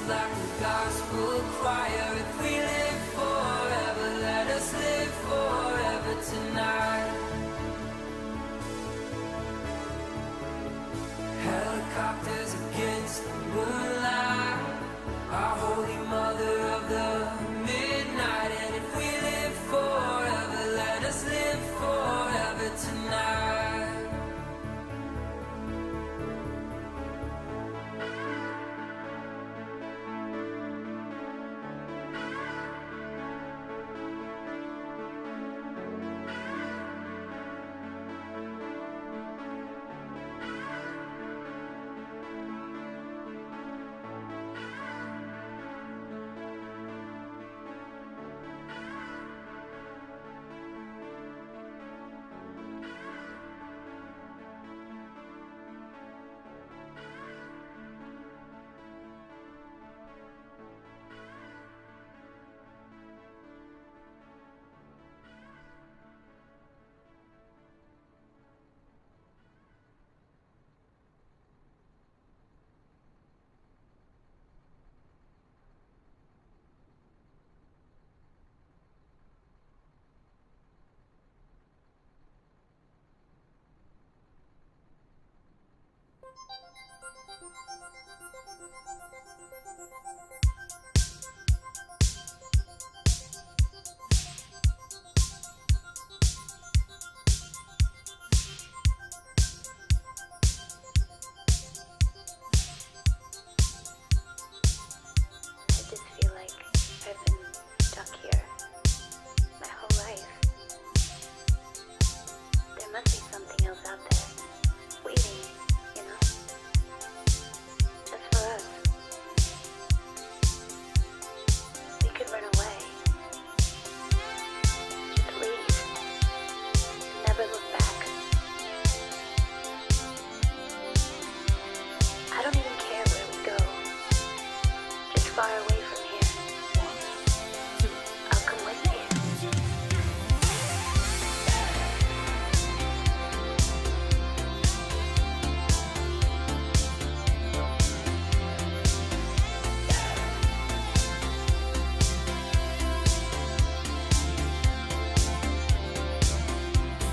like a gospel choir. If we live forever, let us live forever tonight. Helicopters against the moonlight, our holy mother of the midnight. And if we live forever, let us live forever tonight.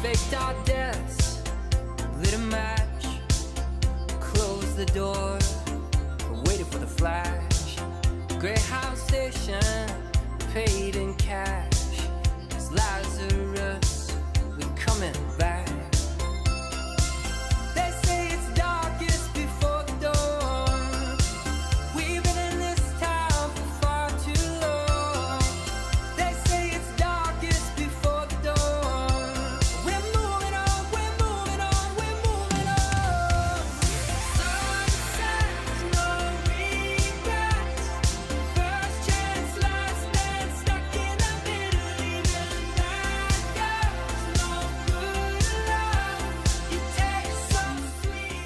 Faked our deaths, lit a match, closed the door, waited for the flash. Greyhound station, paid in cash. It's Lazarus, we coming back. They say it's darkest before the dawn. We've been in this town for far too long. They say it's darkest before the dawn. We're moving on, we're moving on, we're moving on. Sunset, no regrets. First chance, last man, stuck in the middle. Even that girl's no good love. You taste so sweet,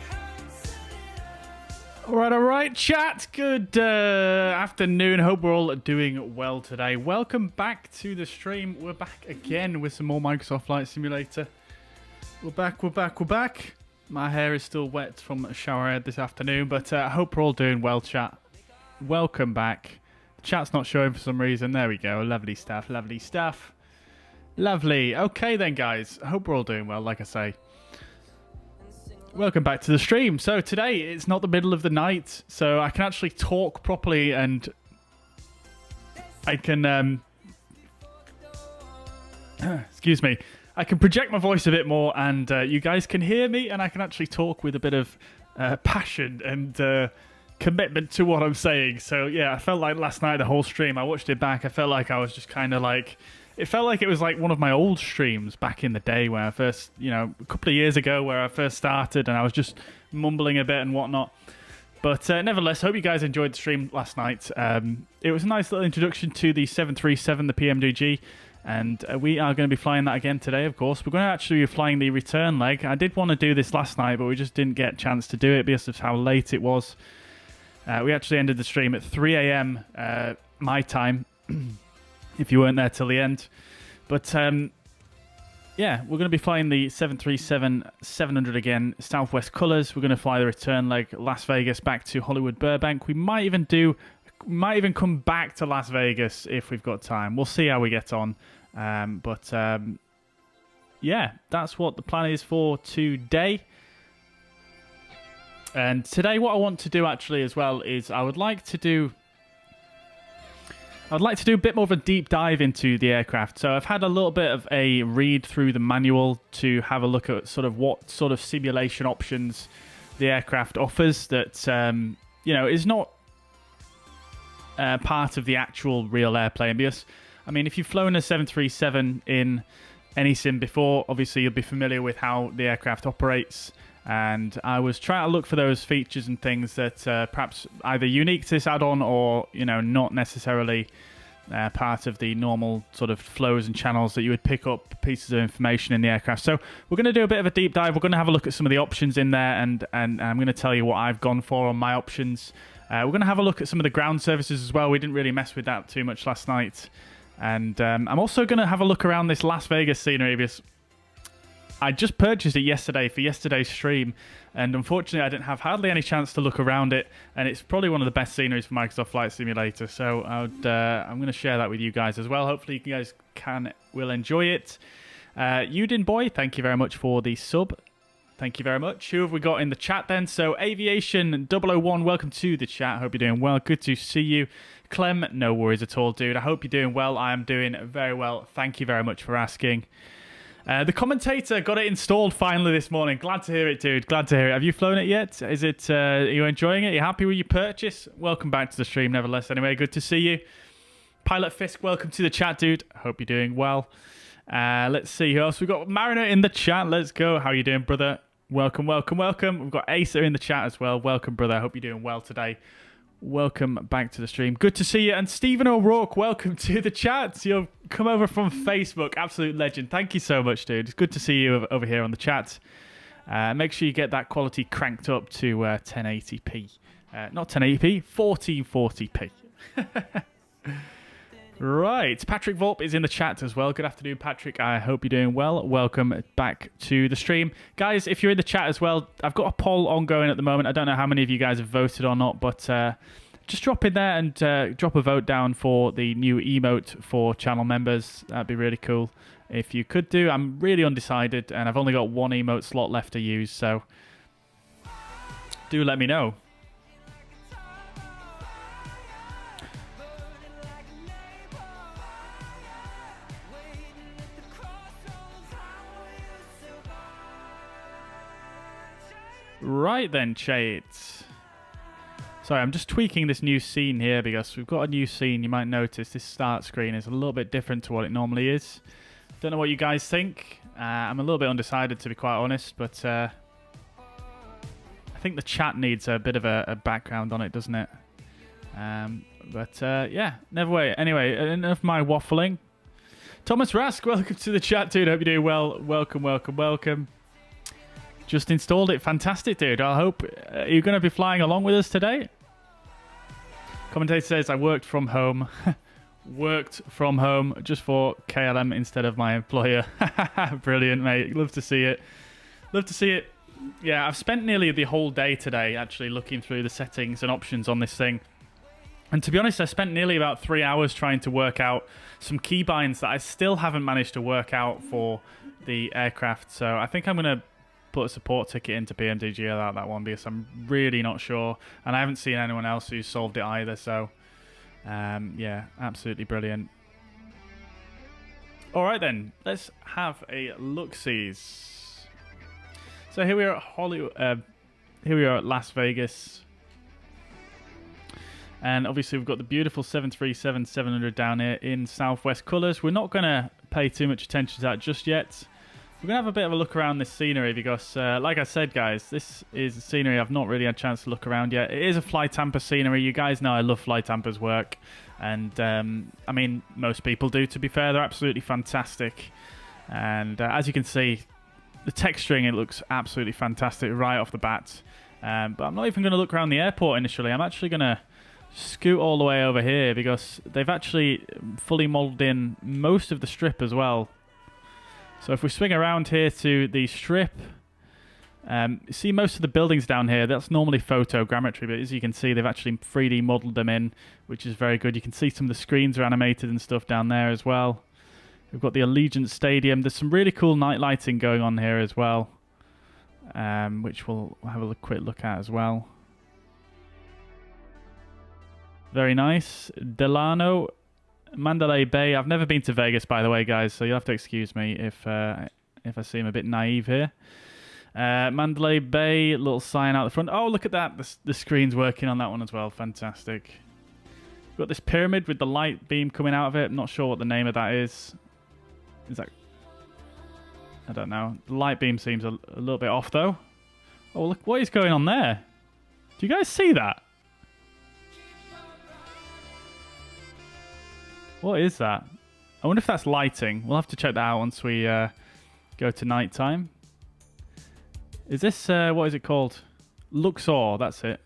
hurts a little. All right, chat. Good afternoon. Hope we're all doing well today. Welcome back to the stream. We're back again with some more Microsoft Flight Simulator. We're back. My hair is still wet from a shower I had this afternoon, but I hope we're all doing well, chat. Welcome back. The chat's not showing for some reason. There we go. Lovely stuff. Lovely. Okay then, guys. I hope we're all doing well, like I say. Welcome back to the stream. So today, it's not the middle of the night, so I can actually talk properly and I can, excuse me, I can project my voice a bit more and you guys can hear me and I can actually talk with a bit of passion and commitment to what I'm saying. So yeah, I felt like last night, the whole stream, I watched it back, I felt like I was just kind of like, it felt like it was like one of my old streams back in the day where I first, you know, a couple of years ago where I first started and I was just mumbling a bit and whatnot. But nevertheless, hope you guys enjoyed the stream last night. It was a nice little introduction to the 737, the PMDG, and we are going to be flying that again today, of course. We're going to actually be flying the return leg. I did want to do this last night, but we just didn't get a chance to do it because of how late it was. We actually ended the stream at 3 a.m. My time, if you weren't there till the end. But yeah, we're going to be flying the 737-700 again, Southwest colours. We're going to fly the return leg Las Vegas back to Hollywood Burbank. We might even come back to Las Vegas if we've got time. We'll see how we get on. Yeah, that's what the plan is for today. And today what I want to do actually as well is I'd like to do a bit more of a deep dive into the aircraft. So I've had a little bit of a read through the manual to have a look at sort of what sort of simulation options the aircraft offers that, is not part of the actual real airplane. Because, I mean, if you've flown a 737 in any sim before, obviously you'll be familiar with how the aircraft operates. And I was trying to look for those features and things that perhaps either unique to this add-on or, not necessarily part of the normal sort of flows and channels that you would pick up pieces of information in the aircraft. So we're going to do a bit of a deep dive. We're going to have a look at some of the options in there, and I'm going to tell you what I've gone for on my options. We're going to have a look at some of the ground services as well. We didn't really mess with that too much last night. And I'm also going to have a look around this Las Vegas scenery because I just purchased it yesterday for yesterday's stream, and unfortunately I didn't have hardly any chance to look around it, and it's probably one of the best sceneries for Microsoft Flight Simulator, so I'm going to share that with you guys as well. Hopefully you guys will enjoy it. Udin Boy, thank you very much for the sub. Thank you very much. Who have we got in the chat then? So Aviation 001, welcome to the chat. Hope you're doing well. Good to see you. Clem, no worries at all, dude. I hope you're doing well. I am doing very well. Thank you very much for asking. The commentator got it installed finally this morning. Glad to hear it, dude. Glad to hear it. Have you flown it yet? Is it? Are you enjoying it? Are you happy with your purchase? Welcome back to the stream, nevertheless. Anyway, good to see you. Pilot Fisk, welcome to the chat, dude. Hope you're doing well. Let's see who else. We've got Mariner in the chat. Let's go. How you doing, brother? Welcome, welcome, welcome. We've got Acer in the chat as well. Welcome, brother. Hope you're doing well today. Welcome back to the stream. Good to see you. And Stephen O'Rourke, welcome to the chat. You've come over from Facebook. Absolute legend. Thank you so much, dude. It's good to see you over here on the chat. Make sure you get that quality cranked up to 1080p. Not 1080p, 1440p. Right. Patrick Volp is in the chat as well. Good afternoon, Patrick. I hope you're doing well. Welcome back to the stream. Guys, if you're in the chat as well, I've got a poll ongoing at the moment. I don't know how many of you guys have voted or not, but just drop in there and drop a vote down for the new emote for channel members. That'd be really cool if you could do. I'm really undecided, and I've only got one emote slot left to use, so do let me know. Right then, Chades. Sorry, I'm just tweaking this new scene here because we've got a new scene. You might notice this start screen is a little bit different to what it normally is. Don't know what you guys think. I'm a little bit undecided, to be quite honest, but I think the chat needs a bit of a background on it, doesn't it? Yeah, never way. Anyway, enough of my waffling. Thomas Rask, welcome to the chat, dude. Hope you're doing well. Welcome, welcome, welcome. Just installed it. Fantastic, dude. I hope you're going to be flying along with us today. Commentator says, I worked from home. Worked from home just for KLM instead of my employer. Brilliant, mate. Love to see it. Love to see it. Yeah, I've spent nearly the whole day today actually looking through the settings and options on this thing. And to be honest, I spent nearly about 3 hours trying to work out some keybinds that I still haven't managed to work out for the aircraft. So I think I'm going to put a support ticket into PMDG about that one because I'm really not sure, and I haven't seen anyone else who's solved it either. So yeah, absolutely brilliant. All right then, let's have a look-sees. So here we are at Hollywood. Here we are at Las Vegas, and obviously we've got the beautiful 737-700 down here in Southwest colours. We're not going to pay too much attention to that just yet. We're going to have a bit of a look around this scenery because, like I said, guys, this is a scenery I've not really had a chance to look around yet. It is a FlyTampa scenery. You guys know I love FlyTampa's work. And, I mean, most people do, to be fair. They're absolutely fantastic. And as you can see, the texturing, it looks absolutely fantastic right off the bat. But I'm not even going to look around the airport initially. I'm actually going to scoot all the way over here because they've actually fully modeled in most of the strip as well. So if we swing around here to the strip, see most of the buildings down here, that's normally photogrammetry, but as you can see, they've actually 3D modeled them in, which is very good. You can see some of the screens are animated and stuff down there as well. We've got the Allegiant Stadium. There's some really cool night lighting going on here as well, which we'll have a quick look at as well. Very nice. Delano, Mandalay Bay. I've never been to Vegas, by the way, guys, so you'll have to excuse me if I seem a bit naive here. Mandalay Bay, little sign out the front. Oh, look at that. The screen's working on that one as well. Fantastic. We've got this pyramid with the light beam coming out of it. I'm not sure what the name of that is. Is that... I don't know. The light beam seems a little bit off, though. Oh, look. What is going on there? Do you guys see that? What is that? I wonder if that's lighting. We'll have to check that out once we go to nighttime. Is this, what is it called? Luxor, that's it.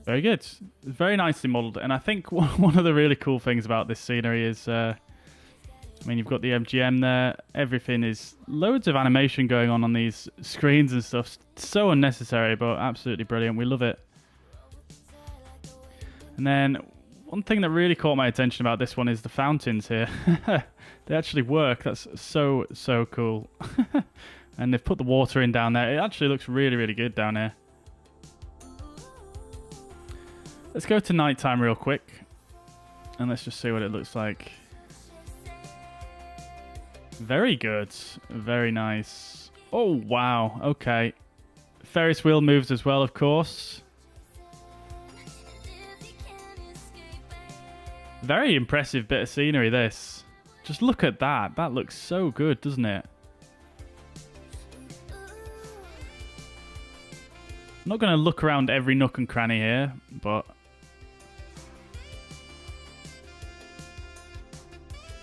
Very good. Very nicely modelled. And I think one of the really cool things about this scenery is, I mean, you've got the MGM there. Everything is loads of animation going on these screens and stuff. So unnecessary, but absolutely brilliant. We love it. And then one thing that really caught my attention about this one is the fountains here. They actually work. That's so cool. And they've put the water in down there. It actually looks really, really good down here. Let's go to nighttime real quick. And let's just see what it looks like. Very good. Very nice. Oh, wow. Okay. Ferris wheel moves as well, of course. Very impressive bit of scenery, this. Just look at that. That looks so good, doesn't it? I'm not going to look around every nook and cranny here, but...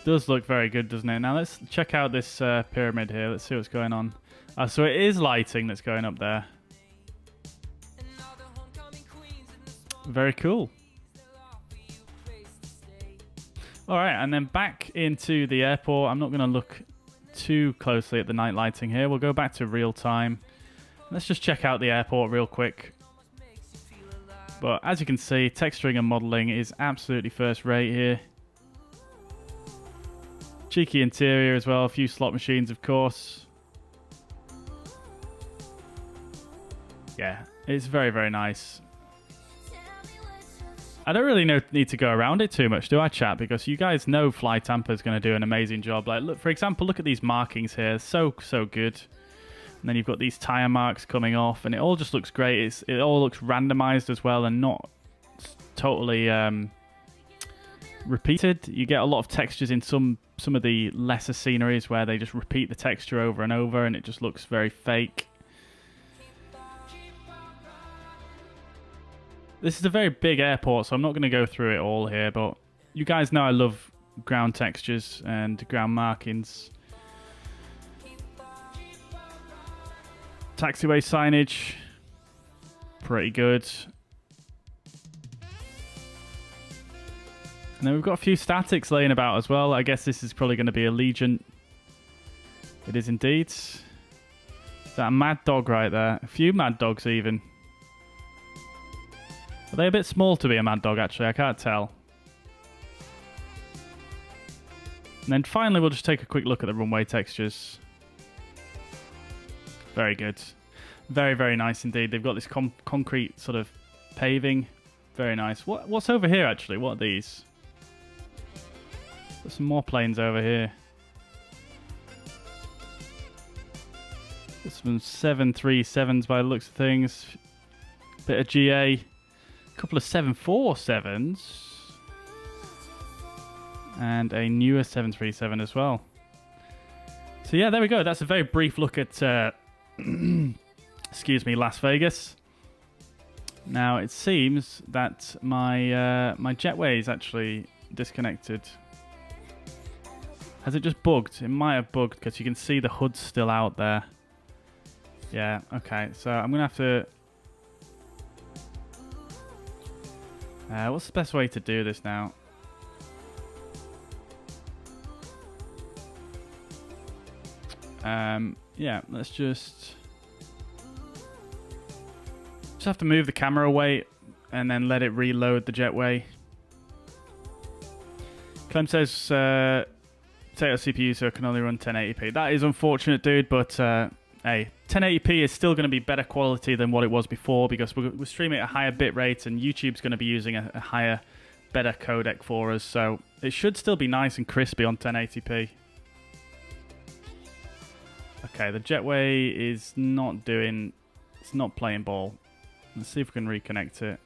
does look very good, doesn't it? Now let's check out this pyramid here. Let's see what's going on. So it is lighting that's going up there. Very cool. All right, and then back into the airport. I'm not going to look too closely at the night lighting here. We'll go back to real time. Let's just check out the airport real quick. But as you can see, texturing and modeling is absolutely first rate here. Cheeky interior as well. A few slot machines, of course. Yeah, it's very, very nice. I don't really need to go around it too much, do I, chat? Because you guys know FlyTampa is going to do an amazing job. Like, look, for example, look at these markings here. So good. And then you've got these tire marks coming off, and it all just looks great. It all looks randomized as well, and not totally repeated. You get a lot of textures in some of the lesser sceneries where they just repeat the texture over and over, and it just looks very fake. This is a very big airport, so I'm not going to go through it all here, but you guys know I love ground textures and ground markings. Taxiway signage, pretty good. And then we've got a few statics laying about as well. I guess this is probably going to be Allegiant. It is indeed. Is that a mad dog right there? A few mad dogs even. Are they a bit small to be a mad dog, actually? I can't tell. And then finally, we'll just take a quick look at the runway textures. Very good. Very, very nice indeed. They've got this concrete sort of paving. Very nice. What's over here, actually? What are these? There's some more planes over here. There's some 737s by the looks of things. Bit of GA. A couple of 747s. And a newer 737 as well. So yeah, there we go. That's a very brief look at, excuse me, Las Vegas. Now it seems that my my jetway is actually disconnected. Has it just bugged? It might have bugged because you can see the hood's still out there. Yeah, okay. So I'm going to have to What's the best way to do this now? Yeah, let's just have to move the camera away and then let it reload the jetway. Clem says potato CPU so it can only run 1080p. That is unfortunate, dude, but hey, 1080p is still going to be better quality than what it was before because we're streaming at a higher bit rate and YouTube's going to be using a higher, better codec for us, so it should still be nice and crispy on 1080p. Okay, the jetway is not doing... It's not playing ball. Let's see if we can reconnect it.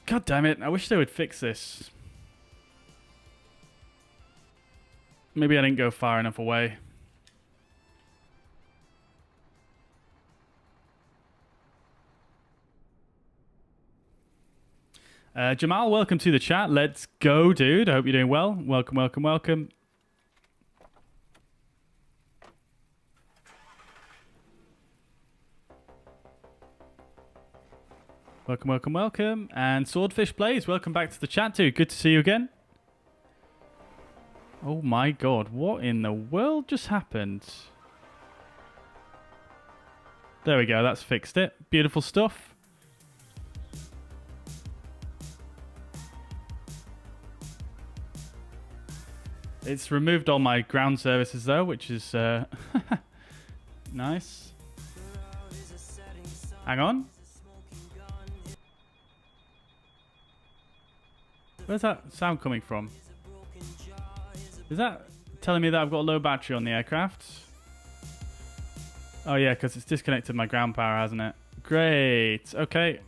God damn it, I wish they would fix this. Maybe I didn't go far enough away. Jamal, welcome to the chat. Let's go, dude. I hope you're doing well. Welcome, welcome, welcome. Welcome, welcome, welcome. And Swordfish Blaze, welcome back to the chat, too. Good to see you again. Oh my god, what in the world just happened? There we go, that's fixed it. Beautiful stuff. It's removed all my ground services though, which is nice. Hang on. Where's that sound coming from? Is that telling me that I've got a low battery on the aircraft? Oh yeah, because it's disconnected my ground power, hasn't it? Great. Okay.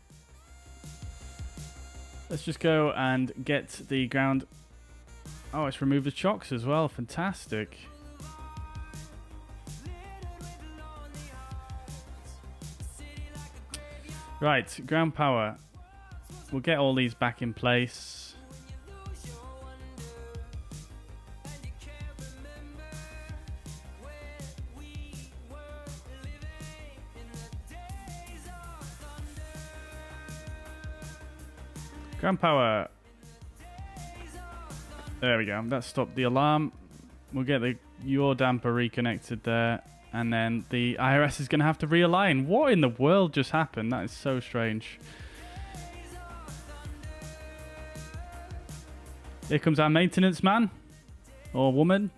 Let's just go and get the ground... Oh, it's removed the chocks as well. Fantastic. Right, ground power. We'll get all these back in place. Ground power. There we go. That stopped the alarm. We'll get the yaw damper reconnected there. And then the IRS is going to have to realign. What in the world just happened? That is so strange. Here comes our maintenance man. Or woman.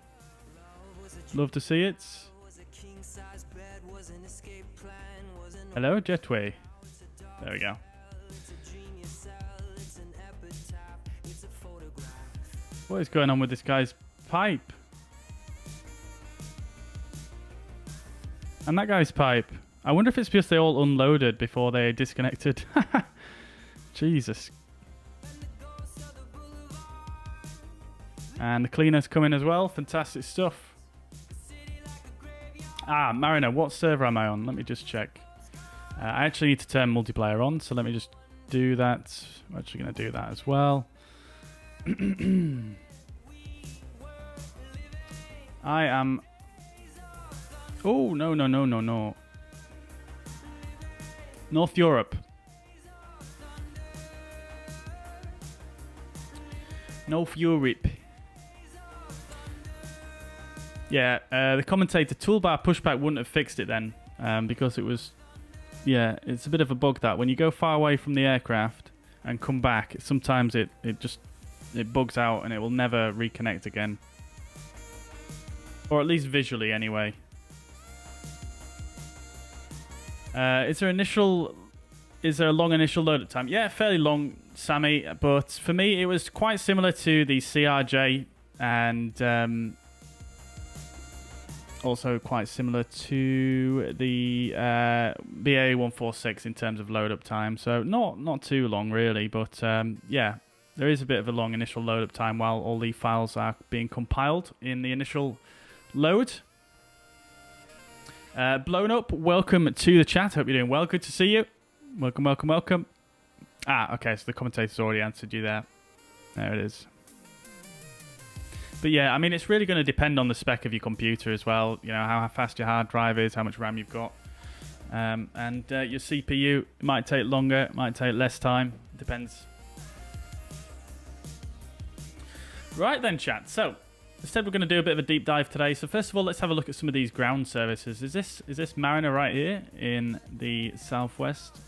Love to see it. Hello, jetway. There we go. What is going on with this guy's pipe? And that guy's pipe. I wonder if it's because they all unloaded before they disconnected. Jesus. And the cleaner's coming as well. Fantastic stuff. Ah, Mariner, what server am I on? Let me just check. I actually need to turn multiplayer on, so let me just do that. I'm actually going to do that as well. I am... Oh, no, no, no, no, no. North Europe. North Europe. Yeah, the commentator Toolbar Pushback wouldn't have fixed it then. Because it was... Yeah, it's a bit of a bug that when you go far away from the aircraft and come back, sometimes it bugs out and it will never reconnect again. Or at least visually anyway. Is there a long initial load-up time? Yeah, fairly long, Sammy, but for me it was quite similar to the CRJ and also quite similar to the BA146 in terms of load-up time. So not too long really, but yeah, there is a bit of a long initial load-up time while all the files are being compiled in the initial load. Blown Up, welcome to the chat. Hope you're doing well. Good to see you. Welcome, welcome, welcome. Ah, okay, so the commentator's already answered you there. There it is. But yeah, I mean, it's really going to depend on the spec of your computer as well. You know, how fast your hard drive is, how much RAM you've got. And your CPU might take longer, it might take less time. Depends. Right then, chat. So, instead we're going to do a bit of a deep dive today. So first of all, let's have a look at some of these ground services. Is this Mariner right here in the Southwest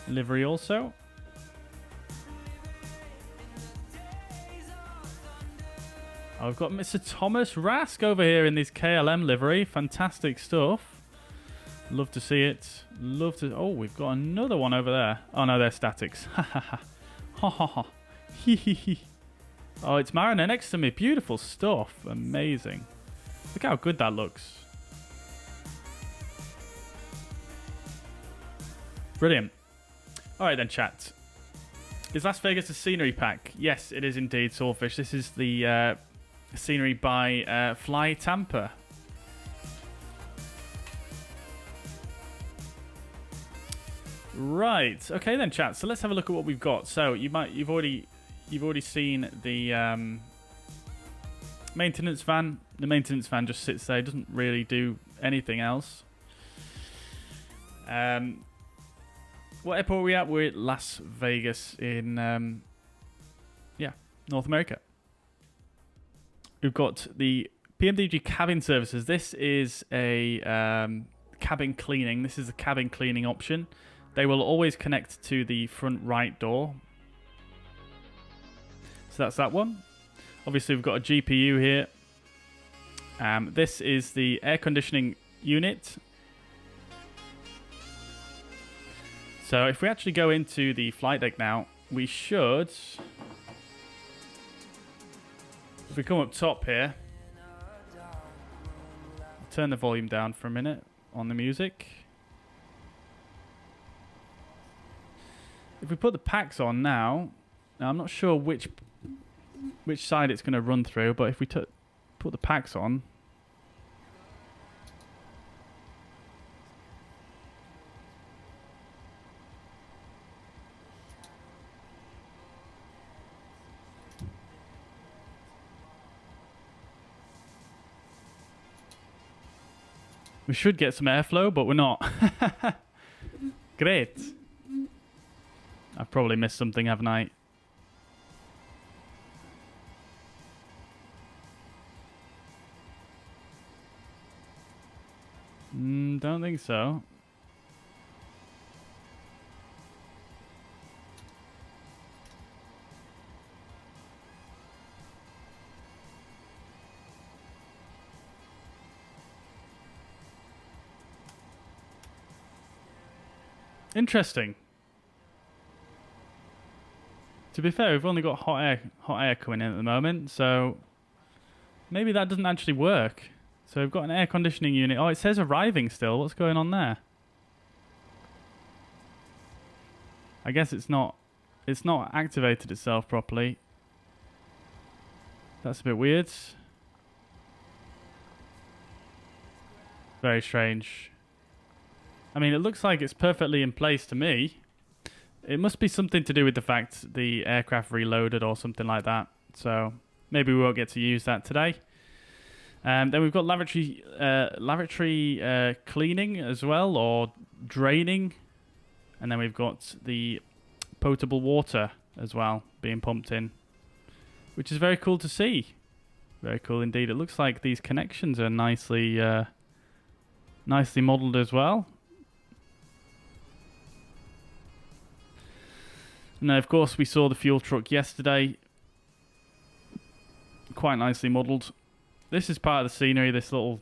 livery also? Oh, we've got Mr. Thomas Rask over here in this KLM livery. Fantastic stuff. Love to see it. Love to... Oh, we've got another one over there. Oh, no, they're statics. Ha, ha, ha. Ha, ha, ha. Hee, hee, hee. Oh, it's Mariner next to me. Beautiful stuff. Amazing. Look how good that looks. Brilliant. All right, then, chat. Is Las Vegas a scenery pack? Yes, it is indeed, Swordfish. This is the... scenery by FlyTampa. Right. Okay then, chat. So let's have a look at what we've got. So you've already seen the maintenance van. The maintenance van just sits there. It doesn't really do anything else. What airport are we at? We're at Las Vegas in North America. We've got the PMDG cabin services. This is a cabin cleaning. This is a cabin cleaning option. They will always connect to the front right door. So that's that one. Obviously, we've got a GPU here. This is the air conditioning unit. So if we actually go into the flight deck now, we should... If we come up top here, turn the volume down for a minute on the music. If we put the packs on now I'm not sure which side it's going to run through, but if we put the packs on, we should get some airflow, but we're not. Great. I've probably missed something, haven't I? Don't think so. Interesting. To be fair, we've only got hot air coming in at the moment, so maybe that doesn't actually work. So we've got an air conditioning unit. Oh, it says arriving still. What's going on there? I guess it's not activated itself properly. That's a bit weird. Very strange. I mean, it looks like it's perfectly in place to me. It must be something to do with the fact the aircraft reloaded or something like that. So maybe we won't get to use that today. Then we've got lavatory cleaning as well, or draining. And then we've got the potable water as well being pumped in, which is very cool to see. Very cool indeed. It looks like these connections are nicely modeled as well. And then, of course, we saw the fuel truck yesterday. Quite nicely modelled. This is part of the scenery, this little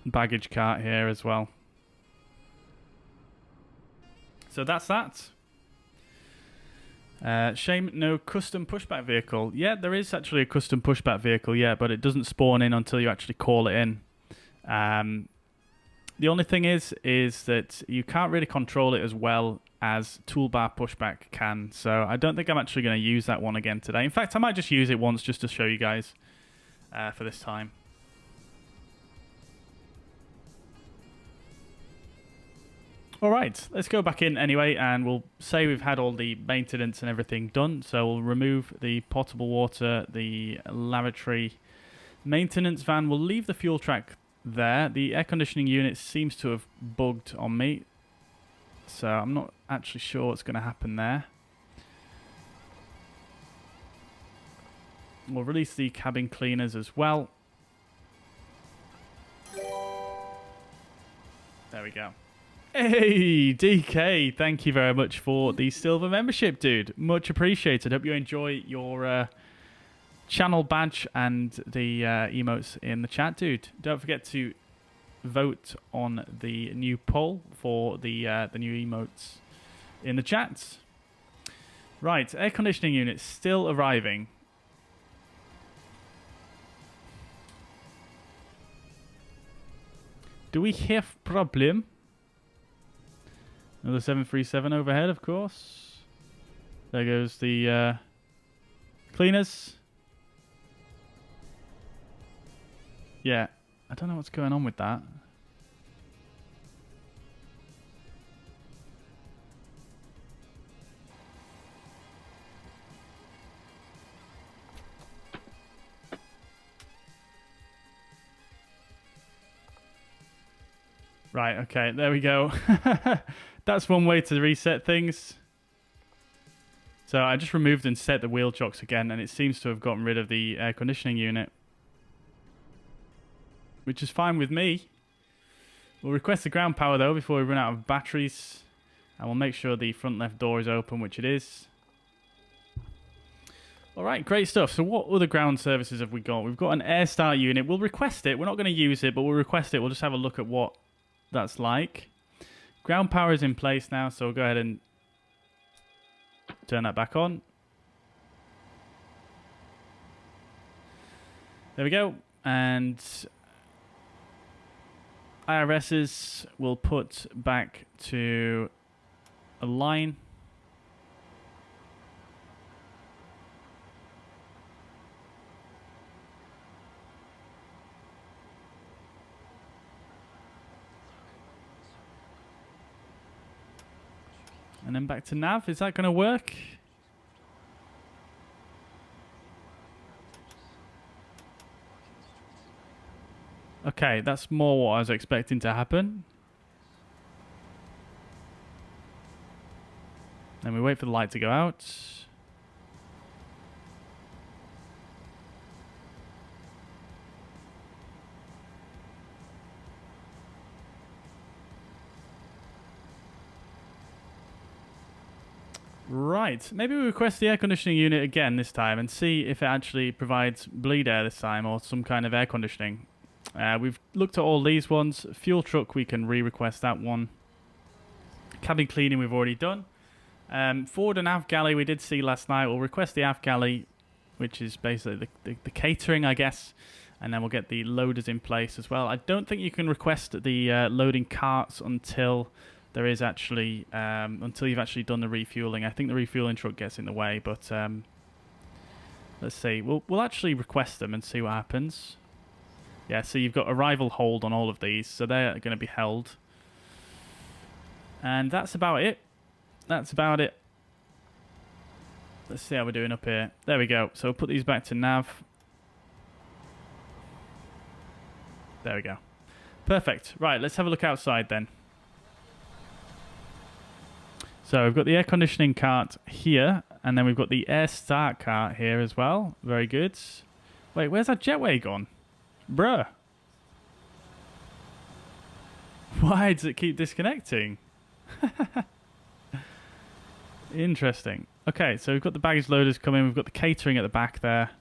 baggage cart here as well. So that's that. Shame no custom pushback vehicle. Yeah, there is actually a custom pushback vehicle, yeah, but it doesn't spawn in until you actually call it in. The only thing is that you can't really control it as well as Toolbar Pushback can, so I don't think I'm actually going to use that one again today. In fact, I might just use it once just to show you guys for this time. All right, let's go back in anyway, and we'll say we've had all the maintenance and everything done. So we'll remove the potable water, the lavatory maintenance van. We'll leave the fuel track there. The air conditioning unit seems to have bugged on me, so I'm not actually sure what's going to happen there. We'll release the cabin cleaners as well. There we go. Hey, DK, thank you very much for the silver membership, dude. Much appreciated. Hope you enjoy your channel badge and the emotes in the chat, dude. Don't forget to vote on the new poll for the new emotes in the chat. Right, air conditioning unit still arriving. Do we have problem? Another 737 overhead, of course. There goes the cleaners. Yeah, I don't know what's going on with that. Right, okay, there we go. That's one way to reset things. So I just removed and set the wheel chocks again, and it seems to have gotten rid of the air conditioning unit, which is fine with me. We'll request the ground power, though, before we run out of batteries. And we'll make sure the front left door is open, which it is. All right, great stuff. So what other ground services have we got? We've got an air start unit. We'll request it. We're not going to use it, but we'll request it. We'll just have a look at what that's like. Ground power is in place now, so we'll go ahead and turn that back on. There we go. And IRSs will put back to a line. And then back to nav. Is that going to work? Okay, that's more what I was expecting to happen. Then we wait for the light to go out. Right, maybe we request the air conditioning unit again this time and see if it actually provides bleed air this time or some kind of air conditioning. We've looked at all these ones. Fuel truck, we can re-request that one. Cabin cleaning, we've already done. Forward and aft galley, we did see last night. We'll request the aft galley, which is basically the catering, I guess. And then we'll get the loaders in place as well. I don't think you can request the loading carts until there is actually until you've actually done the refueling. I think the refueling truck gets in the way, but let's see. We'll actually request them and see what happens. Yeah, so you've got arrival hold on all of these, so they're going to be held. And that's about it. That's about it. Let's see how we're doing up here. There we go. So we'll put these back to nav. There we go. Perfect. Right, let's have a look outside then. So we've got the air conditioning cart here, and then we've got the air start cart here as well. Very good. Wait, where's that jetway gone? Bruh. Why does it keep disconnecting? Interesting. Okay, so we've got the baggage loaders coming. We've got the catering at the back there.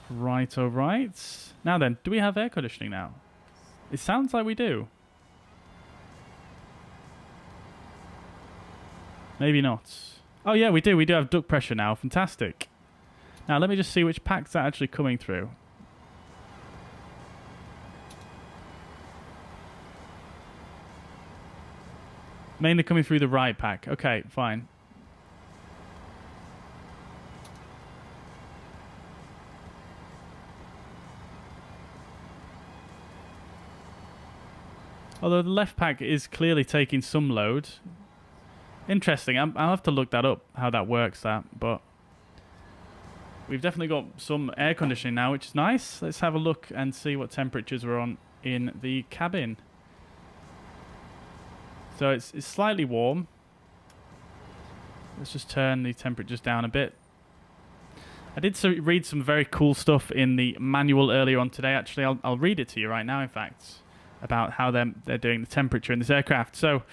Right, all right. Now then, do we have air conditioning now? It sounds like we do. Maybe not. Oh yeah, we do. We do have duct pressure now. Fantastic. Now let me just see which packs are actually coming through. Mainly coming through the right pack. Okay, fine. Although the left pack is clearly taking some load. Interesting. I'll have to look that up, how that works, but we've definitely got some air conditioning now, which is nice. Let's have a look and see what temperatures we're on in the cabin. So it's slightly warm. Let's just turn the temperatures down a bit. I did read some very cool stuff in the manual earlier on today. Actually, I'll read it to you right now, in fact, about how they're doing the temperature in this aircraft. So,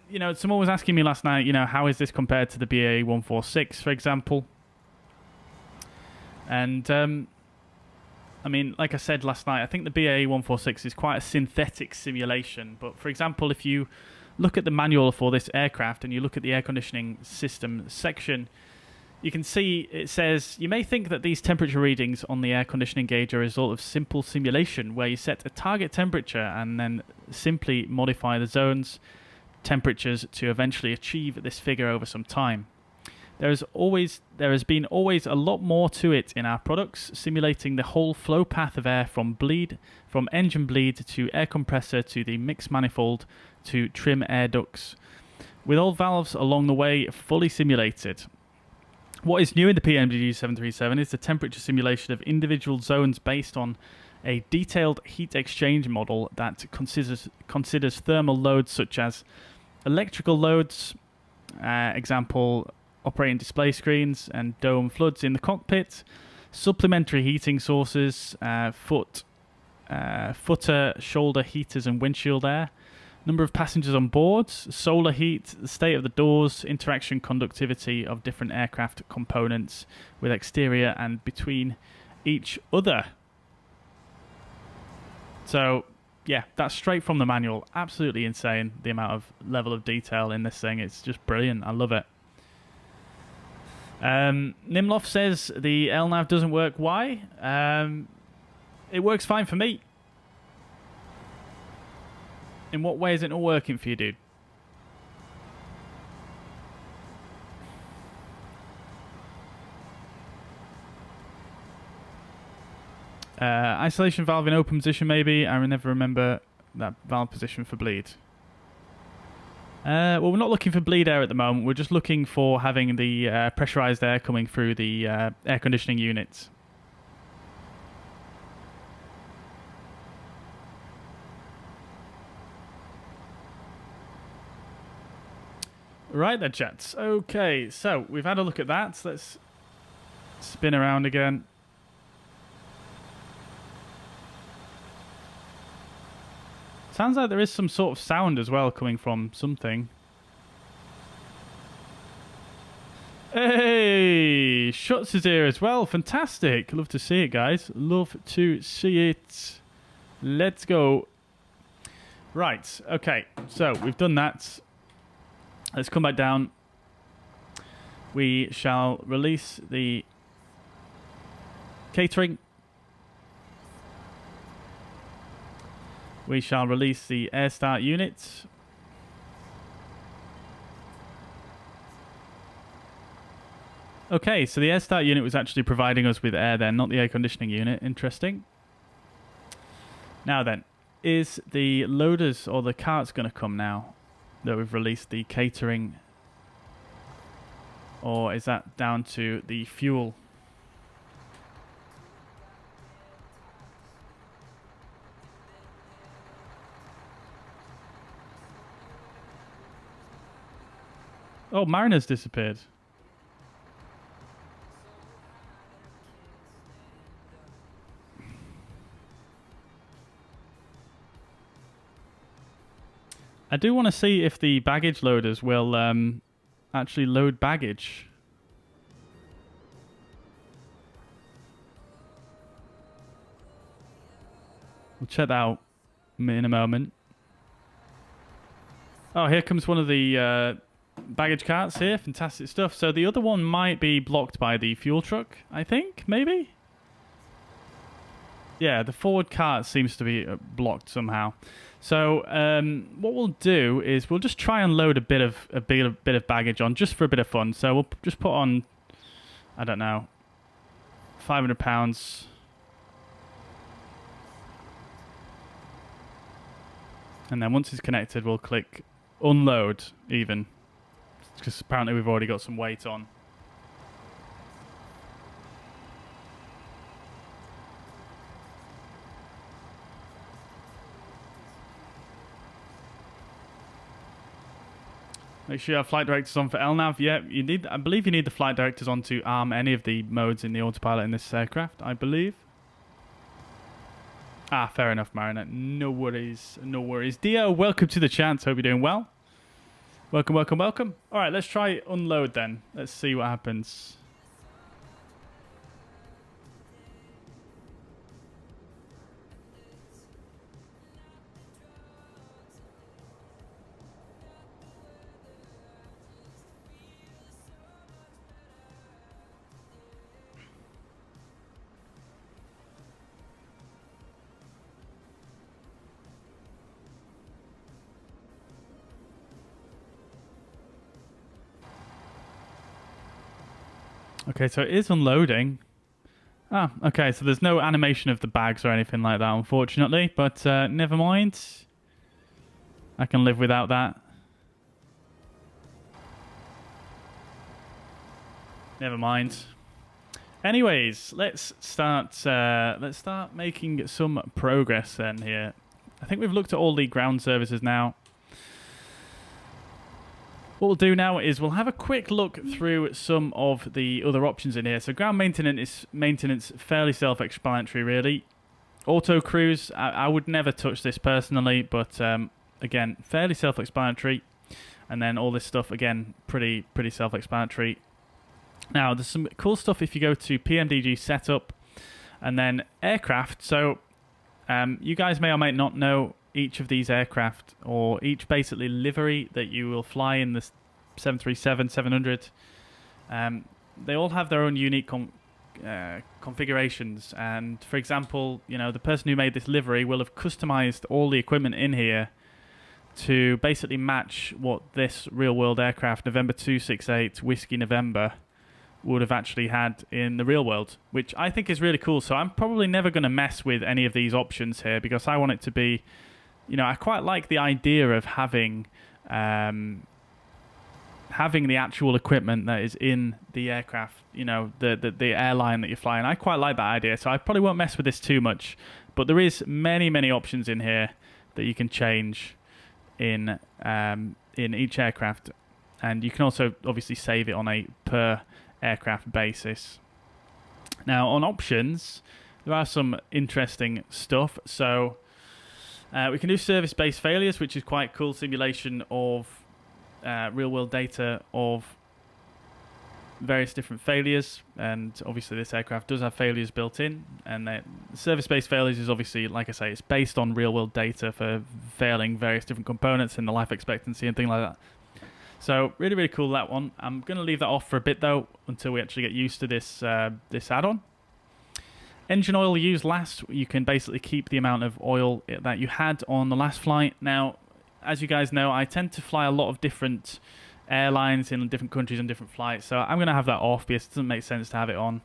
you know, someone was asking me last night, you know, how is this compared to the BAE 146, for example? And, I mean, like I said last night, I think the BAE 146 is quite a synthetic simulation. But, for example, if you look at the manual for this aircraft and you look at the air conditioning system section, you can see it says, you may think that these temperature readings on the air conditioning gauge are a result of simple simulation where you set a target temperature and then simply modify the zone's temperatures to eventually achieve this figure over some time. There has been always a lot more to it in our products, simulating the whole flow path of air from engine bleed to air compressor to the mixed manifold to trim air ducts, with all valves along the way fully simulated. What is new in the PMDG 737 is the temperature simulation of individual zones based on a detailed heat exchange model that considers thermal loads such as electrical loads, example, operating display screens and dome floods in the cockpit, supplementary heating sources, footer, shoulder heaters and windshield air, number of passengers on board, solar heat, the state of the doors, interaction conductivity of different aircraft components with exterior and between each other. So, yeah, that's straight from the manual. Absolutely insane, the amount of level of detail in this thing. It's just brilliant. I love it. Nimloff says the LNAV doesn't work. Why? It works fine for me. In what way is it not working for you, dude? Isolation valve in open position, maybe. I never remember that valve position for bleed. Well, we're not looking for bleed air at the moment. We're just looking for having the pressurized air coming through the air conditioning units. Right there, chats. Okay, so we've had a look at that. So let's spin around again. Sounds like there is some sort of sound as well coming from something. Hey, Schutz is here as well. Fantastic. Love to see it, guys. Love to see it. Let's go. Right, okay. So we've done that. Let's come back down. We shall release the catering. We shall release the air start unit. Okay, so the air start unit was actually providing us with air then, not the air conditioning unit. Interesting. Now then, is the loaders or the carts going to come now that we've released the catering? Or is that down to the fuel? Oh, Mariner's disappeared. I do want to see if the baggage loaders will actually load baggage. We'll check that out in a moment. Oh, here comes one of the baggage carts here. Fantastic stuff. So the other one might be blocked by the fuel truck, I think, maybe? Yeah, the forward cart seems to be blocked somehow. So what we'll do is we'll just try and load a bit of baggage on just for a bit of fun. So we'll just put on, I don't know, 500 pounds. And then once it's connected, we'll click unload even, because apparently we've already got some weight on. Make sure you have flight directors on for LNAV. Yeah, you need. I believe you need the flight directors on to arm any of the modes in the autopilot in this aircraft, I believe. Ah, fair enough, Mariner. No worries. No worries. Dio, welcome to the chat. Hope you're doing well. Welcome, welcome, welcome. All right, let's try unload then. Let's see what happens. Okay, so it is unloading. Ah, okay, so there's no animation of the bags or anything like that, unfortunately. But never mind. I can live without that. Never mind. Anyways, let's start making some progress then here. I think we've looked at all the ground services now. What we'll do now is we'll have a quick look through some of the other options in here. So ground maintenance fairly self-explanatory, really. Auto cruise, I would never touch this personally, but again, fairly self-explanatory. And then all this stuff, again, pretty self-explanatory. Now, there's some cool stuff if you go to PMDG setup and then aircraft. So you guys may or may not know each of these aircraft, or each basically livery that you will fly in the 737, 700. They all have their own unique configurations. And for example, you know, the person who made this livery will have customized all the equipment in here to basically match what this real world aircraft, November 268 Whiskey November, would have actually had in the real world, which I think is really cool. So I'm probably never going to mess with any of these options here, because I want it to be, you know, I quite like the idea of having the actual equipment that is in the aircraft, you know, the airline that you're flying. I quite like that idea, so I probably won't mess with this too much. But there is many options in here that you can change in each aircraft, and you can also obviously save it on a per aircraft basis. Now on options, there are some interesting stuff. So we can do service-based failures, which is quite cool. Simulation of real-world data of various different failures, and obviously this aircraft does have failures built in. And service-based failures is obviously, like I say, it's based on real-world data for failing various different components in the life expectancy and things like that. So really cool, that one. I'm going to leave that off for a bit though, until we actually get used to this this add-on. Engine oil used last, you can basically keep the amount of oil that you had on the last flight. Now, as you guys know, I tend to fly a lot of different airlines in different countries and different flights, so I'm going to have that off because it doesn't make sense to have it on.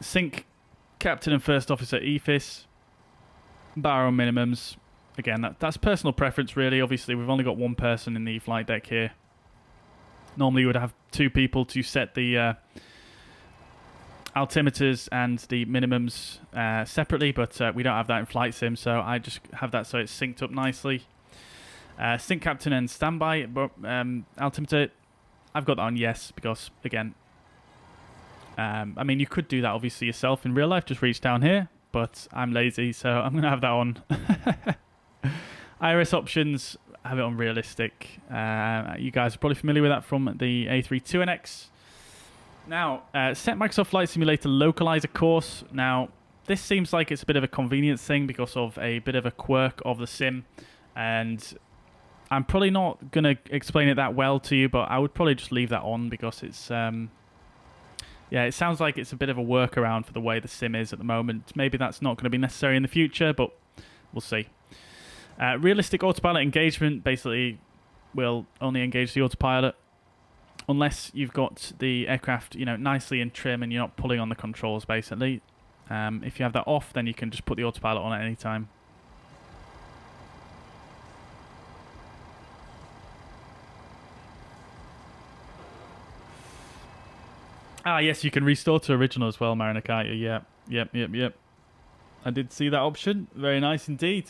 Sync captain and first officer EFIS, bar on minimums. Again, that's personal preference really. Obviously, we've only got one person in the flight deck here. Normally, you would have two people to set the altimeters and the minimums separately, but we don't have that in Flight Sim, so I just have that so it's synced up nicely. Sync captain and standby altimeter, I've got that on yes, because again, I mean, you could do that obviously yourself in real life, just reach down here, but I'm lazy, so I'm going to have that on. Iris options, have it on realistic. You guys are probably familiar with that from the A32NX. Now, set Microsoft Flight Simulator localizer course. Now, this seems like it's a bit of a convenience thing because of a bit of a quirk of the sim, and I'm probably not going to explain it that well to you, but I would probably just leave that on because it's, yeah, it sounds like it's a bit of a workaround for the way the sim is at the moment. Maybe that's not going to be necessary in the future, but we'll see. Realistic autopilot engagement basically will only engage the autopilot unless you've got the aircraft, you know, nicely in trim and you're not pulling on the controls, basically. If you have that off, then you can just put the autopilot on at any time. Ah, yes, you can restore to original as well, Mariner, can't you? Yeah. Yep. I did see that option. Very nice indeed.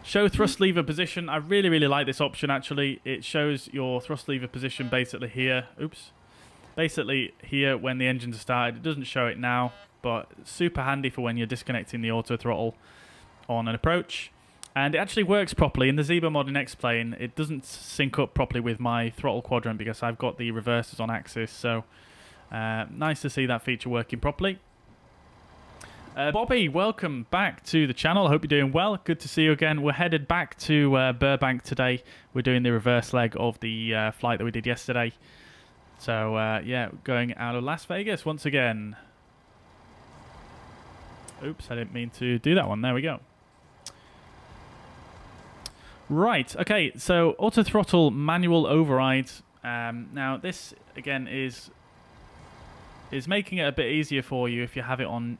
Show thrust lever position. I really like this option, actually. It shows your thrust lever position basically here. Oops. Basically here when the engines are started. It doesn't show it now, but super handy for when you're disconnecting the auto throttle on an approach. And it actually works properly. In the Zebra mod in X-Plane, it doesn't sync up properly with my throttle quadrant because I've got the reversers on axis. So nice to see that feature working properly. Bobby, welcome back to the channel. I hope you're doing well. Good to see you again. We're headed back to Burbank today. We're doing the reverse leg of the flight that we did yesterday. So, yeah, going out of Las Vegas once again. Oops, I didn't mean to do that one. There we go. Right, okay, so auto throttle manual override. Now, this, again, is making it a bit easier for you if you have it on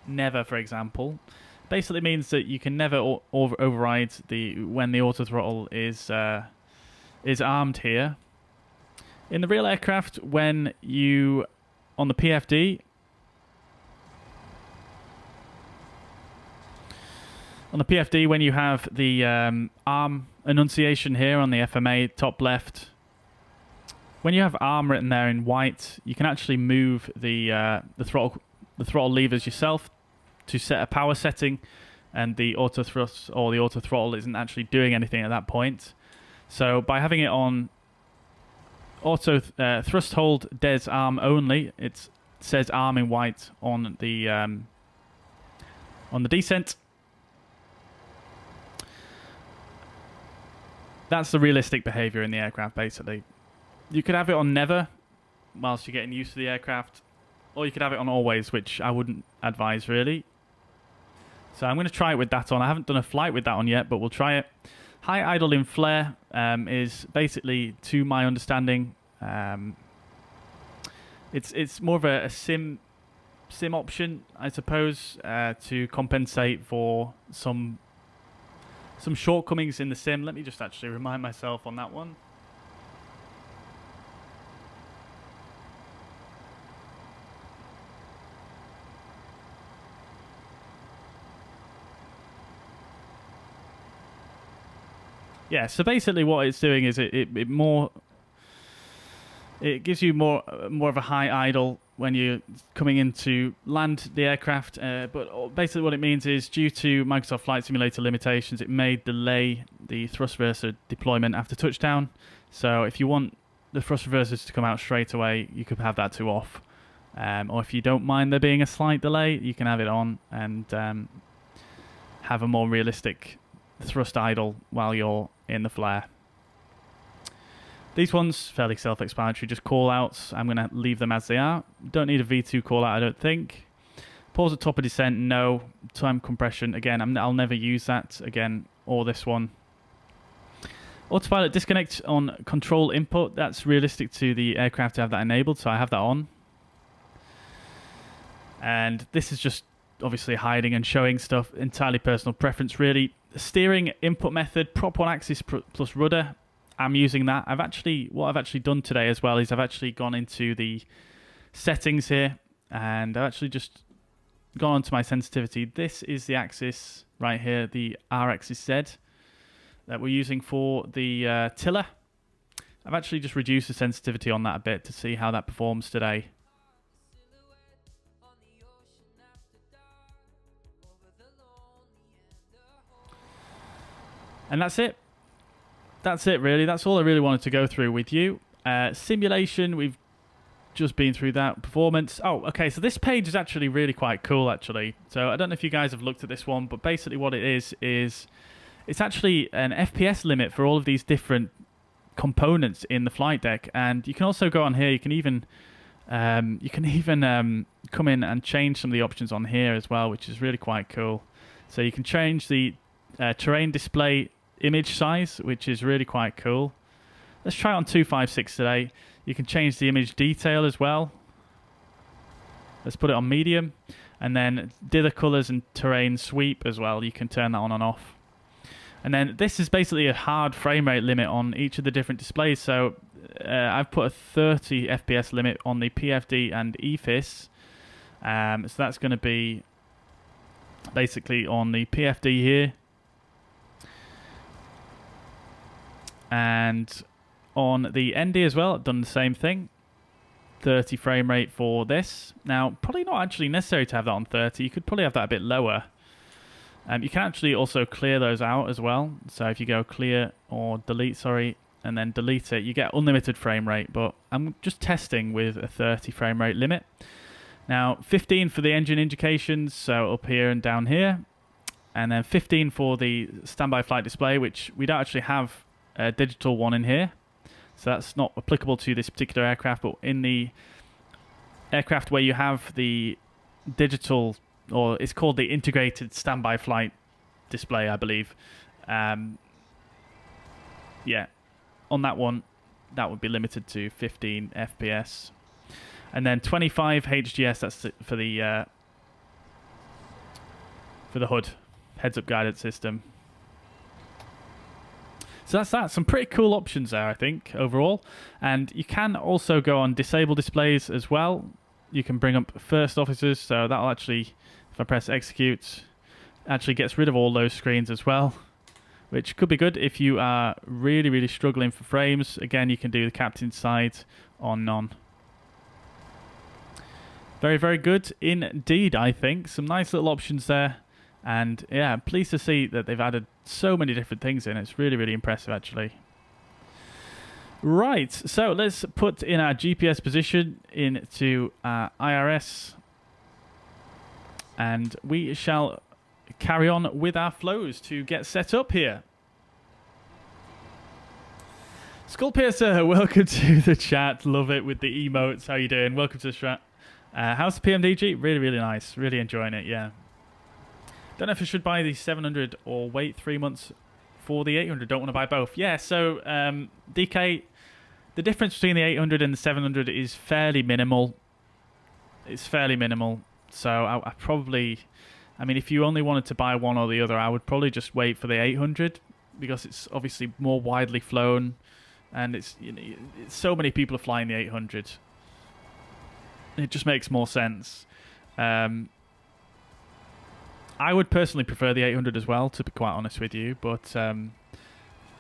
never, for example. Basically means that you can never override when the auto throttle is armed here. In the real aircraft, when you on the PFD, when you have the arm enunciation here on the FMA top left, when you have arm written there in white, you can actually move the throttle levers yourself to set a power setting, and the auto thrust or the auto throttle isn't actually doing anything at that point. So by having it on auto thrust hold des arm only, it says arm in white on the descent. That's the realistic behavior in the aircraft, basically. You could have it on never whilst you're getting used to the aircraft, or you could have it on always, which I wouldn't advise really. So I'm going to try it with that on. I haven't done a flight with that on yet, but we'll try it. High idle in flare is basically, to my understanding, it's more of a sim option, I suppose, to compensate for some shortcomings in the sim. Let me just actually remind myself on that one. Yeah, so basically what it's doing is it gives you more of a high idle when you're coming in to land the aircraft. But basically what it means is, due to Microsoft Flight Simulator limitations, it may delay the thrust reverser deployment after touchdown. So if you want the thrust reversers to come out straight away, you could have that to off. Or if you don't mind there being a slight delay, you can have it on and have a more realistic thrust idle while you're in the flare. These ones, fairly self-explanatory, just call-outs. I'm going to leave them as they are. Don't need a V2 call-out, I don't think. Pause at top of descent, no. Time compression, again, I'll never use that, again, or this one. Autopilot disconnect on control input. That's realistic to the aircraft to have that enabled, so I have that on. And this is just obviously hiding and showing stuff, entirely personal preference, really. Steering input method, prop on axis plus rudder. I'm using that. What I've actually done today as well is I've actually gone into the settings here, and I've actually just gone onto my sensitivity. This is the axis right here, the Arex Z that we're using for the tiller. I've actually just reduced the sensitivity on that a bit to see how that performs today. And that's it. That's it, really. That's all I really wanted to go through with you. Simulation, we've just been through that. Performance. Oh, okay, so this page is actually really quite cool, actually. So I don't know if you guys have looked at this one, but basically what it is it's actually an FPS limit for all of these different components in the flight deck. And you can also go on here. You can even come in and change some of the options on here as well, which is really quite cool. So you can change the terrain display image size, which is really quite cool. Let's try it on 256 today. You can change the image detail as well. Let's put it on medium, and then dither colors and terrain sweep as well. You can turn that on and off. And then this is basically a hard frame rate limit on each of the different displays. So I've put a 30 FPS limit on the PFD and EFIS. So that's going to be basically on the PFD here. And on the ND as well, I've done the same thing. 30 frame rate for this. Now, probably not actually necessary to have that on 30. You could probably have that a bit lower. You can actually also clear those out as well. So if you go clear or delete, sorry, and then delete it, you get unlimited frame rate. But I'm just testing with a 30 frame rate limit. Now, 15 for the engine indications, so up here and down here. And then 15 for the standby flight display, which we don't actually have a digital one in here. So that's not applicable to this particular aircraft, but in the aircraft where you have the digital, or it's called the integrated standby flight display, I believe. Yeah, on that one, that would be limited to 15 FPS. And then 25 HGS, that's for the HUD, heads-up guidance system. So that's that. Some pretty cool options there, I think, overall. And you can also go on disable displays as well. You can bring up first officers, so that'll actually, if I press execute, actually gets rid of all those screens as well, which could be good if you are really, really struggling for frames. Again, you can do the captain's side on none. Very, very good indeed, I think. Some nice little options there. And yeah, I'm pleased to see that they've added so many different things in. It's really, really impressive, actually. Right, so let's put in our GPS position into our IRS. And we shall carry on with our flows to get set up here. Skullpiercer, welcome to the chat. Love it with the emotes. How you doing? Welcome to the chat. How's the PMDG? Really, really nice. Really enjoying it, yeah. Don't know if I should buy the 700 or wait 3 months for the 800. Don't want to buy both. Yeah, so DK, the difference between the 800 and the 700 is fairly minimal. It's fairly minimal. So I probably, I mean, if you only wanted to buy one or the other, I would probably just wait for the 800 because it's obviously more widely flown, and it's, you know, so many people are flying the 800. It just makes more sense. I would personally prefer the 800 as well, to be quite honest with you, but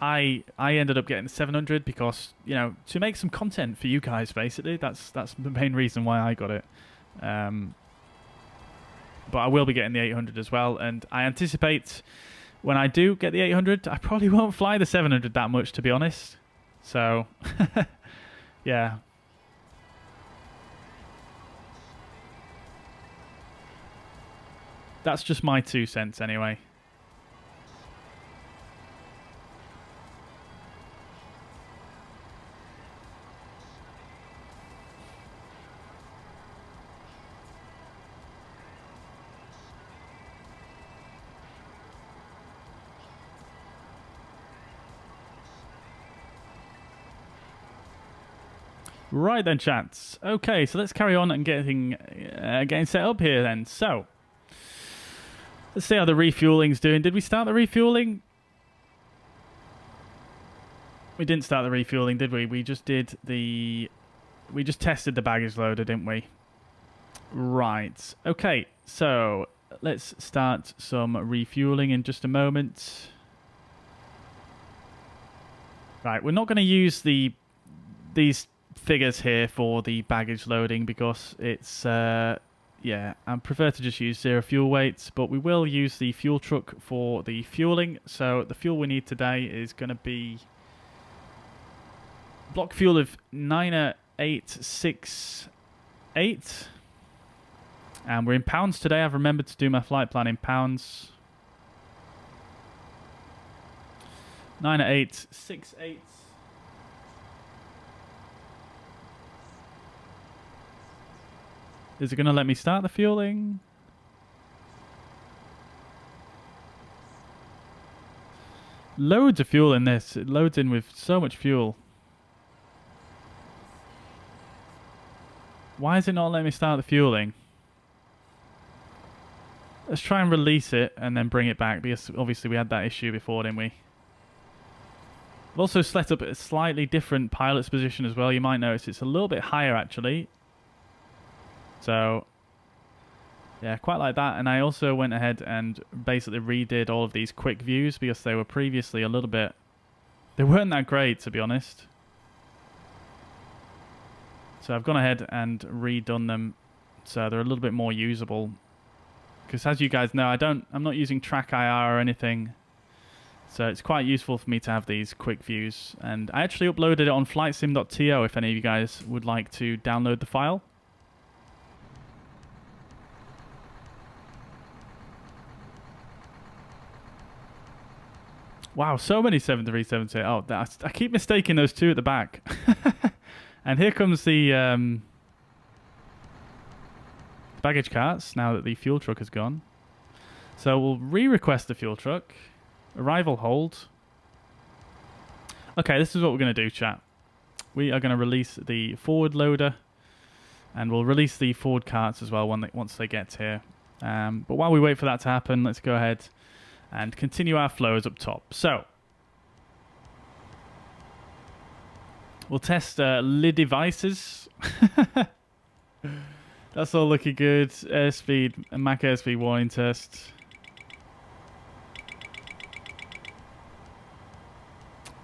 I ended up getting the 700 because, you know, to make some content for you guys, basically. That's the main reason why I got it. But I will be getting the 800 as well, and I anticipate when I do get the 800, I probably won't fly the 700 that much, to be honest. So, yeah. That's just my 2 cents anyway. Right then, chats. Okay, so let's carry on and getting set up here then. So, let's see how the refueling's doing. Did we start the refueling? We didn't start the refueling, did we? We just did the... We just tested the baggage loader, didn't we? Right. Okay, so let's start some refueling in just a moment. Right, we're not going to use these figures here for the baggage loading because it's... yeah, I prefer to just use 0 fuel weights, but we will use the fuel truck for the fueling. So the fuel we need today is going to be block fuel of 90868. And we're in pounds today. I've remembered to do my flight plan in pounds. 90868. Is it going to let me start the fueling? Loads of fuel in this. It loads in with so much fuel. Why is it not letting me start the fueling? Let's try and release it and then bring it back, because obviously we had that issue before, didn't we? I've also set up a slightly different pilot's position as well. You might notice it's a little bit higher actually. So, yeah, quite like that. And I also went ahead and basically redid all of these quick views because they were previously a little bit... They weren't that great, to be honest. So I've gone ahead and redone them so they're a little bit more usable. Because as you guys know, I'm not using Track IR or anything. So it's quite useful for me to have these quick views. And I actually uploaded it on flightsim.to if any of you guys would like to download the file. Wow, so many 737s here. Oh, I keep mistaking those two at the back. And here comes the baggage carts now that the fuel truck has gone. So we'll re-request the fuel truck. Arrival hold. Okay, this is what we're going to do, chat. We are going to release the forward loader. And we'll release the forward carts as well once they get here. But while we wait for that to happen, let's go ahead and continue our flows up top. So, we'll test lid devices. That's all looking good. Airspeed, Mach airspeed warning test.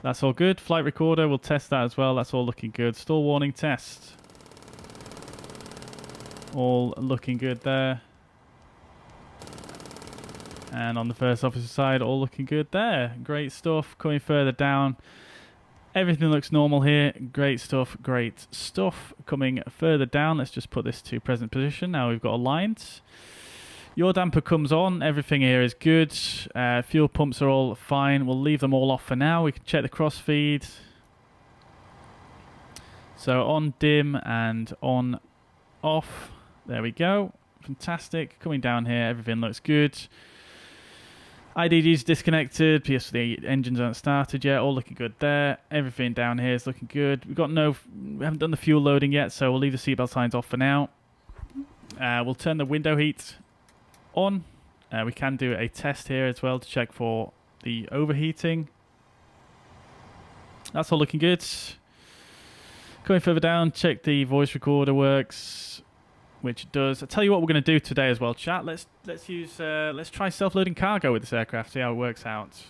That's all good. Flight recorder, we'll test that as well. That's all looking good. Stall warning test. All looking good there. And on the first officer side, all looking good there. Great stuff. Coming further down. Everything looks normal here. Great stuff. Great stuff. Coming further down. Let's just put this to present position. Now we've got aligned. Your damper comes on. Everything here is good. Fuel pumps are all fine. We'll leave them all off for now. We can check the crossfeed. So on dim and on off. There we go. Fantastic. Coming down here. Everything looks good. IDG's disconnected. PS the engines aren't started yet. All looking good there. Everything down here is looking good. We haven't done the fuel loading yet, so we'll leave the seatbelt signs off for now. We'll turn the window heat on. We can do a test here as well to check for the overheating. That's all looking good. Going further down, check the voice recorder works, which it does. I'll tell you what we're going to do today as well, chat. Let's try self-loading cargo with this aircraft, see how it works out.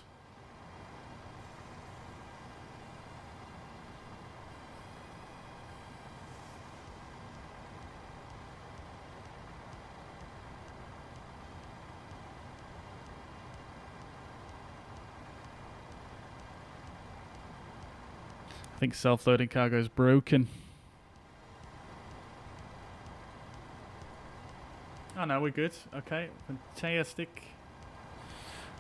I think self-loading cargo is broken. Oh no, we're good. Okay, fantastic.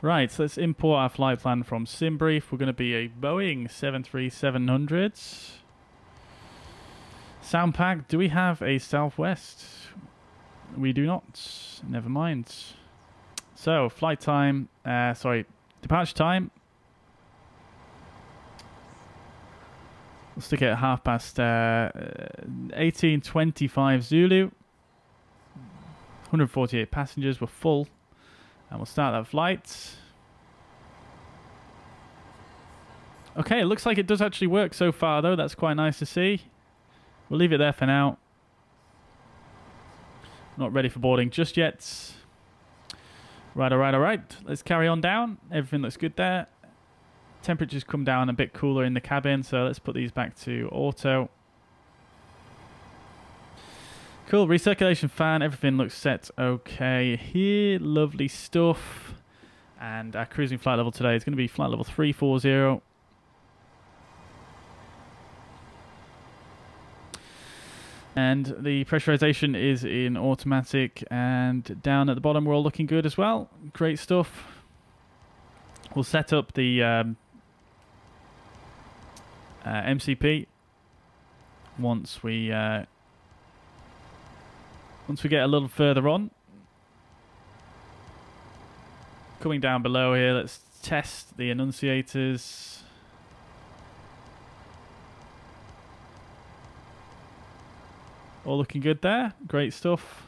Right, so let's import our flight plan from SimBrief. We're going to be a Boeing 737-700. Sound pack, do we have a Southwest? We do not. Never mind. So, flight time, departure time. We'll stick it at 18:25 Zulu. 148 passengers, we're full. And we'll start that flight. Okay, it looks like it does actually work so far though. That's quite nice to see. We'll leave it there for now. Not ready for boarding just yet. Right, alright. Let's carry on down. Everything looks good there. Temperatures come down a bit cooler in the cabin, so let's put these back to auto. Cool, recirculation fan, everything looks set okay here. Lovely stuff. And our cruising flight level today is going to be flight level 340. And the pressurization is in automatic, and down at the bottom we're all looking good as well. Great stuff. We'll set up the MCP once we get a little further on. Coming down below here, let's test the annunciators. All looking good there. Great stuff.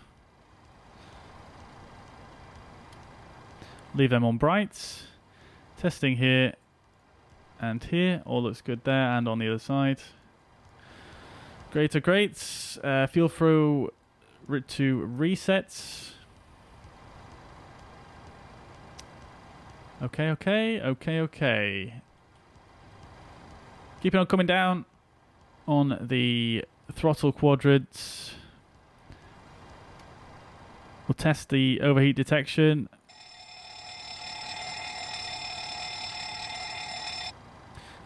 Leave them on bright. Testing here. and here. All looks good there and on the other side. Great. Feel free to reset. Okay. Keeping on coming down on the throttle quadrants. We'll test the overheat detection.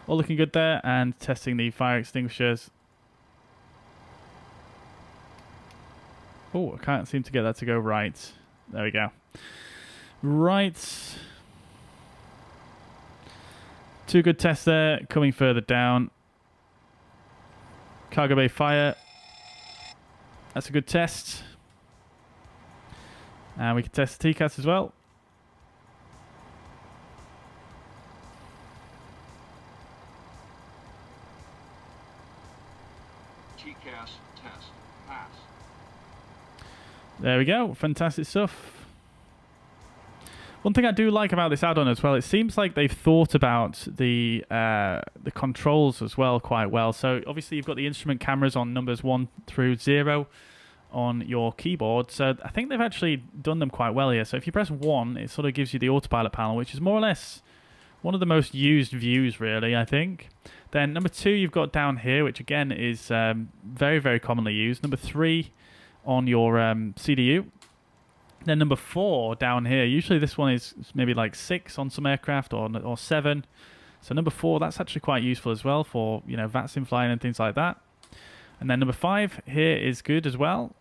All looking good there, and testing the fire extinguishers. Oh, I can't seem to get that to go right. There we go. Right. 2 good tests there. Coming further down. Cargo bay fire. That's a good test. And we can test the TCAS as well. TCAS test pass. There we go. Fantastic stuff. One thing I do like about this add-on as well, it seems like they've thought about the controls as well quite well. So obviously you've got the instrument cameras on numbers 1 through 0 on your keyboard. So I think they've actually done them quite well here. So if you press 1, it sort of gives you the autopilot panel, which is more or less one of the most used views, really, I think. Then number 2 you've got down here, which again is very, very commonly used. Number 3 on your CDU. Then number 4 down here. Usually this one is maybe like 6 on some aircraft or 7. So number 4, that's actually quite useful as well for, you know, VATSIM flying and things like that. And then number 5 here is good as well.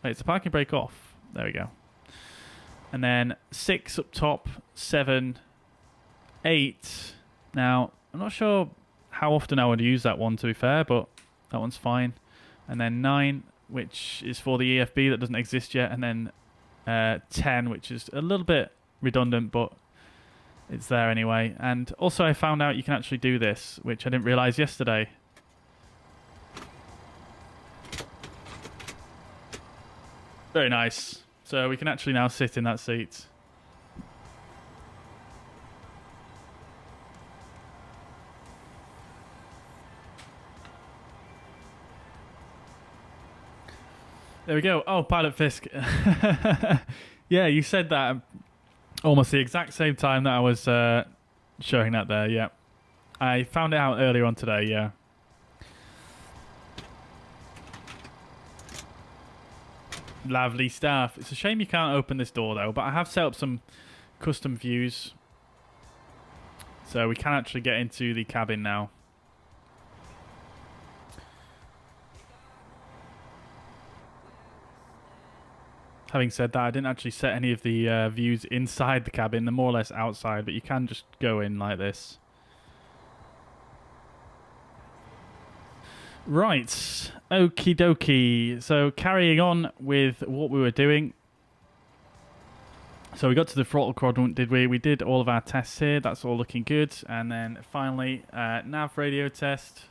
Wait, it's a parking brake off. There we go. And then 6 up top, 7, 8. Now, I'm not sure how often I would use that one, to be fair, but that one's fine. And then 9, which is for the EFB that doesn't exist yet. And then 10, which is a little bit redundant, but it's there anyway. And also I found out you can actually do this, which I didn't realize yesterday. Very nice. So we can actually now sit in that seat. There we go. Oh, Pilot Fisk. Yeah, you said that almost the exact same time that I was showing that there, yeah. I found it out earlier on today, yeah. Lovely stuff. It's a shame you can't open this door, though, but I have set up some custom views. So we can actually get into the cabin now. Having said that, I didn't actually set any of the views inside the cabin. They're more or less outside, but you can just go in like this. Right. Okie dokie. So carrying on with what we were doing. So we got to the throttle quadrant, did we? We did all of our tests here. That's all looking good. And then finally, nav radio test.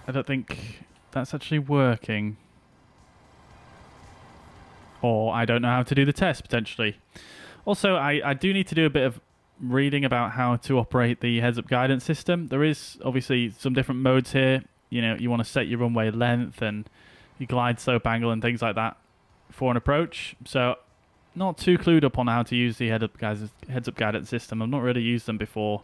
I don't think that's actually working. Or I don't know how to do the test, potentially. Also, I do need to do a bit of reading about how to operate the heads-up guidance system. There is obviously some different modes here. You know, you want to set your runway length and your glide slope angle and things like that for an approach. So, not too clued up on how to use the heads-up guidance system. I've not really used them before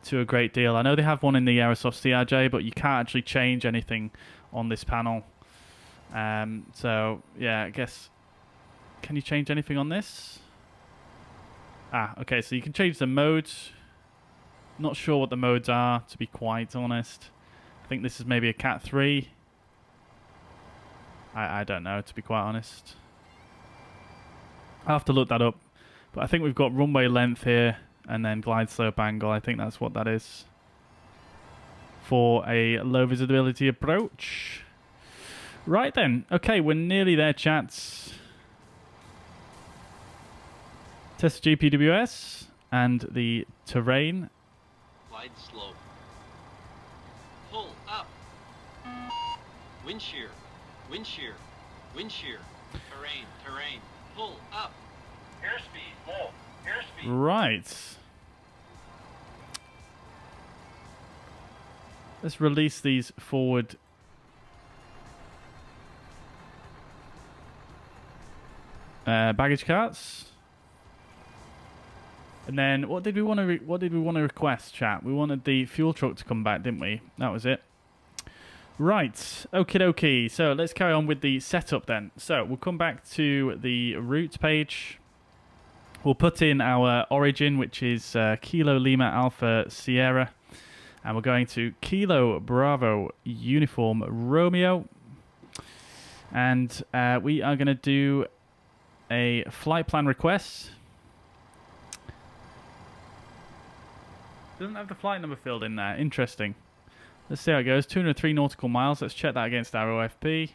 to a great deal. I know they have one in the Aerosoft CRJ, but you can't actually change anything on this panel. So, yeah, I guess... Can you change anything on this? Ah, okay, so you can change the modes. Not sure what the modes are, to be quite honest. I think this is maybe a Cat 3. I don't know, to be quite honest. I'll have to look that up. But I think we've got runway length here, and then glide slope angle. I think that's what that is. For a low visibility approach. Right then. Okay, we're nearly there, chats. Test GPWS and the terrain. Glide slope. Pull up. Wind shear. Wind shear. Wind shear. Terrain. Terrain. Pull up. Airspeed full. Airspeed. Right. Let's release these forward. Baggage carts. And then what did we want to request, chat? We wanted the fuel truck to come back, didn't we? That was it. Right. Okie dokie. So let's carry on with the setup then. So we'll come back to the route page. We'll put in our origin, which is Kilo Lima Alpha Sierra. And we're going to Kilo Bravo Uniform Romeo. And we are going to do a flight plan request. Doesn't have the flight number filled in there. Interesting. Let's see how it goes. 203 nautical miles. Let's check that against our OFP.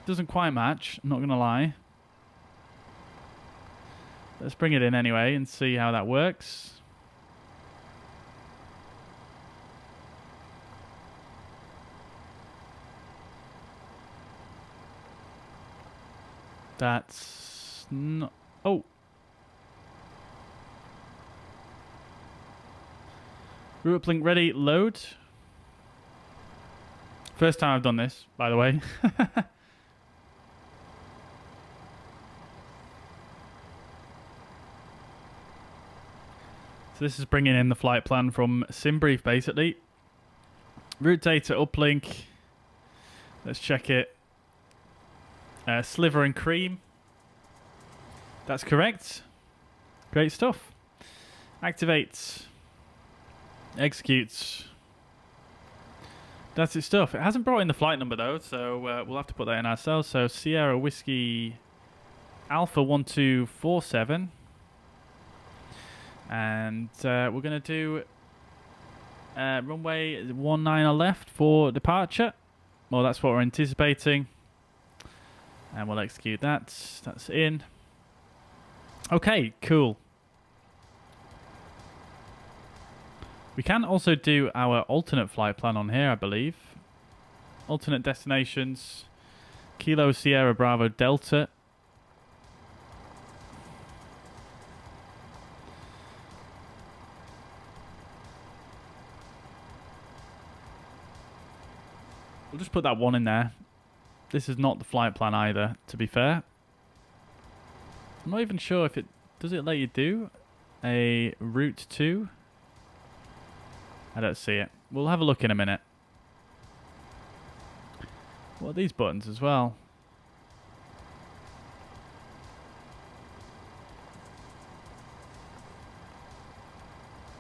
Doesn't quite match. I'm not going to lie. Let's bring it in anyway and see how that works. That's not... Oh. Route uplink ready. Load. First time I've done this, by the way. So this is bringing in the flight plan from SimBrief, basically. Route data uplink. Let's check it. Sliver and cream. That's correct. Great stuff. Activates. Executes. That's its stuff. It hasn't brought in the flight number though, so we'll have to put that in ourselves. So Sierra Whiskey Alpha 1247. And we're going to do runway 19 left for departure. Well, that's what we're anticipating. And we'll execute that. That's in. Okay, cool. We can also do our alternate flight plan on here, I believe. Alternate destinations. Kilo Sierra Bravo Delta. We'll just put that one in there. This is not the flight plan either, to be fair. I'm not even sure if it... Does it let you do a route 2? I don't see it. We'll have a look in a minute. What are these buttons as well?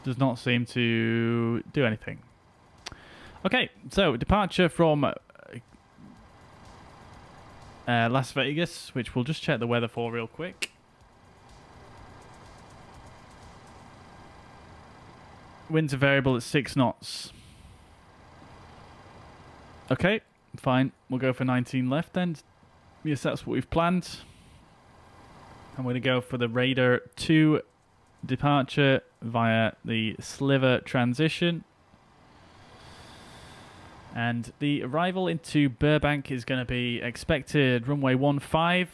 Does not seem to do anything. Okay, so departure from Las Vegas, which we'll just check the weather for real quick. Winds are variable at 6 knots. Okay, fine. We'll go for 19 left then. Yes, that's what we've planned. I'm going to go for the Raider 2 departure via the Sliver transition. And the arrival into Burbank is going to be expected runway 15.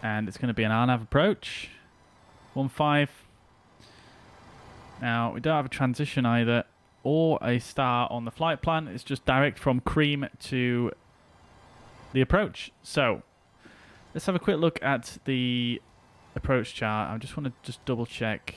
And it's going to be an RNAV approach. 15. Now, we don't have a transition either, or a star on the flight plan. It's just direct from Cream to the approach. So, let's have a quick look at the approach chart. I just want to just double check.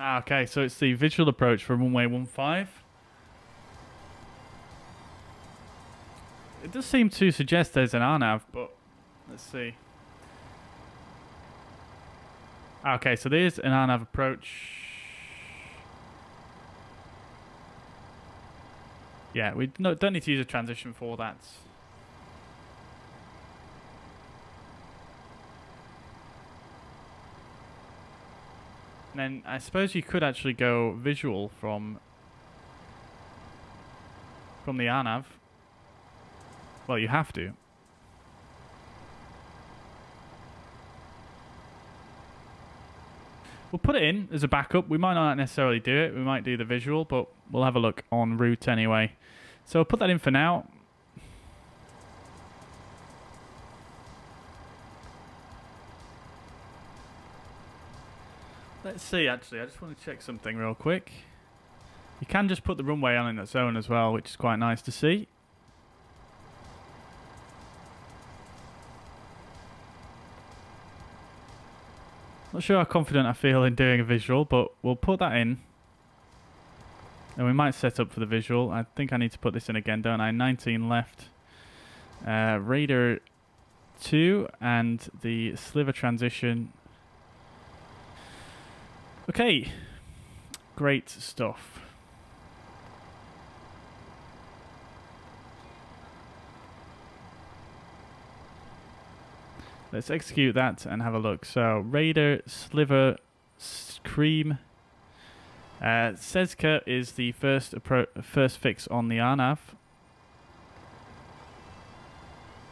Okay, so it's the visual approach for runway 15. It does seem to suggest there's an RNAV, but let's see. Okay, so there's an RNAV approach. Yeah, we don't need to use a transition for that. And then I suppose you could actually go visual from the RNAV. Well, you have to. We'll put it in as a backup. We might not necessarily do it. We might do the visual, but we'll have a look en route anyway. So I'll put that in for now. Let's see, actually. I just want to check something real quick. You can just put the runway on in its own as well, which is quite nice to see. Not sure how confident I feel in doing a visual, but we'll put that in. And we might set up for the visual. I think I need to put this in again, don't I? 19 left. Radar 2 and the sliver transition. Okay. Great stuff. Let's execute that and have a look. So, radar, sliver, cream. Sezka is the first fix on the RNAV.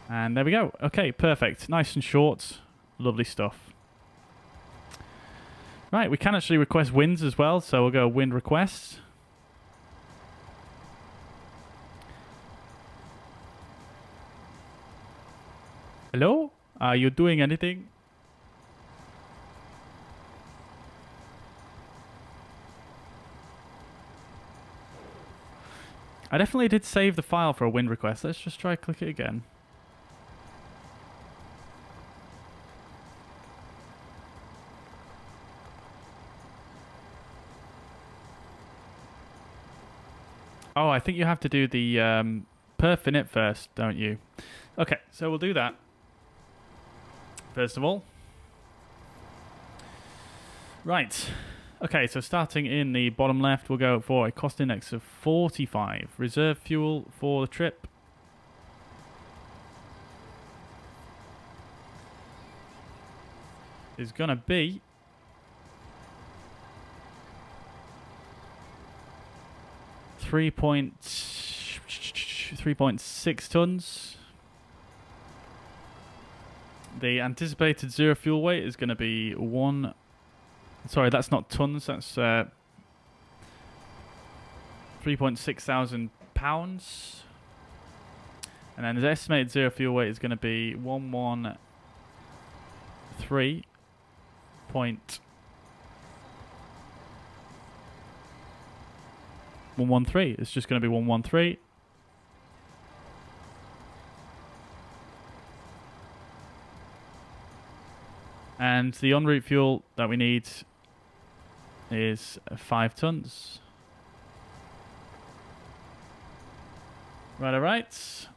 And there we go. Okay, perfect. Nice and short. Lovely stuff. Right, we can actually request winds as well. So we'll go wind requests. Hello? Are you doing anything? I definitely did save the file for a wind request. Let's just try click it again. Oh, I think you have to do the perf in it first, don't you? Okay, so we'll do that. First of all. Right. Okay, so starting in the bottom left, we'll go for a cost index of 45. Reserve fuel for the trip. Is going to be 3.6 tons. The anticipated zero fuel weight is going to be one. Sorry, that's not tons. That's 3.6 thousand pounds. And then the estimated zero fuel weight is going to be 113. It's just going to be 113. And the en route fuel that we need is 5 tons. Right, all right.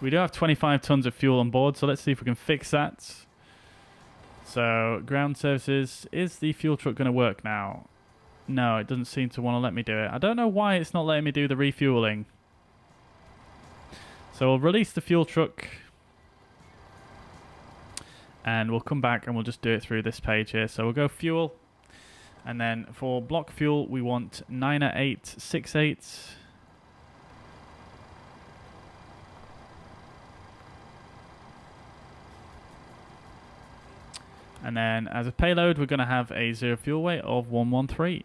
We do have 25 tons of fuel on board, so let's see if we can fix that. So, ground services. Is the fuel truck going to work now? No, it doesn't seem to want to let me do it. I don't know why it's not letting me do the refueling. So we'll release the fuel truck. And we'll come back and we'll just do it through this page here. So we'll go fuel. And then for block fuel, we want 90868. And then as a payload, we're going to have a zero fuel weight of 113.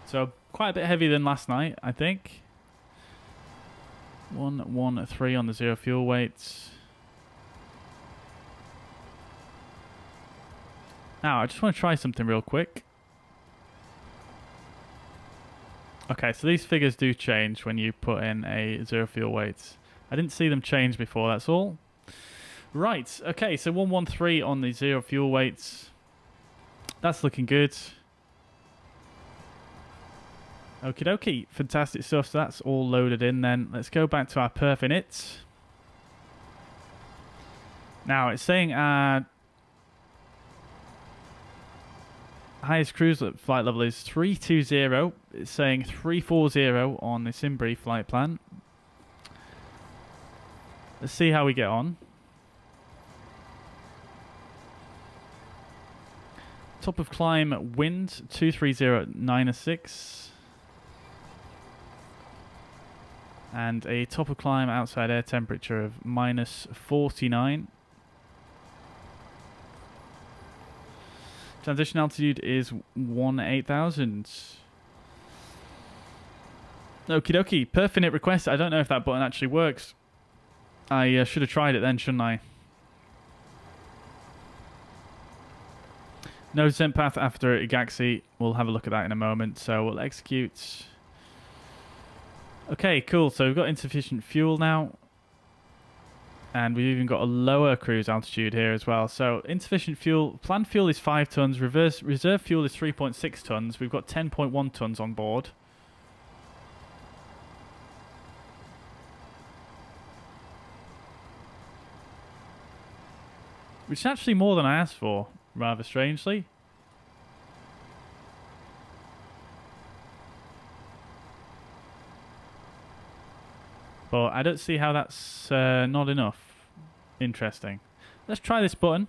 So quite a bit heavier than last night, I think. 113 on the zero fuel weights. Now, I just want to try something real quick. Okay, so these figures do change when you put in a zero fuel weight. I didn't see them change before, that's all. Right, okay, so 113 on the zero fuel weights. That's looking good. Okie dokie, fantastic stuff. So that's all loaded in then. Let's go back to our perf init. Now, it's saying our highest cruise flight level is 320. It's saying 340 on the SimBrief flight plan. Let's see how we get on. Top of climb wind 230 at 906. And a top of climb outside air temperature of -49. Transition altitude is 18,000. Okie dokie. Perfinite request. I don't know if that button actually works. I should have tried it then, shouldn't I? No descent path after Igaxi. We'll have a look at that in a moment. So we'll execute. Okay, cool. So we've got insufficient fuel now. And we've even got a lower cruise altitude here as well. So insufficient fuel. Planned fuel is 5 tons. Reserve fuel is 3.6 tons. We've got 10.1 tons on board. Which is actually more than I asked for, rather strangely. But I don't see how that's not enough. Interesting. Let's try this button.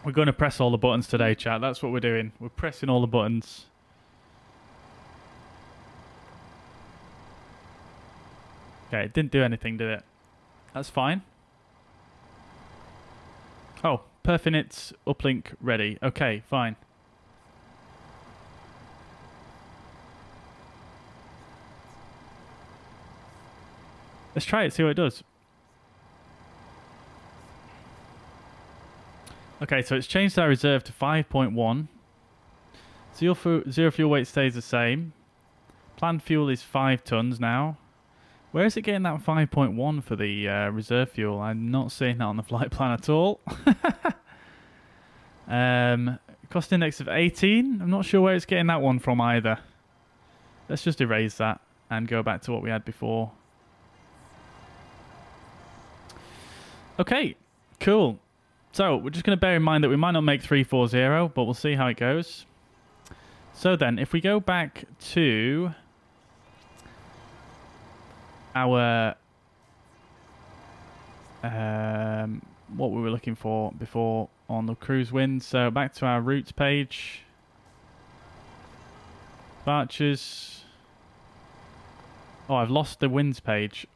We're going to press all the buttons today, chat. That's what we're doing. We're pressing all the buttons. Okay, it didn't do anything, did it? That's fine. Oh, Perfinite uplink ready. Okay, fine. Let's try it, see what it does. Okay, so it's changed our reserve to 5.1. Zero fuel weight stays the same. Planned fuel is 5 tons now. Where is it getting that 5.1 for the reserve fuel? I'm not seeing that on the flight plan at all. Cost index of 18. I'm not sure where it's getting that one from either. Let's just erase that and go back to what we had before. Okay, cool. So we're just going to bear in mind that we might not make 340, but we'll see how it goes. So then, if we go back to our what we were looking for before on the cruise wind, so back to our routes page, departures. Oh, I've lost the winds page.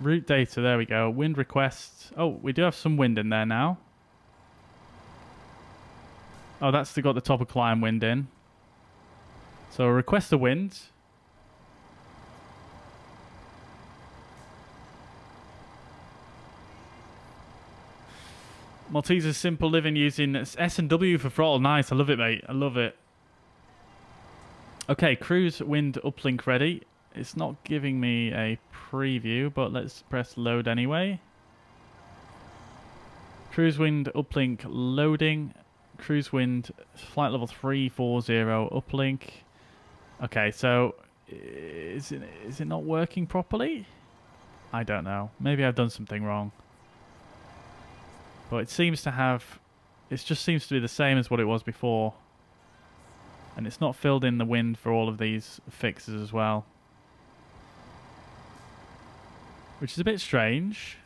Route data, there we go. Wind requests. Oh, we do have some wind in there now. Oh, that's got the top of climb wind in. So request a wind. Malteser's simple living using S&W for throttle. Nice, I love it, mate. I love it. Okay, cruise wind uplink ready. It's not giving me a preview, but let's press load anyway. Cruise wind uplink loading. Cruise wind flight level 340 uplink. Okay, so is it not working properly? I don't know. Maybe I've done something wrong. But it seems to have... It just seems to be the same as what it was before. And it's not filled in the wind for all of these fixes as well. Which is a bit strange.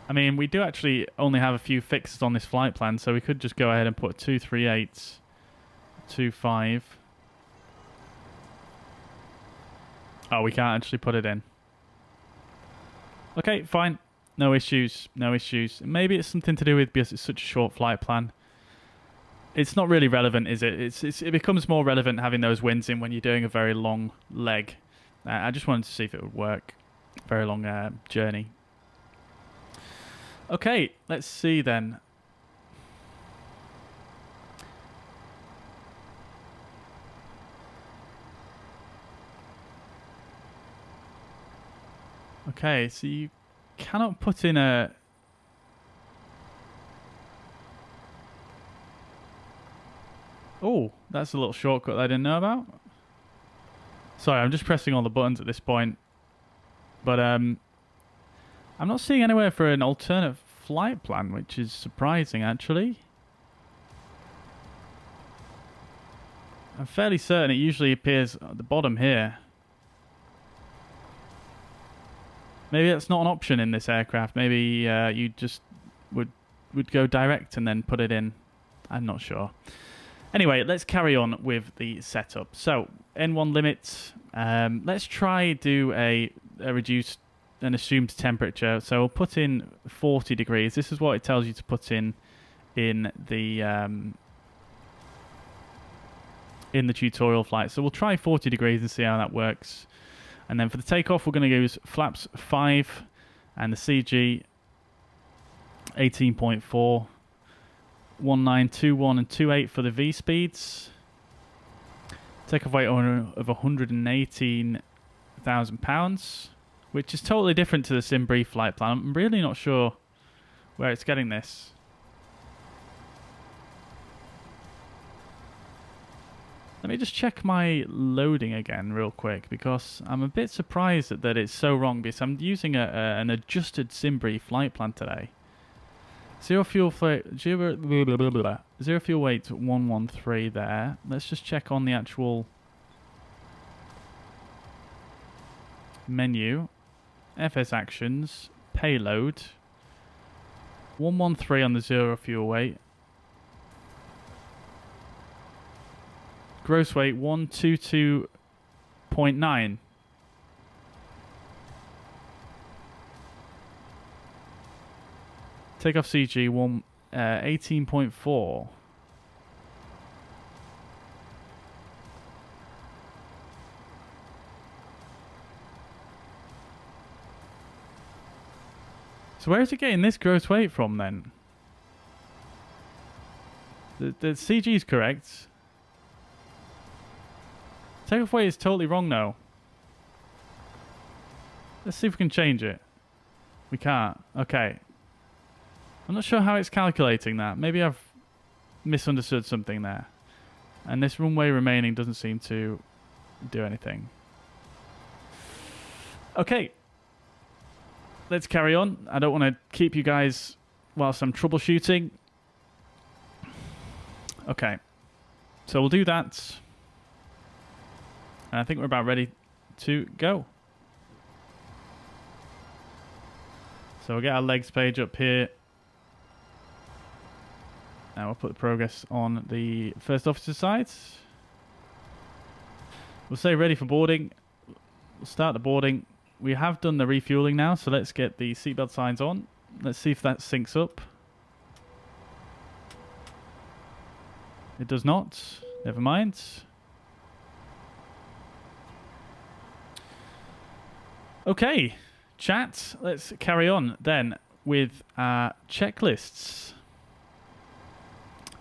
I mean, we do actually only have a few fixes on this flight plan, so we could just go ahead and put 23825. Oh, we can't actually put it in. Okay, fine. No issues. No issues. Maybe it's something to do with because it's such a short flight plan. It's not really relevant, is it? It becomes more relevant having those winds in when you're doing a very long leg. I just wanted to see if it would work. Very long journey. Okay, let's see then. Okay, so you cannot put in a... Oh, that's a little shortcut I didn't know about. Sorry, I'm just pressing all the buttons at this point. But I'm not seeing anywhere for an alternate flight plan, which is surprising, actually. I'm fairly certain it usually appears at the bottom here. Maybe that's not an option in this aircraft. Maybe you just would go direct and then put it in. I'm not sure. Anyway, let's carry on with the setup. So, N1 limit. Let's try do a reduced and assumed temperature. So we'll put in 40 degrees. This is what it tells you to put in the tutorial flight. So we'll try 40 degrees and see how that works. And then for the takeoff, we're going to use flaps 5 and the CG 18.4, 1921 and 28 for the V speeds. Takeoff weight of 118,000 pounds, which is totally different to the sim brief flight plan. I'm really not sure where it's getting this. Let me just check my loading again real quick, because I'm a bit surprised that it's so wrong, because I'm using an adjusted SimBrief flight plan today. Zero fuel weight 113 there. Let's just check on the actual menu. FS actions, payload. 113 on the zero fuel weight. Gross weight 122.9. Takeoff CG 18.4. So where is it getting this gross weight from then? The CG is correct. Takeoff weight is totally wrong though. Let's see if we can change it. We can't. Okay. I'm not sure how it's calculating that. Maybe I've misunderstood something there. And this runway remaining doesn't seem to do anything. Okay. Let's carry on. I don't want to keep you guys whilst I'm troubleshooting. Okay. So we'll do that. And I think we're about ready to go. So we'll get our legs page up here. Now we'll put the progress on the first officer side. We'll say ready for boarding. We'll start the boarding. We have done the refueling now, so let's get the seatbelt signs on. Let's see if that syncs up. It does not. Never mind. Okay, chat. Let's carry on then with our checklists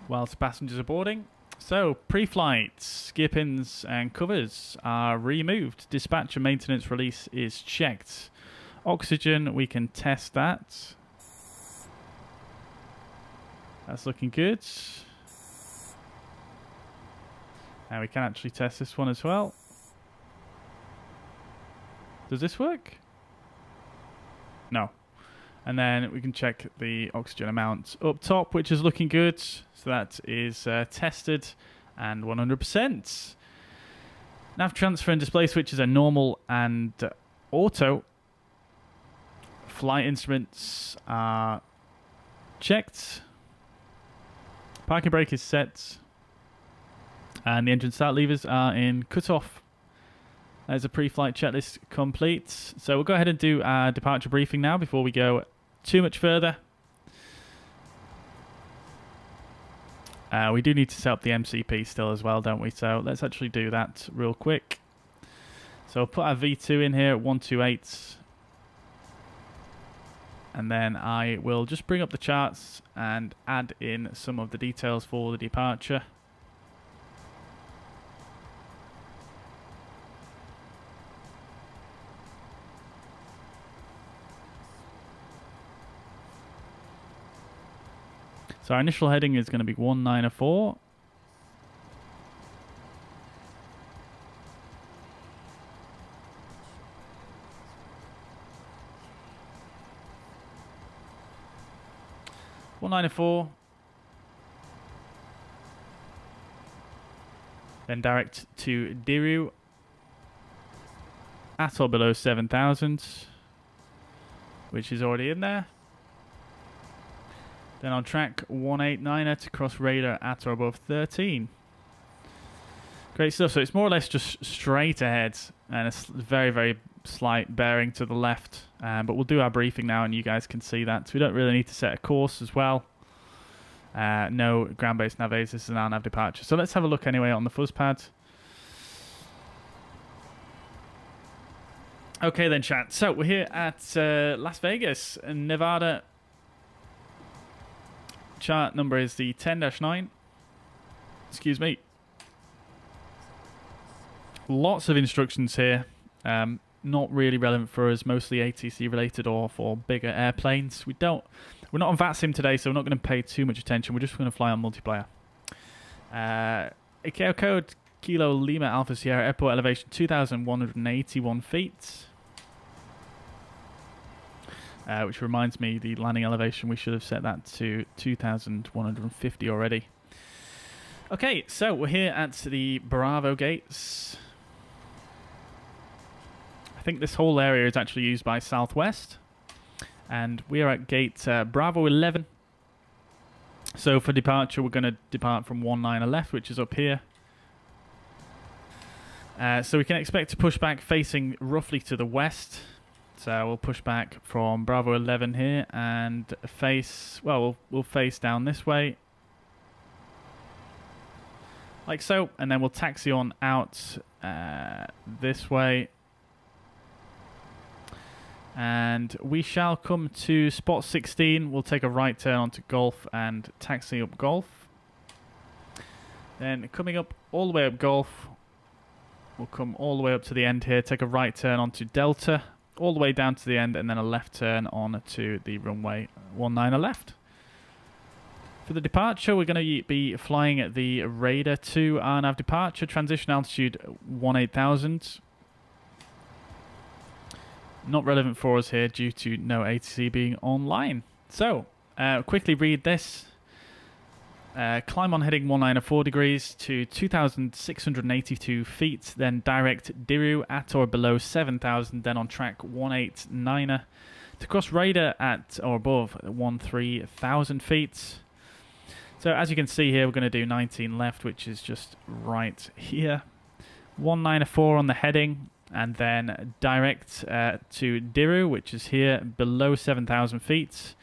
whilst passengers are boarding. So, pre-flight gear pins and covers are removed. Dispatch and maintenance release is checked. Oxygen, we can test that. That's looking good. And we can actually test this one as well. Does this work? No. And then we can check the oxygen amount up top, which is looking good. So that is tested and 100%. Nav transfer and display switches are normal and auto. Flight instruments are checked. Parking brake is set. And the engine start levers are in cutoff. There's a pre-flight checklist complete. So we'll go ahead and do our departure briefing now before we go too much further. We do need to set up the MCP still as well, don't we? So let's actually do that real quick. So we'll put our V2 in here at 128. And then I will just bring up the charts and add in some of the details for the departure. So our initial heading is going to be 194. 194. Then direct to Diru at or below 7,000, which is already in there. Then on track 189er to cross radar at or above 13. Great stuff. So it's more or less just straight ahead and a very, very slight bearing to the left. But we'll do our briefing now and you guys can see that. So we don't really need to set a course as well. No ground-based nav aids. This is our nav departure. So let's have a look anyway on the fuzz pad. Okay then, chat. So we're here at Las Vegas, Nevada. Chart number is the 10-9. Excuse me. Lots of instructions here. Not really relevant for us, mostly ATC related or for bigger airplanes. We're not on VATSIM today, so we're not going to pay too much attention. We're just going to fly on multiplayer. ICAO code Kilo Lima Alpha Sierra, airport elevation 2,181 feet. Which reminds me, the landing elevation, we should have set that to 2,150 already. Okay, so we're here at the Bravo gates. I think this whole area is actually used by Southwest. And we are at gate Bravo 11. So for departure, we're going to depart from 19 left, which is up here. So we can expect to push back facing roughly to the west. So we'll push back from Bravo 11 here and face, well, we'll face down this way. Like so. And then we'll taxi on out this way. And we shall come to spot 16. We'll take a right turn onto Golf and taxi up Golf. Then coming up all the way up Golf, we'll come all the way up to the end here, take a right turn onto Delta, all the way down to the end, and then a left turn on to the runway 19 left. For the departure, we're going to be flying at the Radar 2 RNAV departure, transition altitude 18,000. Not relevant for us here due to no ATC being online. So, quickly read this. Climb on heading 194 degrees to 2,682 feet, then direct Diru at or below 7,000, then on track 189er to cross radar at or above 13,000 feet. So as you can see here, we're going to do 19 left, which is just right here. 194 on the heading, and then direct to Diru, which is here below 7,000 feet.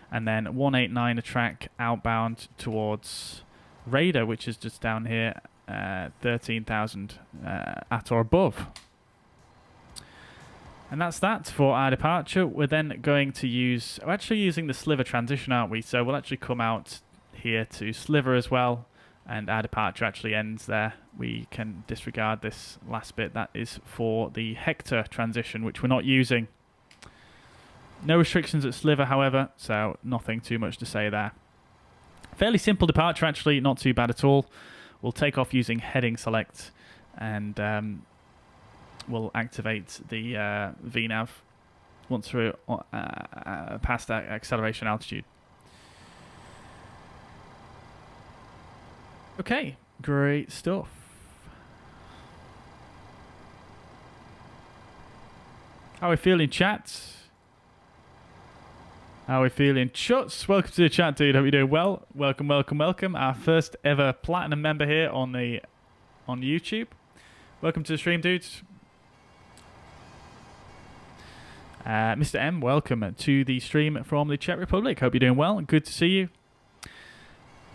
And then 189 a track outbound towards radar, which is just down here, 13,000 at or above. And that's that for our departure. We're then going to use, we're actually using the sliver transition, aren't we? So we'll actually come out here to sliver as well, and our departure actually ends there. We can disregard this last bit. That is for the Hector transition, which we're not using. No restrictions at sliver, however, so nothing too much to say there. Fairly simple departure, actually, not too bad at all. We'll take off using heading select, and we'll activate the VNAV once we're past that acceleration altitude. Okay, great stuff. How are we feeling, chat? How are we feeling? Chuts, welcome to the chat, dude. Hope you're doing well. Welcome, welcome, welcome. Our first ever platinum member here on YouTube. Welcome to the stream, dudes. Mr. M, welcome to the stream from the Czech Republic. Hope you're doing well. Good to see you.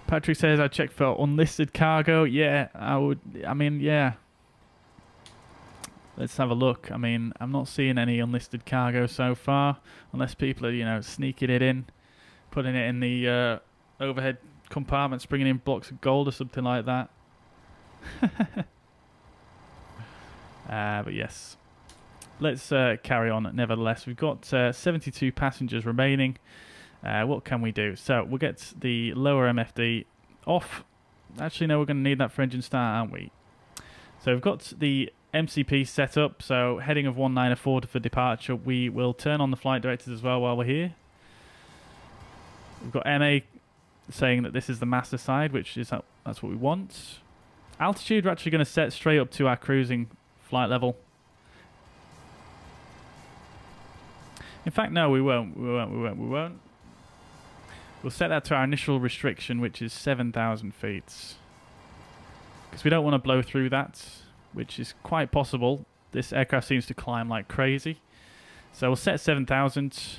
Patrick says I checked for unlisted cargo. Yeah, I would. I mean, yeah. Let's have a look. I mean, I'm not seeing any unlisted cargo so far, unless people are, you know, sneaking it in, putting it in the overhead compartments, bringing in blocks of gold or something like that. But yes, let's carry on. Nevertheless, we've got 72 passengers remaining. What can we do? So we'll get the lower MFD off. Actually, no, we're going to need that for engine start, aren't we? So we've got the MCP set up, so heading of 194 for departure. We will turn on the flight directors as well while we're here. We've got MA saying that this is the master side, which is that's what we want. Altitude, we're actually going to set straight up to our cruising flight level. In fact, no, we won't. We'll set that to our initial restriction, which is 7,000 feet. Because we don't want to blow through that, which is quite possible. This aircraft seems to climb like crazy. So we'll set 7,000.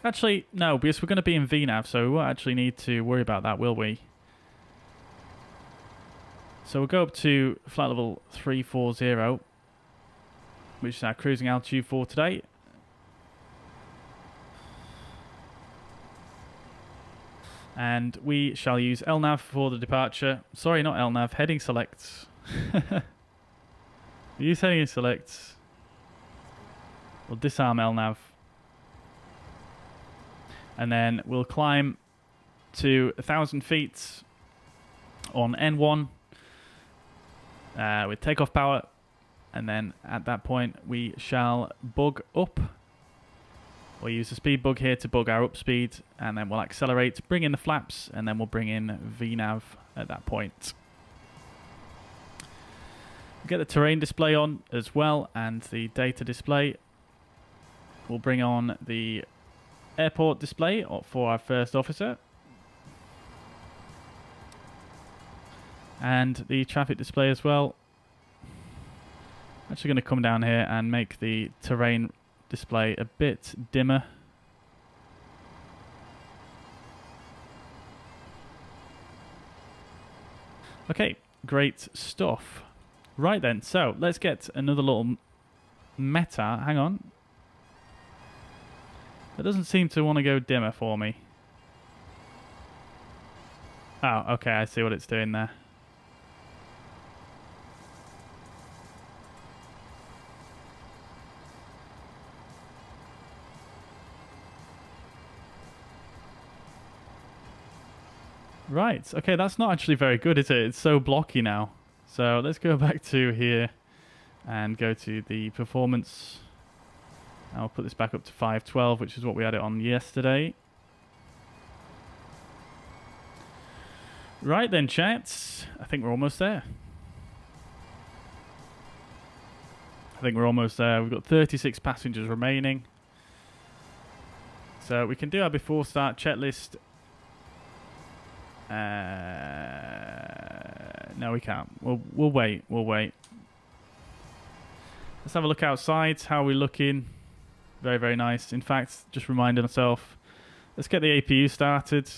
Actually, no, because we're going to be in VNAV, so we won't actually need to worry about that, will we? So we'll go up to flight level 340, which is our cruising altitude for today. And we shall use LNAV for the departure. Sorry, not LNAV, heading select. We use heading select. We'll disarm LNAV. And then we'll climb to 1,000 feet on N1 with takeoff power. And then at that point, we shall bug up. We'll use the speed bug here to bug our up speed. And then we'll accelerate, bring in the flaps, and then we'll bring in VNAV at that point. We'll get the terrain display on as well and the data display. We'll bring on the airport display for our first officer. And the traffic display as well. Actually going to come down here and make the terrain display a bit dimmer. Okay, great stuff. Right then, so let's get another little meta. Hang on. That doesn't seem to want to go dimmer for me. Oh, okay, I see what it's doing there. Right, okay, that's not actually very good, is it? It's so blocky now. So let's go back to here and go to the performance. I'll put this back up to 512, which is what we had it on yesterday. Right then, chats. I think we're almost there. We've got 36 passengers remaining. So we can do our before start checklist. No, we can't. We'll wait. Let's have a look outside. How are we looking? Very, very nice. In fact, just reminding myself, let's get the APU started.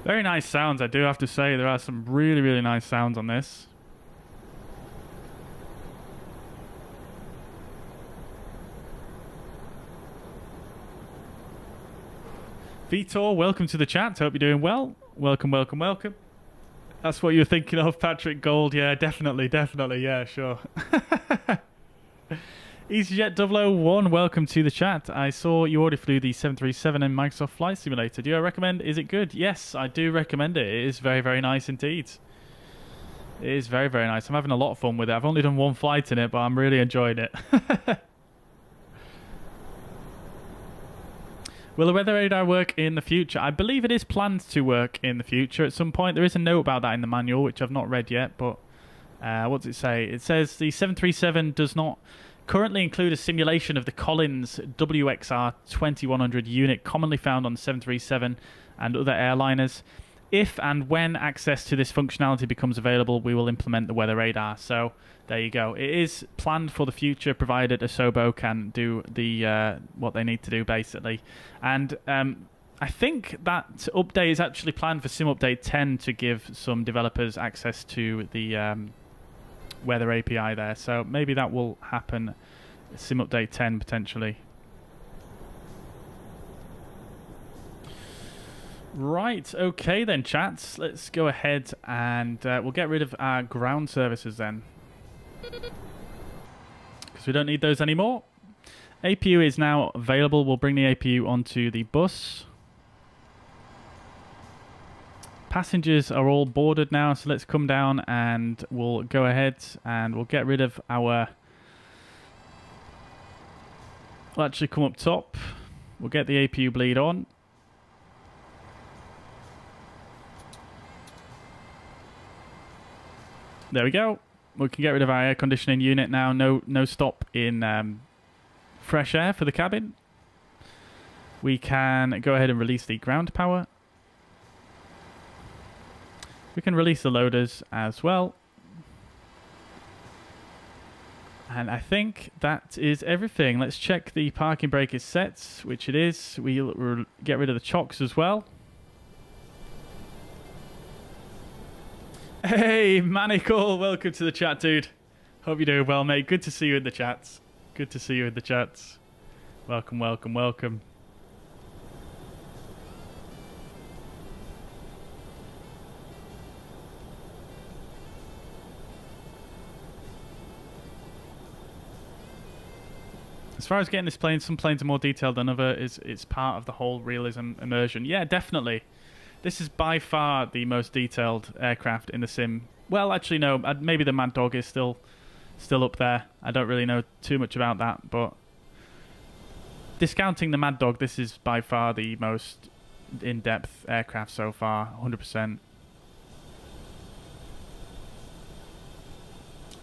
Very nice sounds, I do have to say. There are some really, really nice sounds on this. Vitor, welcome to the chat. Hope you're doing well. Welcome. That's what you were thinking of, Patrick Gold. Yeah, definitely. Yeah, sure. EasyJet 001, welcome to the chat. I saw you already flew the 737 in Microsoft Flight Simulator. Do you recommend? Is it good? Yes, I do recommend it. It is very, very nice indeed. It is very, very nice. I'm having a lot of fun with it. I've only done one flight in it, but I'm really enjoying it. Will the weather radar work in the future? I believe it is planned to work in the future at some point. There is a note about that in the manual, which I've not read yet, but what does it say? It says the 737 does not currently include a simulation of the Collins WXR 2100 unit commonly found on 737 and other airliners. if and when access to this functionality becomes available, we will implement the weather radar. So there you go. It is planned for the future, provided Asobo can do the what they need to do, basically. And I think that update is actually planned for Sim Update 10 to give some developers access to the weather API there. So maybe that will happen Sim Update 10 potentially. Right, okay then, chats. Let's go ahead and we'll get rid of our ground services then, because we don't need those anymore. APU is now available. We'll bring the APU onto the bus. Passengers are all boarded now, so let's come down and we'll go ahead and we'll get rid of our... We'll actually come up top. We'll get the APU bleed on. There we go. We can get rid of our air conditioning unit now. No stop in fresh air for the cabin. We can go ahead and release the ground power. We can release the loaders as well. And I think that is everything. Let's check the parking brake is set, which it is. We'll get rid of the chocks as well. Hey, Manical, welcome to the chat, dude. Hope you're doing well, mate. Good to see you in the chats. Good to see you in the chats. Welcome, welcome, welcome. As far as getting this plane, some planes are more detailed than others. It's part of the whole realism immersion. Yeah, definitely. This is by far the most detailed aircraft in the sim. Well, actually, no. Maybe the Mad Dog is still up there. I don't really know too much about that, but discounting the Mad Dog, this is by far the most in-depth aircraft so far, 100%.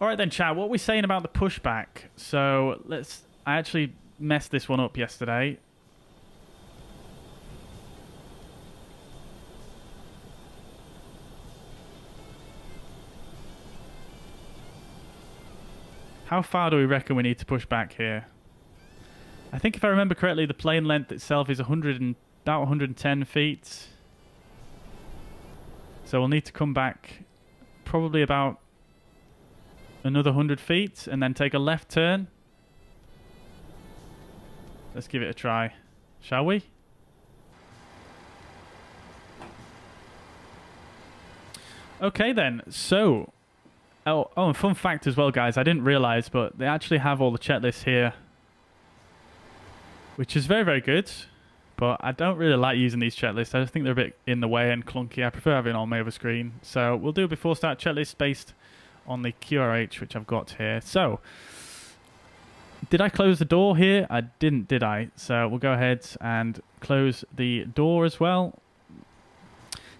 All right then, chat. What are we saying about the pushback? So I actually messed this one up yesterday. How far do we reckon we need to push back here? I think if I remember correctly, the plane length itself is about 110 feet. So we'll need to come back probably about another 100 feet and then take a left turn. Let's give it a try, shall we? Okay then, so... Oh, and fun fact as well, guys, I didn't realise, but they actually have all the checklists here, which is very, very good, but I don't really like using these checklists. I just think they're a bit in the way and clunky. I prefer having it on my other screen. So we'll do a before start checklist based on the QRH, which I've got here. So, did I close the door here? I didn't, did I? So we'll go ahead and close the door as well.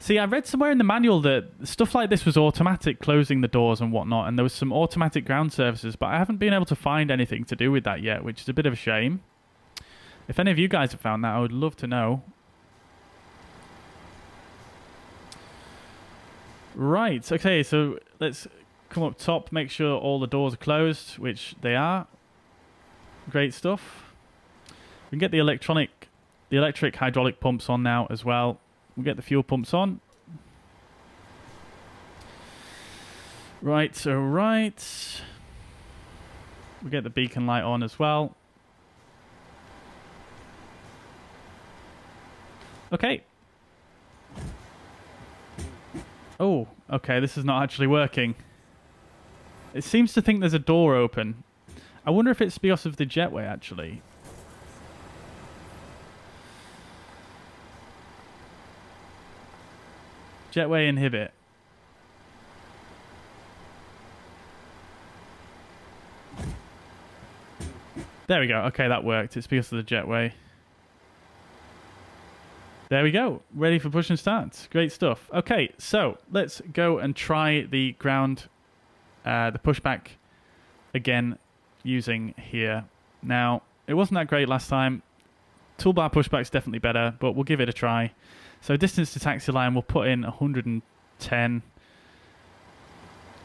See, I read somewhere in the manual that stuff like this was automatic, closing the doors and whatnot, and there was some automatic ground services, but I haven't been able to find anything to do with that yet, which is a bit of a shame. If any of you guys have found that, I would love to know. Right, okay, so let's come up top, make sure all the doors are closed, which they are. Great stuff. We can get the electric hydraulic pumps on now as well. We'll get the fuel pumps on. Right, so right. We'll get the beacon light on as well. Okay. Oh, okay, this is not actually working. It seems to think there's a door open. I wonder if it's because of the jetway, actually. Jetway inhibit. There we go. Okay, that worked. It's because of the jetway. There we go. Ready for push and start. Great stuff. Okay, so let's go and try the ground, the pushback again using here. Now, it wasn't that great last time. Toolbar pushback's definitely better, but we'll give it a try. So distance to taxi line, we'll put in 110.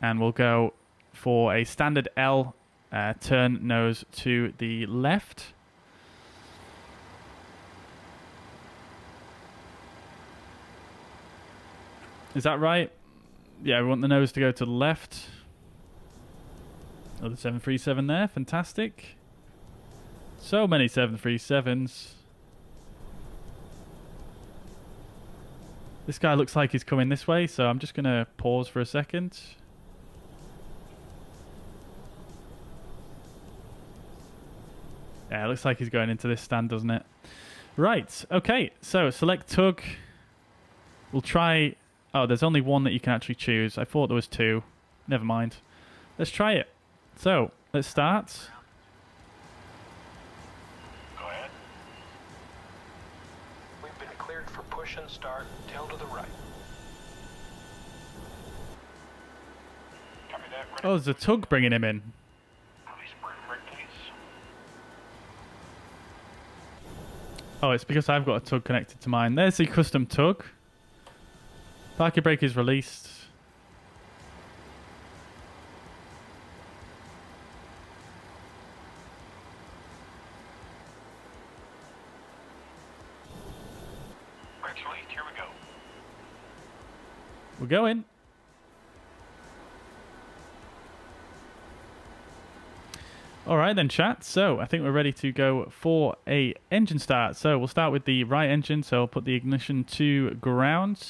And we'll go for a standard L, turn nose to the left. Is that right? Yeah, we want the nose to go to the left. Another 737 there, fantastic. So many 737s. This guy looks like he's coming this way, so I'm just going to pause for a second. Yeah, it looks like he's going into this stand, doesn't it? Right, okay, so select tug. We'll try... Oh, there's only one that you can actually choose. I thought there was two. Never mind. Let's try it. So, let's start. Go ahead. We've been cleared for push and start. Tail to the right. Copy that. Ready. Oh, there's a tug bringing him in. Release brake, please. Oh, it's because I've got a tug connected to mine. There's the custom tug. Parking brake is released. Brakes released. Here we go. We're going. All right then, chat. So I think we're ready to go for a engine start. So we'll start with the right engine. So I'll put the ignition to ground.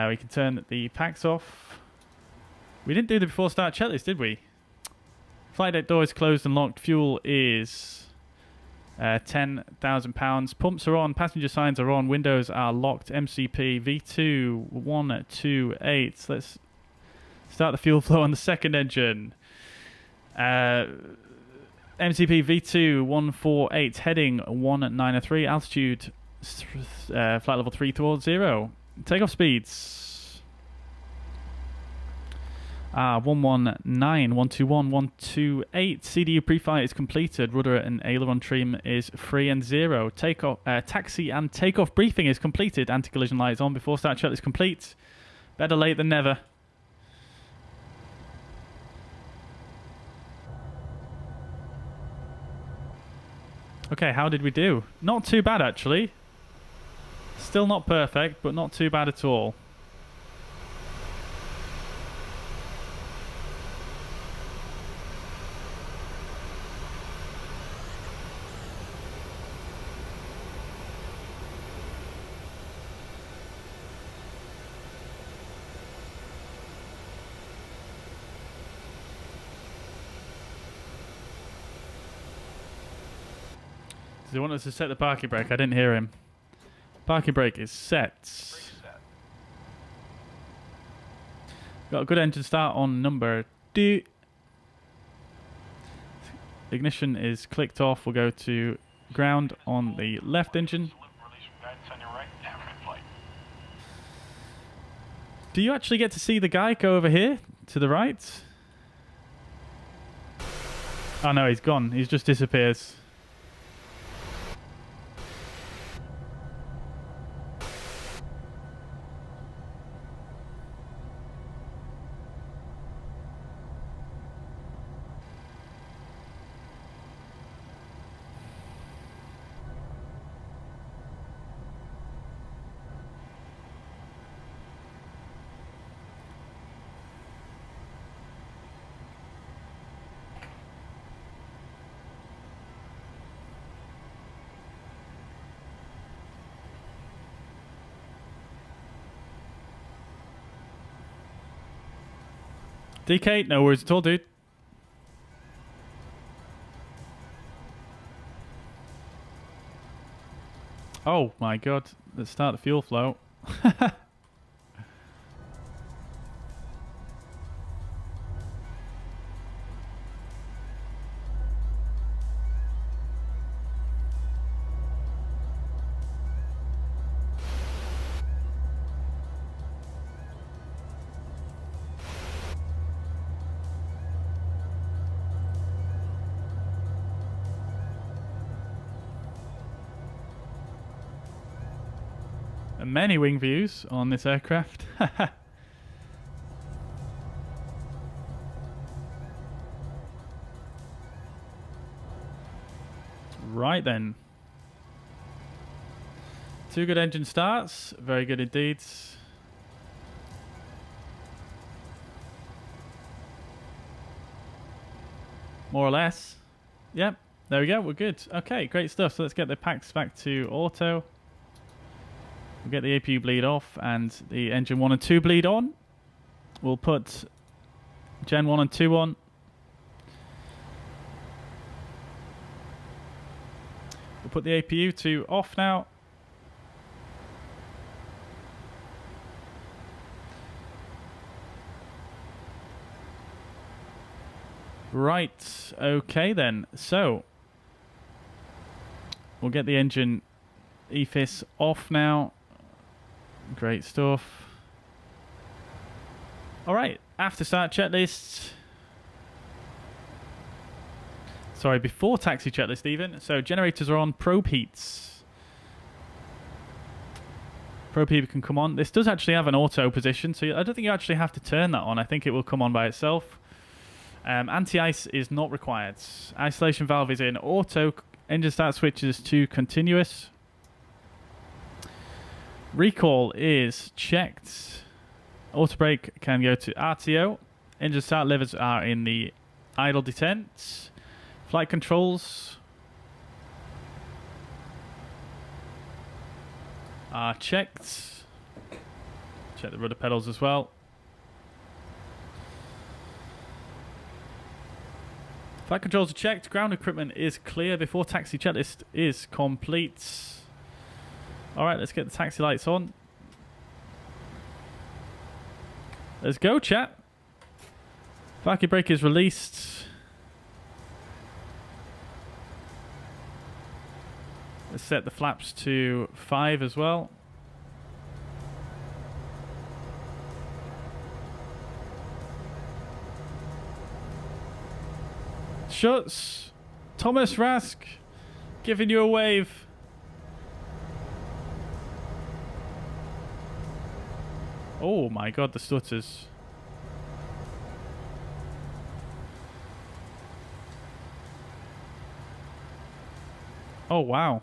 We can turn the packs off. We didn't do the before start checklist, did we? Flight deck door is closed and locked. Fuel is £10,000. Pumps are on. Passenger signs are on. Windows are locked. MCP V2 128. Let's start the fuel flow on the second engine. MCP V2 148. Heading 193. Altitude flight level 3 towards 0. Takeoff speeds 119, 121, 128. CDU pre-flight is completed. Rudder and aileron trim is free and 0. Takeoff, taxi and takeoff briefing is completed. Anti-collision light is on. Before start checklist complete. Better late than never. Okay, how did we do? Not too bad actually. Still not perfect, but not too bad at all. Does he want us to set the parking brake? I didn't hear him. Parking brake is set. Got a good engine start on number 2. Ignition is clicked off. We'll go to ground on the left engine. Release from guidance on your right. Have a good flight. Do you actually get to see the guy go over here to the right? Oh no, he's gone. He's just disappears. DK, no worries at all, dude. Oh my god, let's start the fuel flow. many wing views on this aircraft. Right then. 2 good engine starts. Very good indeed. More or less. Yep. There we go. We're good. Okay, great stuff. So let's get the packs back to auto. We'll get the APU bleed off and the engine 1 and 2 bleed on. We'll put Gen 1 and 2 on. We'll put the APU to off now. Right, okay then. So, we'll get the engine EFIS off now. Great stuff. Alright, after start checklist. Sorry, before taxi checklist even. So, generators are on, probe heats. Probe heat can come on. This does actually have an auto position, so I don't think you actually have to turn that on. I think it will come on by itself. Anti-ice is not required. Isolation valve is in auto. Engine start switches to continuous. Recall is checked. Auto brake can go to RTO. Engine start levers are in the idle detent. Flight controls are checked. Check the rudder pedals as well. Flight controls are checked. Ground equipment is clear before taxi checklist is complete. Alright, let's get the taxi lights on. Let's go, chat. Vacuum brake is released. Let's set the flaps to 5 as well. Shuts. Thomas Rask giving you a wave. Oh my god, the stutters. Oh wow.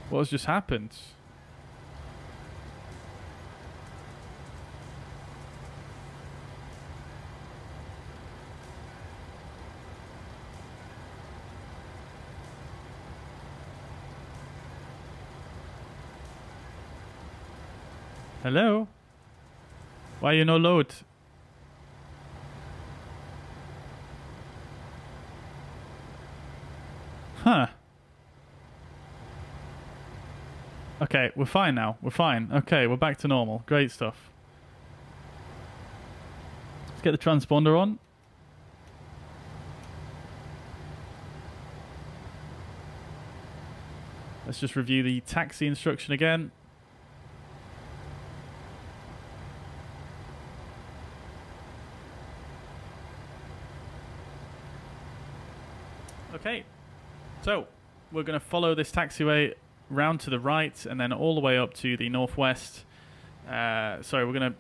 What has just happened? Hello? Why you no load? Huh. Okay, we're fine now. We're fine. Okay, we're back to normal. Great stuff. Let's get the transponder on. Let's just review the taxi instruction again. Okay, so we're going to follow this taxiway round to the right and then all the way up to the northwest. Sorry, we're going to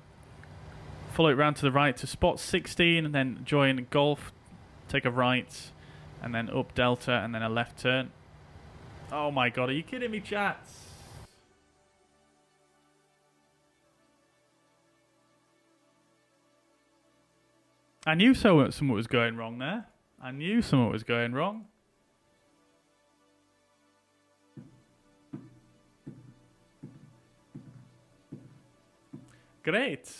follow it round to the right to spot 16 and then join Golf, take a right, and then up Delta and then a left turn. Oh my god, are you kidding me, chats? I knew something was going wrong there. I knew something was going wrong. Great.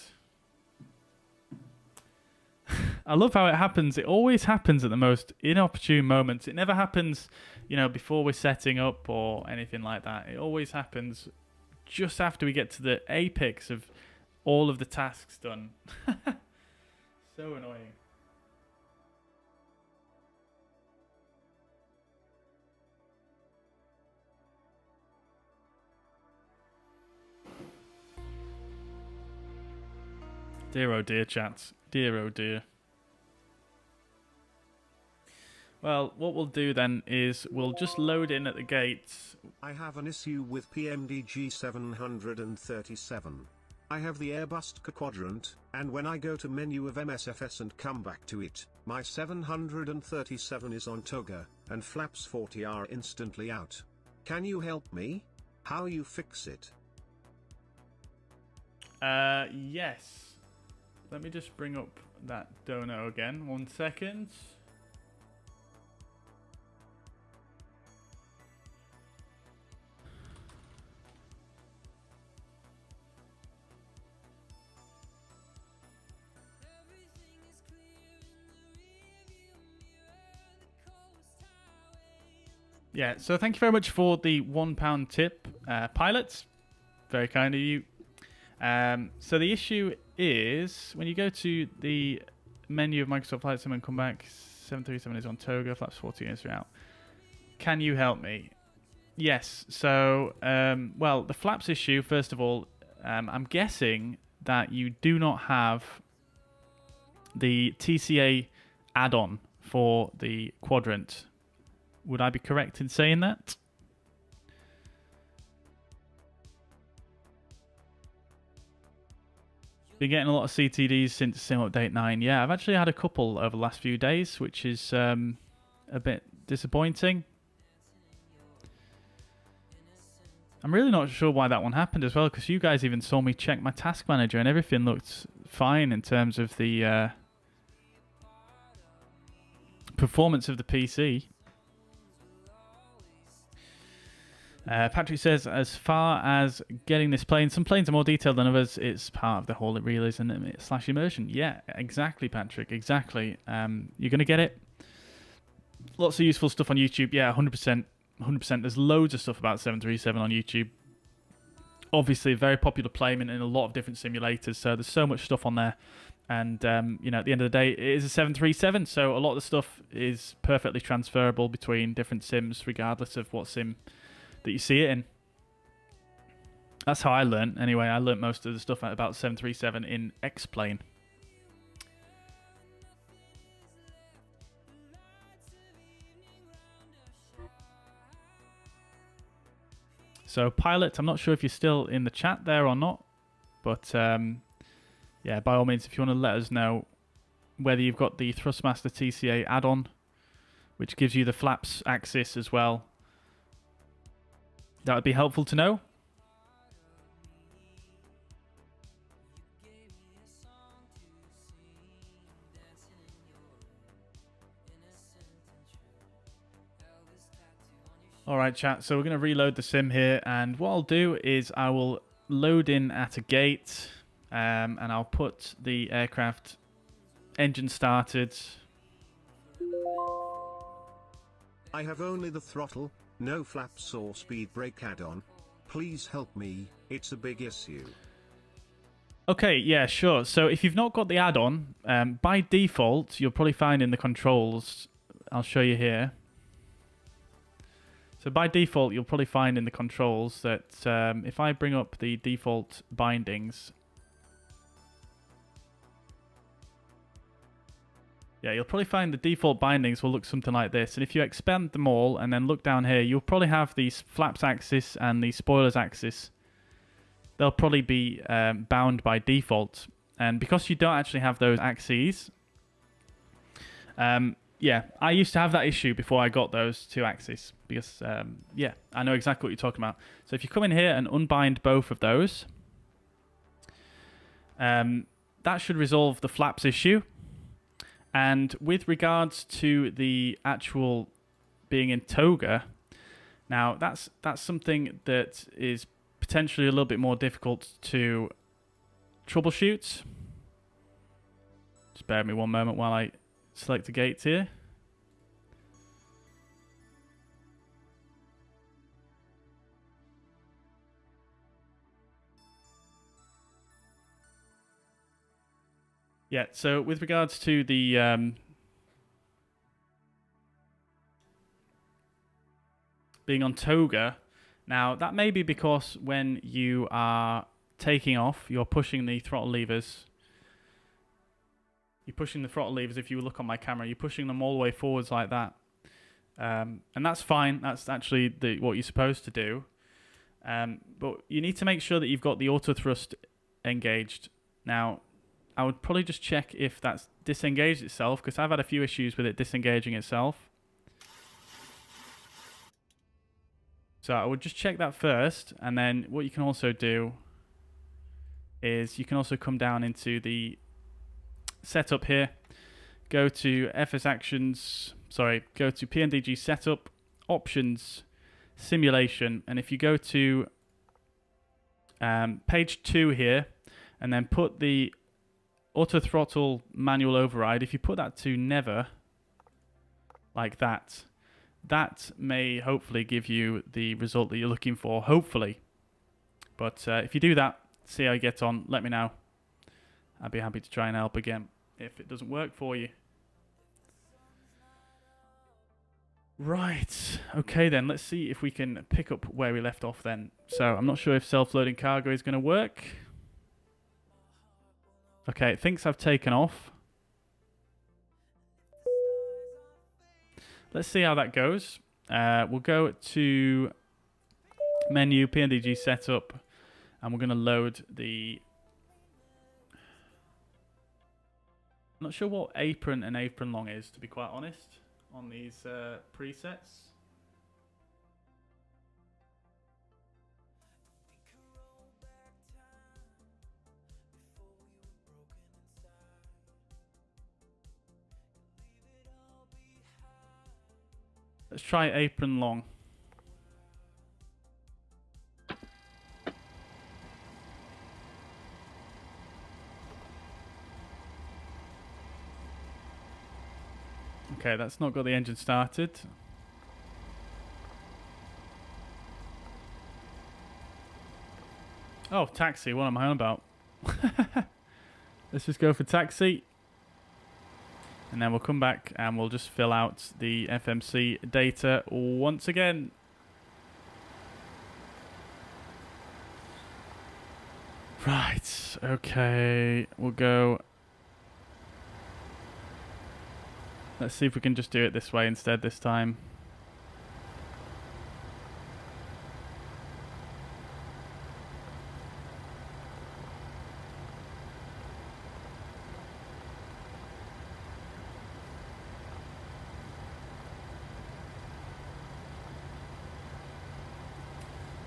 I love how it happens. It always happens at the most inopportune moments. It never happens, you know, before we're setting up or anything like that. It always happens just after we get to the apex of all of the tasks done. So annoying. Dear oh dear, chats. Dear oh dear. Well, what we'll do then is we'll just load in at the gates. I have an issue with PMDG 737. I have the Airbus quadrant, and when I go to menu of MSFS and come back to it, my 737 is on toga, and flaps 40 are instantly out. Can you help me? How you fix it? Yes. Let me just bring up that dono again. 1 second. Yeah, so thank you very much for the £1 tip, pilots. Very kind of you. So the issue is, when you go to the menu of Microsoft Flight Sim and come back, 737 is on toga, flaps 40 is out. Can you help me? Yes, so, well, the flaps issue, first of all, I'm guessing that you do not have the TCA add-on for the quadrant. Would I be correct in saying that? Been getting a lot of CTDs since Sim Update 9. Yeah, I've actually had a couple over the last few days, which is a bit disappointing. I'm really not sure why that one happened as well, because you guys even saw me check my task manager and everything looked fine in terms of the performance of the PC. Patrick says, as far as getting this plane, some planes are more detailed than others. It's part of the whole realism / immersion. Yeah, exactly, Patrick. Exactly. You're going to get it. Lots of useful stuff on YouTube. Yeah, 100%. 100%. There's loads of stuff about 737 on YouTube. Obviously, a very popular plane in a lot of different simulators. So there's so much stuff on there. And, you know, at the end of the day, it is a 737. So a lot of the stuff is perfectly transferable between different sims, regardless of what sim that you see it in. That's how I learned. Anyway, I learned most of the stuff about 737 in X-Plane. So, Pilot, I'm not sure if you're still in the chat there or not. But, yeah, by all means, if you want to let us know whether you've got the Thrustmaster TCA add-on, which gives you the flaps axis as well, that would be helpful to know. Alright, chat, so we're going to reload the sim here, and what I'll do is I will load in at a gate, and I'll put the aircraft engine started. I have only the throttle, no flaps or speed brake add-on. Please help me, it's a big issue. Okay, yeah, sure. So if you've not got the add-on, by default, you'll probably find in the controls, I'll show you here. So by default, you'll probably find in the controls that if I bring up the default bindings, yeah, you'll probably find the default bindings will look something like this. And if you expand them all and then look down here, you'll probably have the flaps axis and the spoilers axis. They'll probably be bound by default. And because you don't actually have those axes, yeah, I used to have that issue before I got those two axes. Because, yeah, I know exactly what you're talking about. So if you come in here and unbind both of those, that should resolve the flaps issue. And with regards to the actual being in toga, now that's something that is potentially a little bit more difficult to troubleshoot. Just bear with me one moment while I select the gates here. Yeah, so with regards to the being on toga, now that may be because when you are taking off, you're pushing the throttle levers. You're pushing the throttle levers, if you look on my camera, you're pushing them all the way forwards like that. And that's fine. That's actually what you're supposed to do. But you need to make sure that you've got the auto thrust engaged. Now, I would probably just check if that's disengaged itself, because I've had a few issues with it disengaging itself. So I would just check that first, and then what you can also do is you can also come down into the setup here, go to FS Actions, go to PMDG Setup, Options, Simulation, and if you go to page 2 here, and then put the auto throttle manual override, if you put that to never, like that, that may hopefully give you the result that you're looking for, hopefully. But if you do that, see how you get on, let me know. I'd be happy to try and help again if it doesn't work for you. Right, okay then, let's see if we can pick up where we left off then. So, I'm not sure if self-loading cargo is going to work. Okay, it thinks I've taken off. Let's see how that goes. We'll go to menu, PMDG setup, and we're going to load the... I'm not sure what apron and apron long is, to be quite honest, on these presets. Let's try apron long. Okay, that's not got the engine started. Oh, taxi, what am I on about? Let's just go for taxi. And then we'll come back and we'll just fill out the FMC data once again. Right, okay, we'll go. Let's see if we can just do it this way instead this time.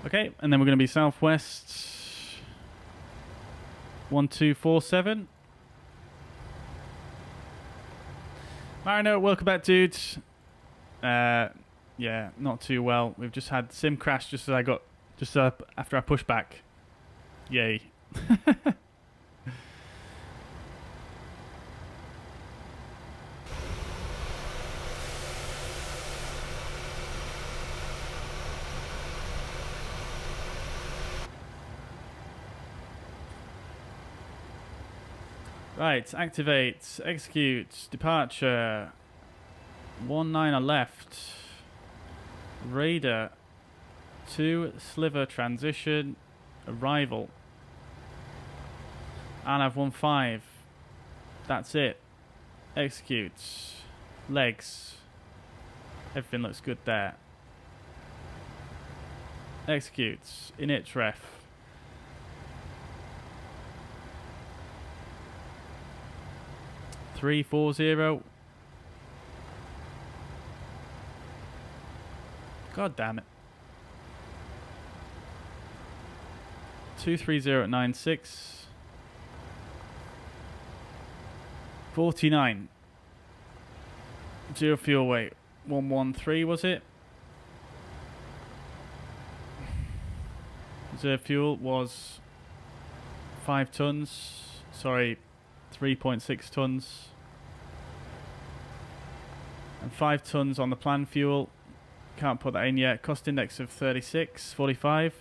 Okay, and then we're going to be Southwest 1247. Marino, welcome back, dude. Yeah, not too well. We've just had sim crash just after I push back. Yay. Right, activate, execute, departure, 19er left, radar, 2 sliver transition, arrival, ANAV 15, that's it, execute, legs, everything looks good there, execute, init ref, 340. God damn it. 23096. 49. Zero fuel weight. 113 was it? Reserve fuel was 5 tons. Sorry. 3.6 tons and 5 tons on the planned fuel. Can't put that in yet. Cost index of 36.45.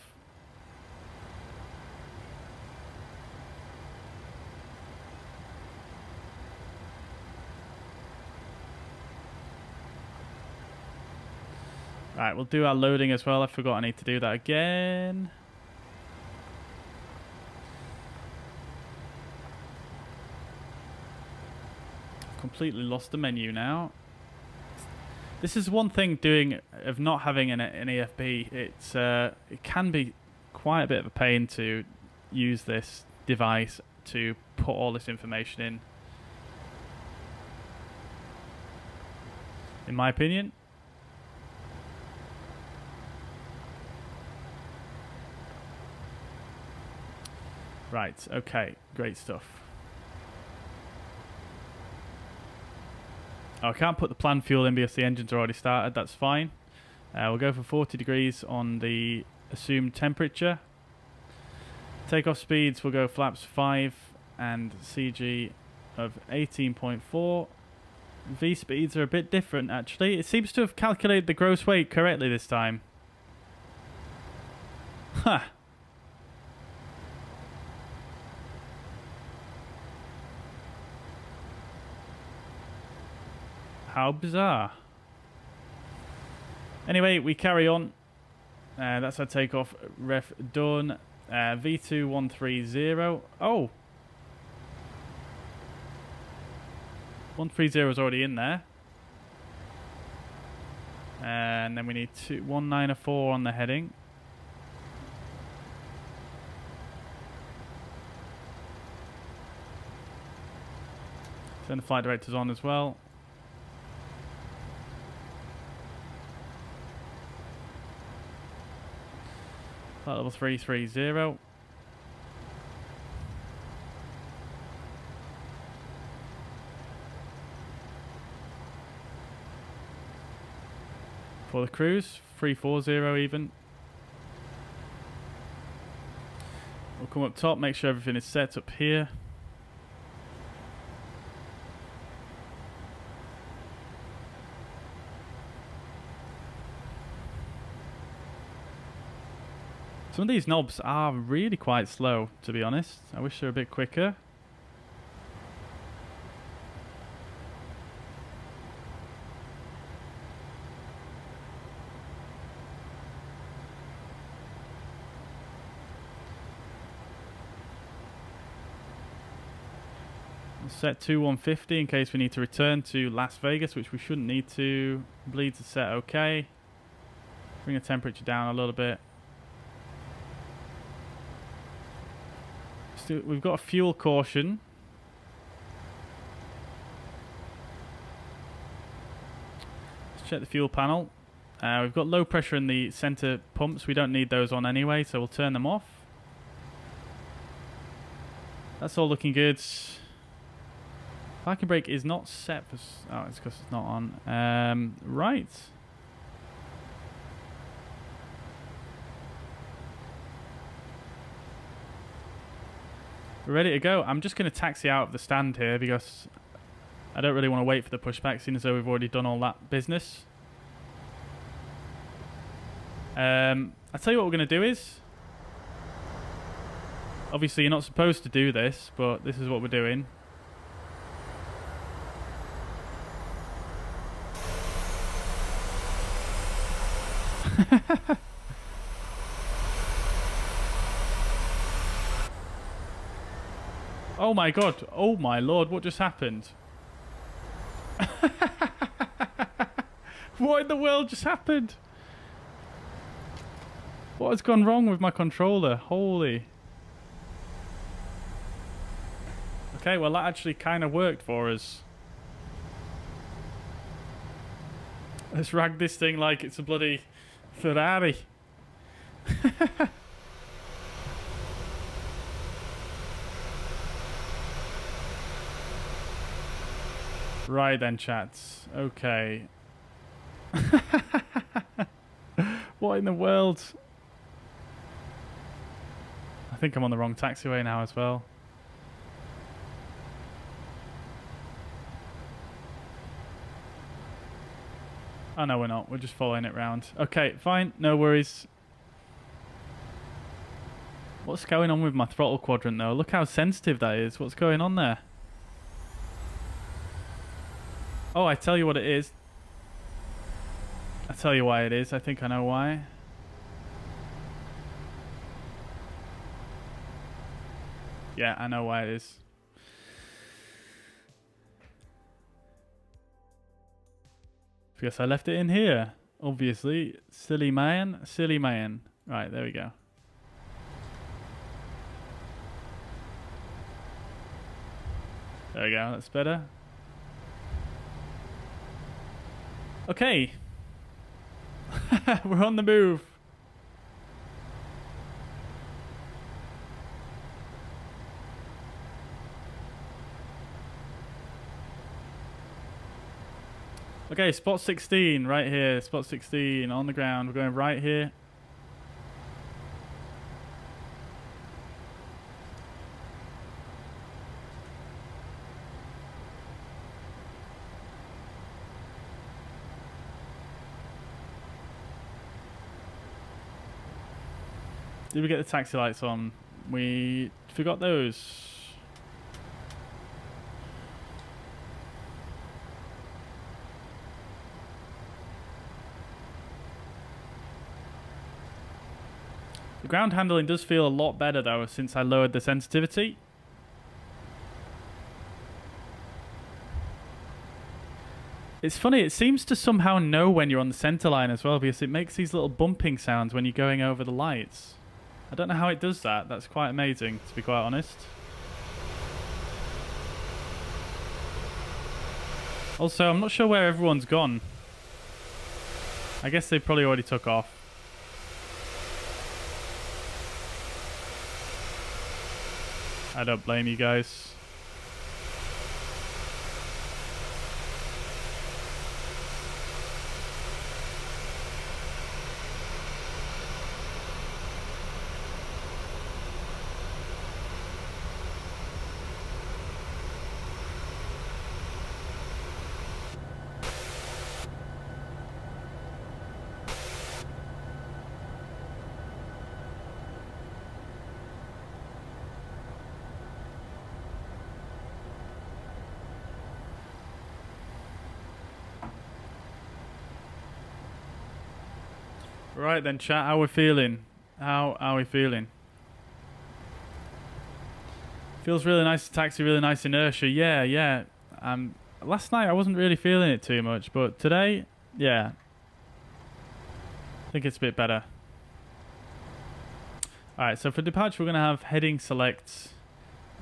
Right, we'll do our loading as well. I forgot I need to do that again. Completely lost the menu now. This is one thing of not having an EFB. It can be quite a bit of a pain to use this device to put all this information in my opinion. Right, okay, great stuff. Oh, I can't put the planned fuel in because the engines are already started, that's fine. We'll go for 40 degrees on the assumed temperature. Takeoff speeds, we'll go flaps 5 and CG of 18.4. V speeds are a bit different actually. It seems to have calculated the gross weight correctly this time. Huh. How bizarre. Anyway, we carry on. That's our takeoff ref done. V2130. Oh! 130 is already in there. And then we need 1904 on the heading. Turn the flight directors on as well. Flight level 330. For the cruise, 340 even. We'll come up top, make sure everything is set up here. Some of these knobs are really quite slow, to be honest. I wish they were a bit quicker. Set to 150 in case we need to return to Las Vegas, which we shouldn't need to. Bleeds are set okay. Bring the temperature down a little bit. So we've got a fuel caution. Let's check the fuel panel. We've got low pressure in the center pumps. We don't need those on anyway, so we'll turn them off. That's all looking good. Parking brake is not set for... Oh, it's because it's not on. Right. We're ready to go. I'm just going to taxi out of the stand here because I don't really want to wait for the pushback, seeing as though we've already done all that business. I'll tell you what we're going to do is... Obviously, you're not supposed to do this, but this is what we're doing. Oh my god, oh my lord, what just happened? What in the world just happened? What has gone wrong with my controller? Holy. Okay, well that actually kind of worked for us. Let's rag this thing like it's a bloody Ferrari. Right then, chats. Okay. What in the world? I think I'm on the wrong taxiway now as well. Oh no, we're not. We're just following it round. Okay, fine. No worries. What's going on with my throttle quadrant though? Look how sensitive that is. What's going on there? Oh, I tell you what it is. I tell you why it is. I think I know why. Yeah, I know why it is. Because I left it in here. Obviously. Silly man. Silly man. Right, there we go. There we go, that's better. Okay. We're on the move. Okay, spot 16 right here. Spot 16 on the ground. We're going right here. Did we get the taxi lights on? We forgot those. The ground handling does feel a lot better though since I lowered the sensitivity. It's funny, it seems to somehow know when you're on the center line as well because it makes these little bumping sounds when you're going over the lights. I don't know how it does that. That's quite amazing, to be quite honest. Also, I'm not sure where everyone's gone. I guess they probably already took off. I don't blame you guys. Right then, chat, how we feeling? How are we feeling? Feels really nice to taxi, really nice inertia. Yeah. Last night I wasn't really feeling it too much, but today, yeah. I think it's a bit better. Alright, so for departure we're going to have heading select,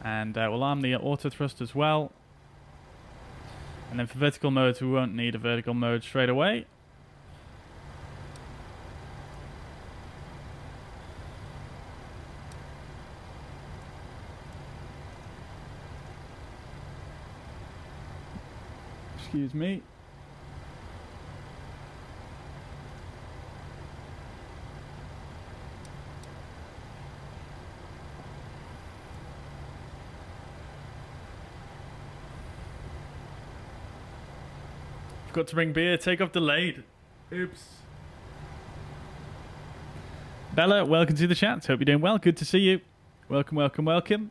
and we'll arm the auto thrust as well. And then for vertical modes we won't need a vertical mode straight away. Excuse me. Forgot to bring beer. Take off delayed. Oops. Bella, welcome to the chat. Hope you're doing well. Good to see you. Welcome, welcome, welcome.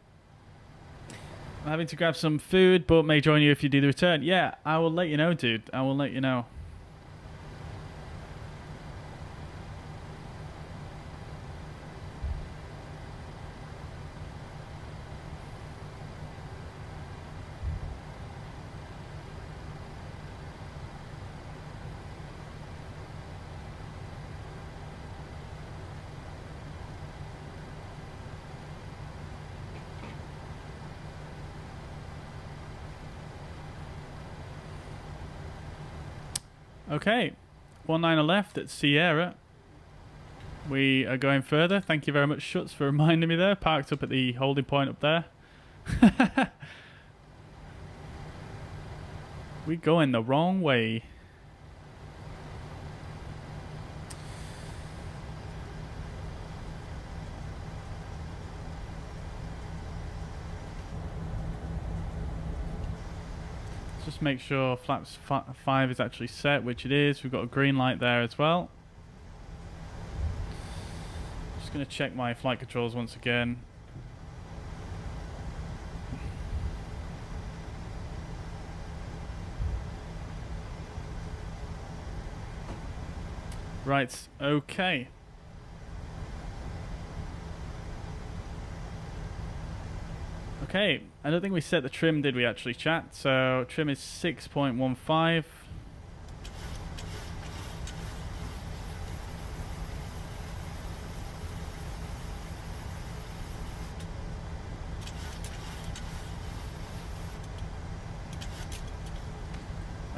I'm having to grab some food, but may join you if you do the return. Yeah, I will let you know, dude. I will let you know. Okay, 19 left at Sierra. We are going further. Thank you very much, Schutz, for reminding me there. Parked up at the holding point up there. We're going the wrong way. Just make sure flaps 5 is actually set, which it is. We've got a green light there as well. Just going to check my flight controls once again. Right, okay. Okay, I don't think we set the trim, did we actually, chat? So trim is 6.15.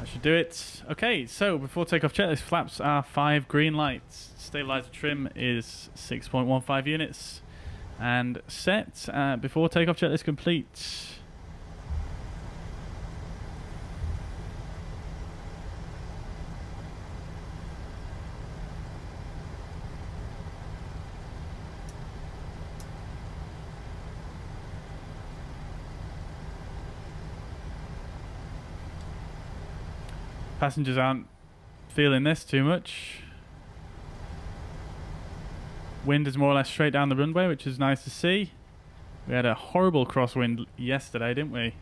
That should do it. Okay, so before takeoff checklist, flaps are 5 green lights. Stabilizer trim is 6.15 units. And set before takeoff checklist complete. Passengers aren't feeling this too much. Wind is more or less straight down the runway, which is nice to see. We had a horrible crosswind yesterday, didn't we?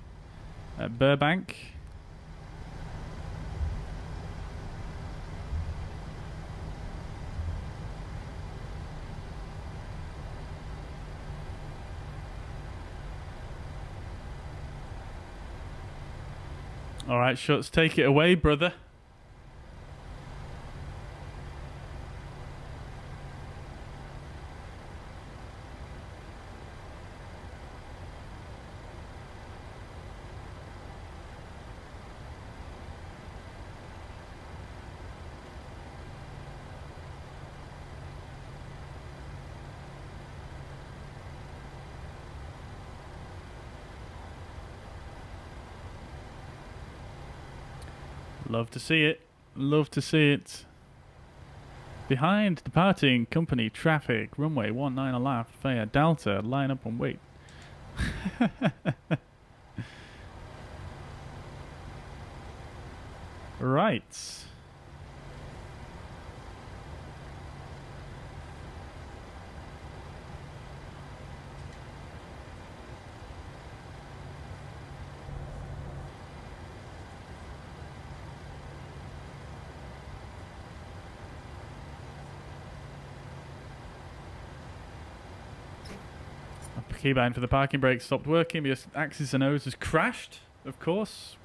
At Burbank. Alright, Schutz, take it away, brother. Love to see it. Love to see it. Behind departing company traffic, runway 19 left, fare Delta, line up and wait. Right. Keybind for the parking brake stopped working because AxisAndOhs has crashed, of course.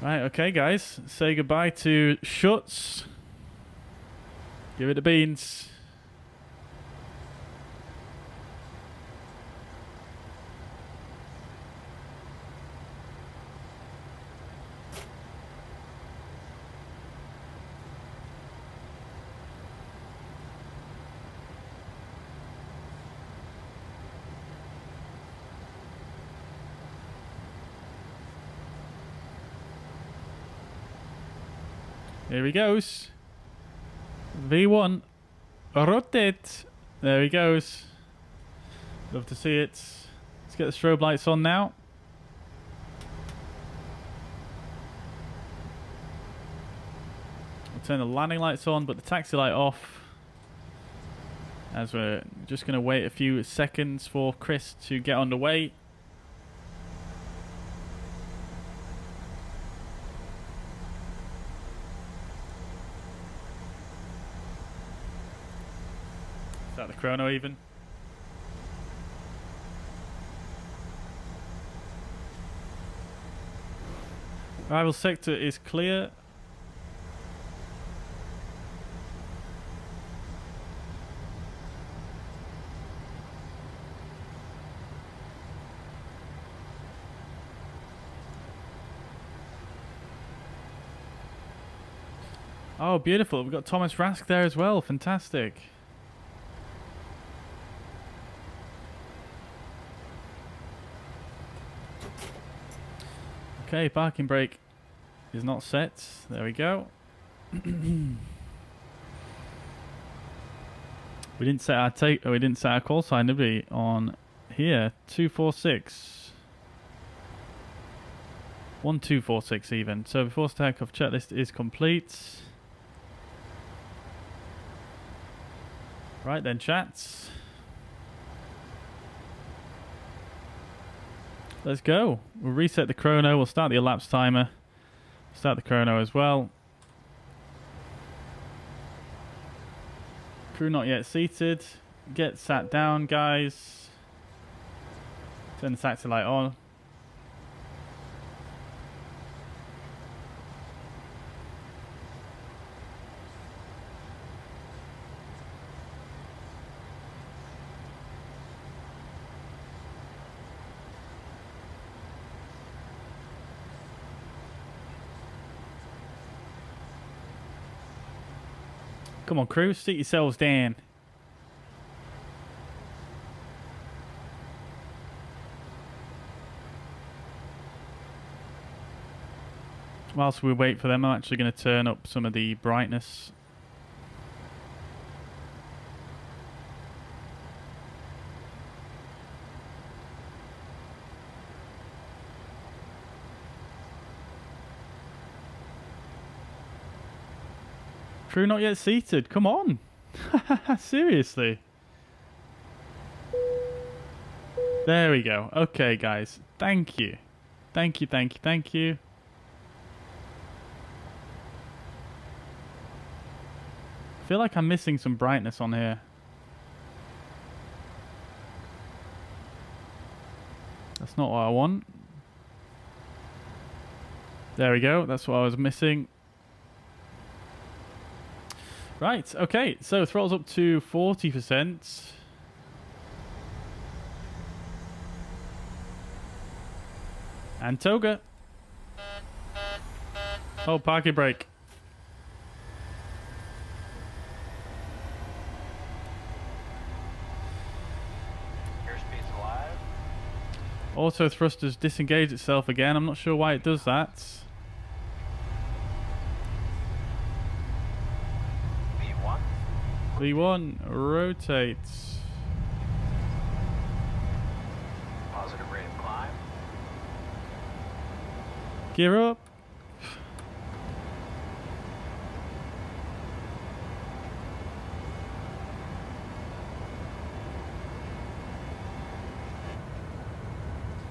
Right, okay guys, say goodbye to Schutz. Give it the beans. Here he goes. V1. Rotate. There he goes. Love to see it. Let's get the strobe lights on now. We'll turn the landing lights on, but the taxi light off. As we're just going to wait a few seconds for Chris to get underway. Is that the chrono even? Arrival sector is clear. Oh, beautiful. We've got Thomas Rask there as well. Fantastic. Okay, parking brake is not set. There we go. We didn't set our call sign, did we? On here, 246. 1246 even. So before takeoff checklist is complete. Right then, chats. Let's go. We'll reset the chrono. We'll start the elapsed timer. Start the chrono as well. Crew not yet seated. Get sat down, guys. Turn the taxi light on. Come on, crew, sit yourselves down. Whilst we wait for them, I'm actually going to turn up some of the brightness. Crew not yet seated. Come on. Seriously. There we go. Okay, guys. Thank you. Thank you, thank you, thank you. I feel like I'm missing some brightness on here. That's not what I want. There we go. That's what I was missing. Right, okay. So throttle's up to 40%. And toga. Oh, parking brake. Airspeed's alive. Auto thrusters disengaged itself again. I'm not sure why it does that. V1 rotates. Positive rate of climb. Gear up.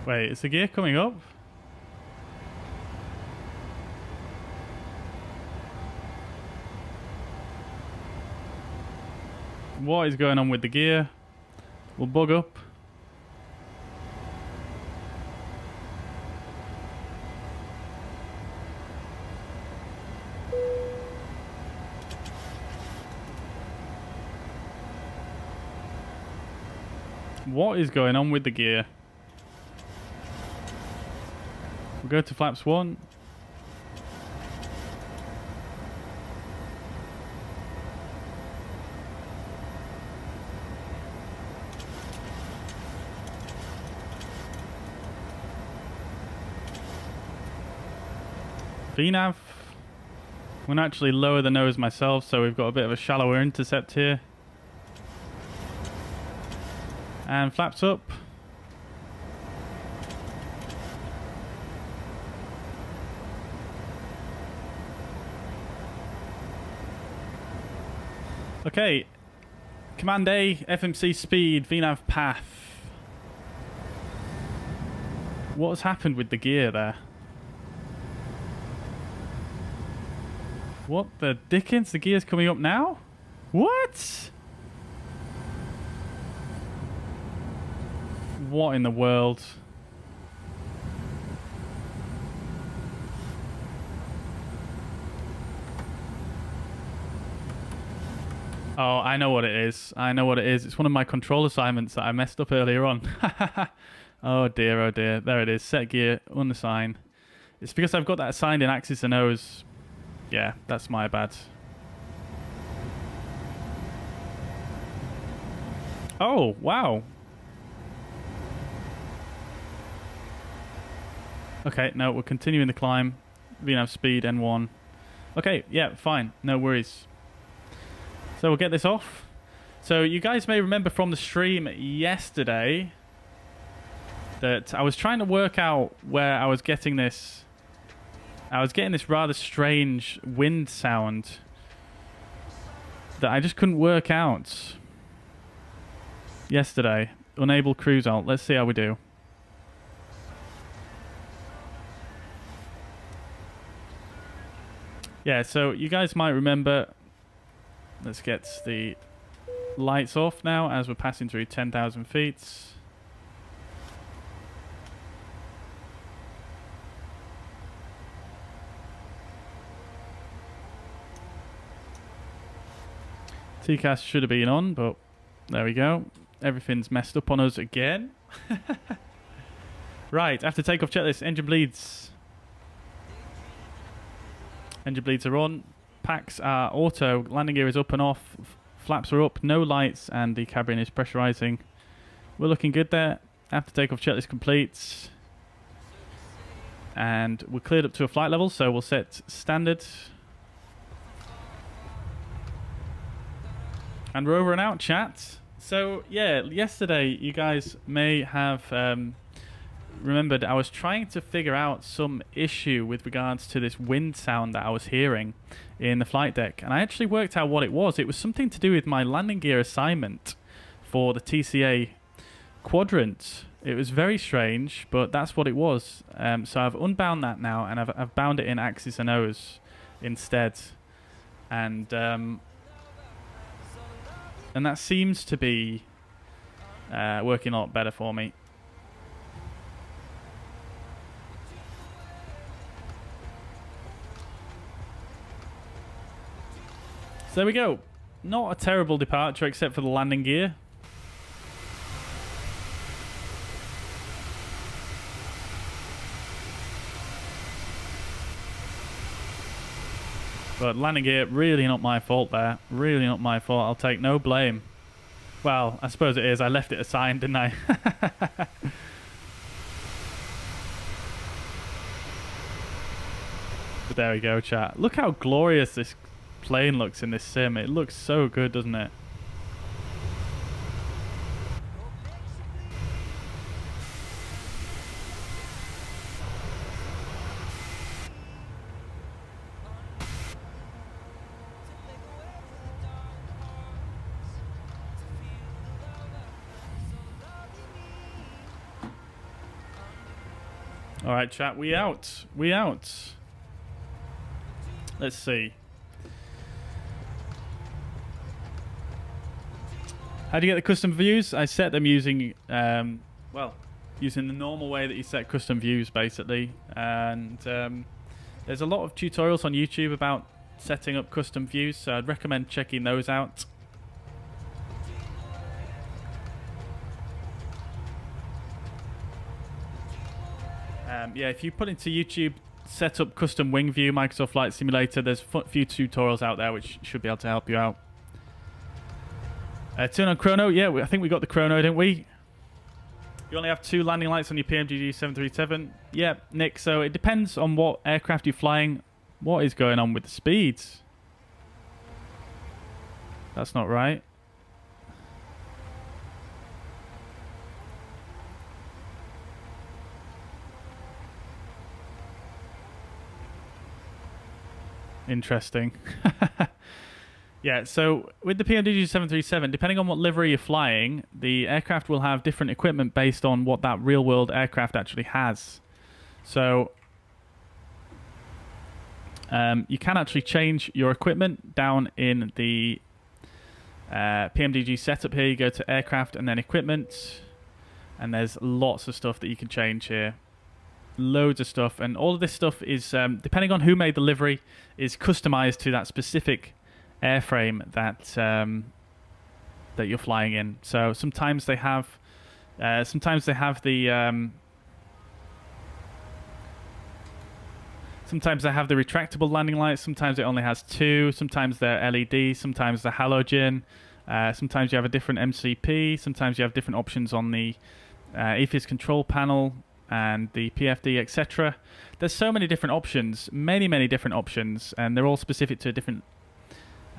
Wait, is the gear coming up? What is going on with the gear? We'll bug up. What is going on with the gear? We'll go to flaps 1. VNAV. I'm going to actually lower the nose myself, so we've got a bit of a shallower intercept here. And flaps up. Okay. Command A, FMC speed, VNAV path. What has happened with the gear there? What the dickens? The gear's coming up now? What? What in the world? Oh, I know what it is. I know what it is. It's one of my control assignments that I messed up earlier on. Oh dear, oh dear. There it is. Set gear, unassign. It's because I've got that assigned in AxisAndOhs. Yeah, that's my bad. Oh, wow. Okay, no, we're continuing the climb. VNAV speed, N1. Okay, yeah, fine. No worries. So we'll get this off. So you guys may remember from the stream yesterday that I was trying to work out where I was getting this. I was getting this rather strange wind sound that I just couldn't work out yesterday. Unable cruise alt. Let's see how we do. Yeah, so you guys might remember. Let's get the lights off now as we're passing through 10,000 feet. TCAS should have been on, but there we go. Everything's messed up on us again. Right, after takeoff checklist, engine bleeds. Engine bleeds are on. packs are auto. Landing gear is up and off. Flaps are up. No lights, and the cabin is pressurizing. We're looking good there. After takeoff checklist complete. And we're cleared up to a flight level, so we'll set standard. And we're over and out, chat. So, yeah, yesterday you guys may have remembered I was trying to figure out some issue with regards to this wind sound that I was hearing in the flight deck. And I actually worked out what it was. It was something to do with my landing gear assignment for the TCA quadrant. It was very strange, but that's what it was. So I've unbound that now, and I've bound it in AxisAndOhs instead. And that seems to be working a lot better for me. So there we go. Not a terrible departure except for the landing gear. But landing gear, really not my fault there. Really not my fault. I'll take no blame. Well, I suppose it is. I left it assigned, didn't I? But there we go, chat. Look how glorious this plane looks in this sim. It looks so good, doesn't it? All right, chat, we out. We out. Let's see. How do you get the custom views? I set them using, well, using the normal way that you set custom views, basically. And there's a lot of tutorials on YouTube about setting up custom views, so I'd recommend checking those out. Yeah, if you put into YouTube, set up custom wing view, Microsoft Flight Simulator, there's a few tutorials out there which should be able to help you out. Turn on chrono. Yeah, I think we got the chrono, didn't we? You only have 2 landing lights on your PMDG 737. Yeah, Nick, so it depends on what aircraft you're flying. What is going on with the speeds? That's not right. Interesting. Yeah, so with the PMDG 737, depending on what livery you're flying, the aircraft will have different equipment based on what that real-world aircraft actually has. So you can actually change your equipment down in the PMDG setup here. You go to aircraft and then equipment, and there's lots of stuff that you can change here. Loads of stuff, and all of this stuff is depending on who made the livery, is customized to that specific airframe that that you're flying in. So sometimes they have the sometimes they have the retractable landing lights. Sometimes it only has 2. Sometimes they're LED. Sometimes they're halogen. Sometimes you have a different MCP. Sometimes you have different options on the EFIS control panel and the PFD, etc. There's so many different options, many different options, and they're all specific to different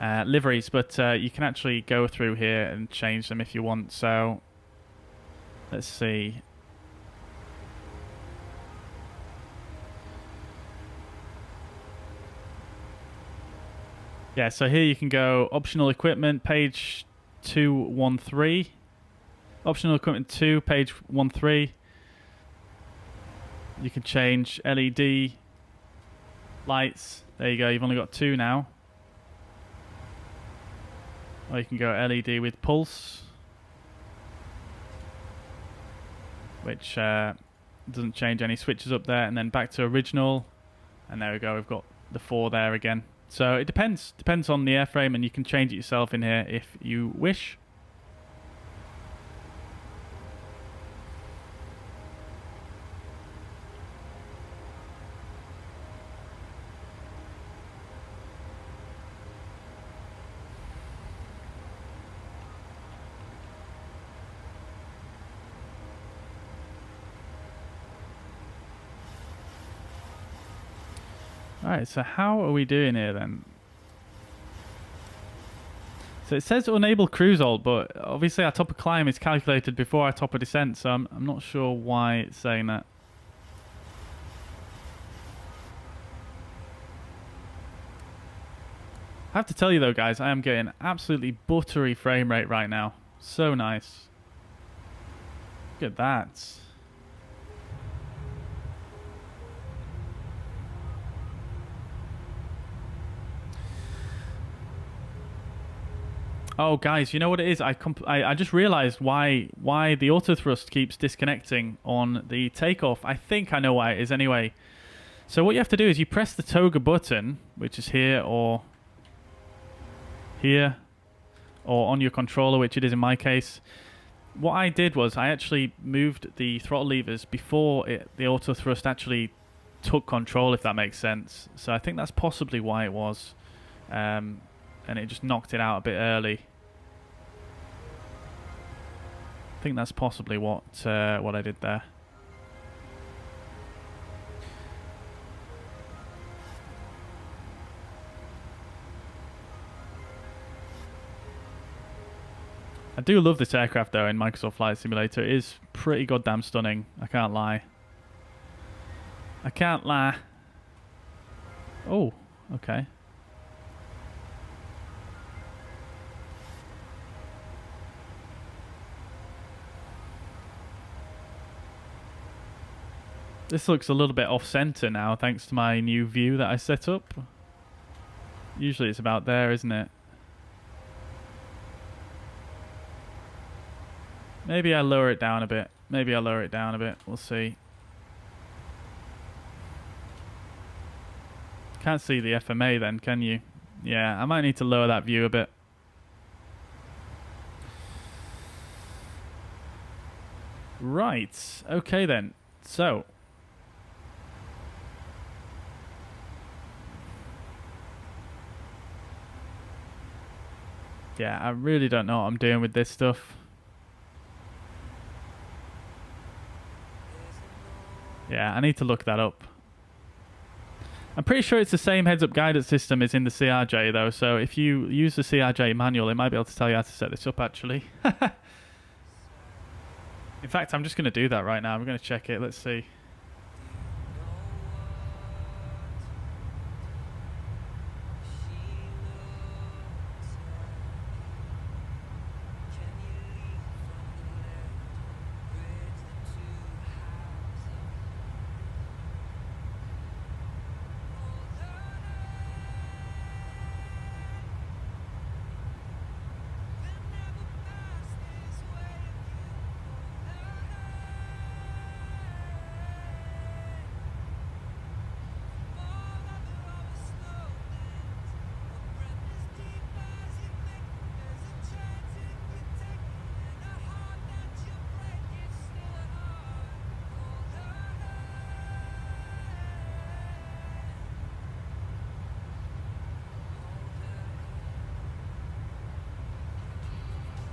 liveries, but you can actually go through here and change them if you want. So let's see. Yeah, so here you can go optional equipment, page 213. Optional equipment 2, page 13. You can change LED lights. There you go. You've only got 2 now. Or you can go LED with pulse, which doesn't change any switches up there. And then back to original. And there we go. We've got the 4 there again. So it depends on the airframe, and you can change it yourself in here if you wish. Alright, so how are we doing here then? So it says unable cruise hold, but obviously our top of climb is calculated before our top of descent, so I'm not sure why it's saying that. I have to tell you though, guys, I am getting absolutely buttery frame rate right now. So nice. Look at that. Oh, guys, you know what it is? I just realized why the auto thrust keeps disconnecting on the takeoff. I think I know why it is anyway. So what you have to do is you press the toga button, which is here or here, or on your controller, which it is in my case. What I did was I actually moved the throttle levers before the auto thrust actually took control, if that makes sense. So I think that's possibly why it was. And it just knocked it out a bit early. I think that's possibly what I did there. I do love this aircraft though in Microsoft Flight Simulator. It is pretty goddamn stunning. I can't lie. I can't lie. Oh, okay. This looks a little bit off-center now, thanks to my new view that I set up. Usually it's about there, isn't it? Maybe I lower it down a bit. Maybe I lower it down a bit. We'll see. Can't see the FMA then, can you? Yeah, I might need to lower that view a bit. Right. Okay then. So... yeah, I really don't know what I'm doing with this stuff. Yeah, I need to look that up. I'm pretty sure it's the same heads-up guidance system as in the CRJ, though, so if you use the CRJ manual, it might be able to tell you how to set this up, actually. In fact, I'm just going to do that right now. I'm going to check it. Let's see.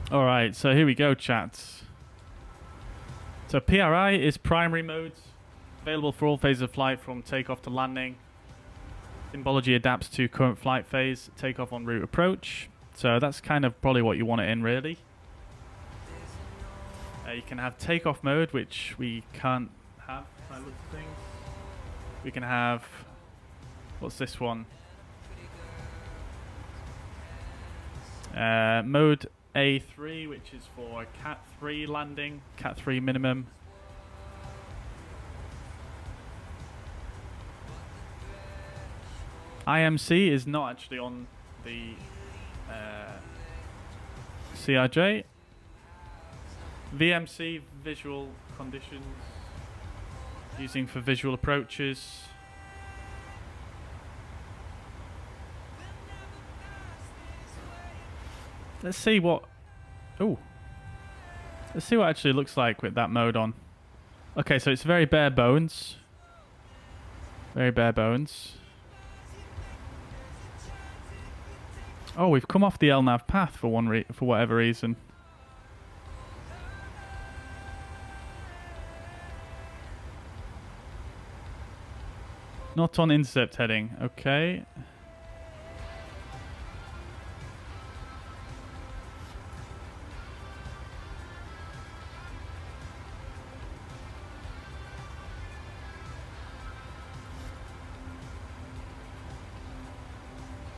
Alright, so here we go, chat. So PRI is primary mode, available for all phases of flight from takeoff to landing. Symbology adapts to current flight phase, takeoff on route approach. So that's kind of probably what you want it in, really. You can have takeoff mode, which we can't have, by the looks of things. We can have... what's this one? Mode A3, which is for Cat 3 landing, Cat 3 minimum. IMC is not actually on the CRJ. VMC, visual conditions, using for visual approaches. Let's see what... ooh. Let's see what it actually looks like with that mode on. Okay, so it's very bare bones. Very bare bones. Oh, we've come off the LNAV path for whatever reason. Not on intercept heading. Okay.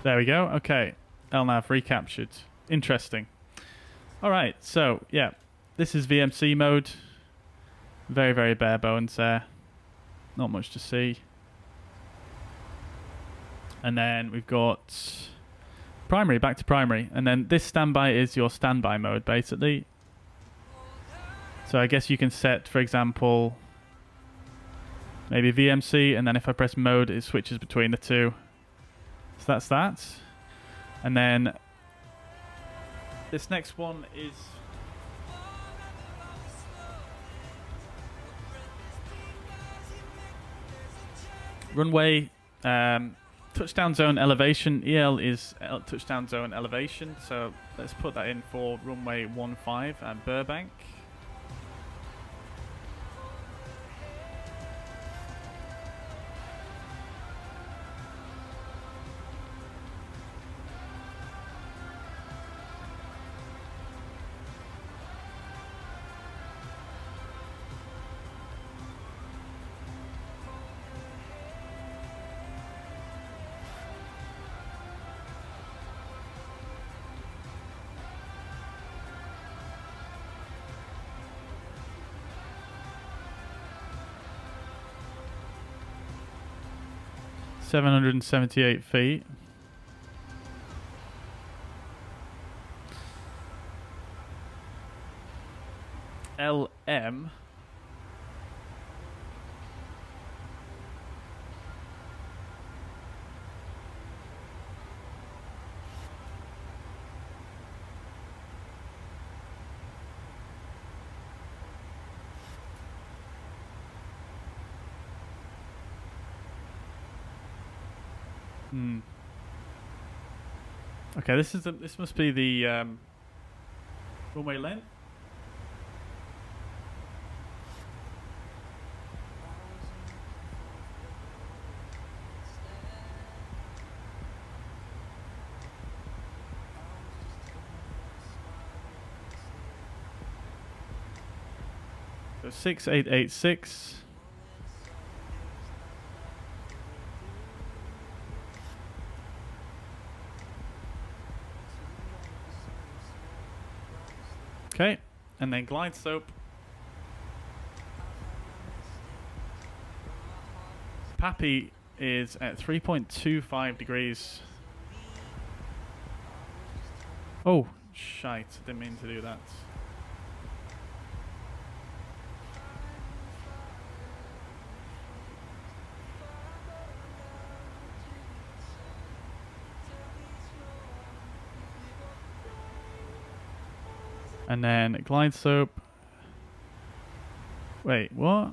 There we go. Okay. LNAV recaptured. Interesting. Alright, so, yeah. This is VMC mode. Very, very bare bones there. Not much to see. And then we've got primary, back to primary. And then this standby is your standby mode, basically. So I guess you can set, for example, maybe VMC, and then if I press mode, it switches between the two. So that's that. And then this next one is runway touchdown zone elevation. EL is touchdown zone elevation. So let's put that in for runway 15 at Burbank. $778 feet. LM. Okay, this must be the runway length. So 6886. Okay, and then glide slope. Pappy is at 3.25 degrees. Oh, shite, didn't mean to do that. And then glide slope. Wait, what?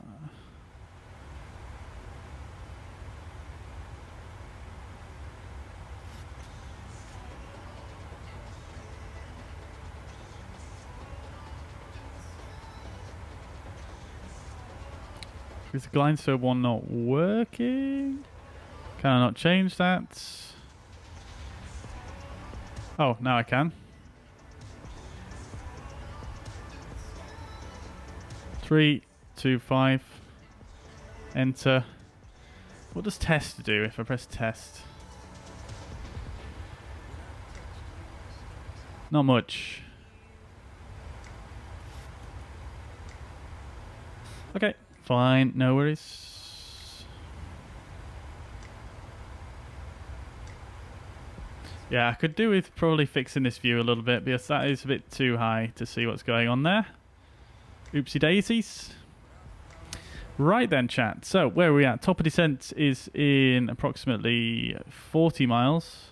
Is the glide slope one not working? Can I not change that? Oh, now I can. 3, 2, 5. Enter. What does test do if I press test? Not much. Okay, fine, no worries. Yeah, I could do with probably fixing this view a little bit because that is a bit too high to see what's going on there. Oopsie daisies. Right then, chat. So, where are we at? Top of descent is in approximately 40 miles.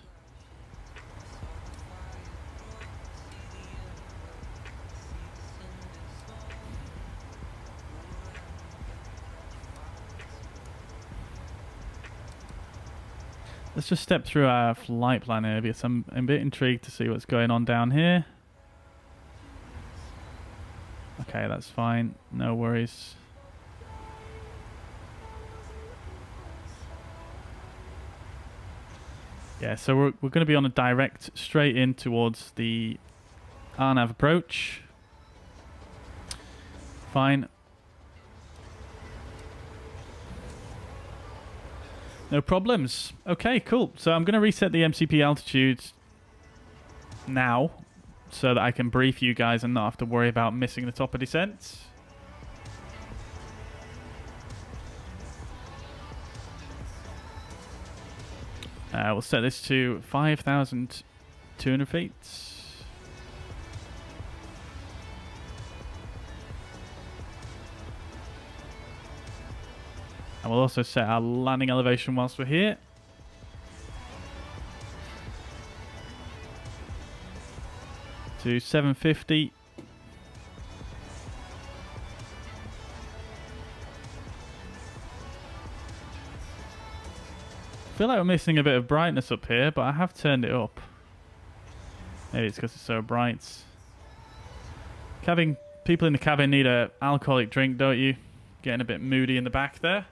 Let's just step through our flight plan here because I'm a bit intrigued to see what's going on down here. Okay, that's fine. No worries. Yeah, so we're going to be on a direct straight in towards the RNAV approach. Fine. No problems. Okay, cool. So I'm going to reset the MCP altitude now so that I can brief you guys and not have to worry about missing the top of descent. We'll set this to 5,200 feet. And we'll also set our landing elevation whilst we're here. To 750. I feel like we're missing a bit of brightness up here, but I have turned it up. Maybe it's because it's so bright. People in the cabin need an alcoholic drink, don't you? Getting a bit moody in the back there.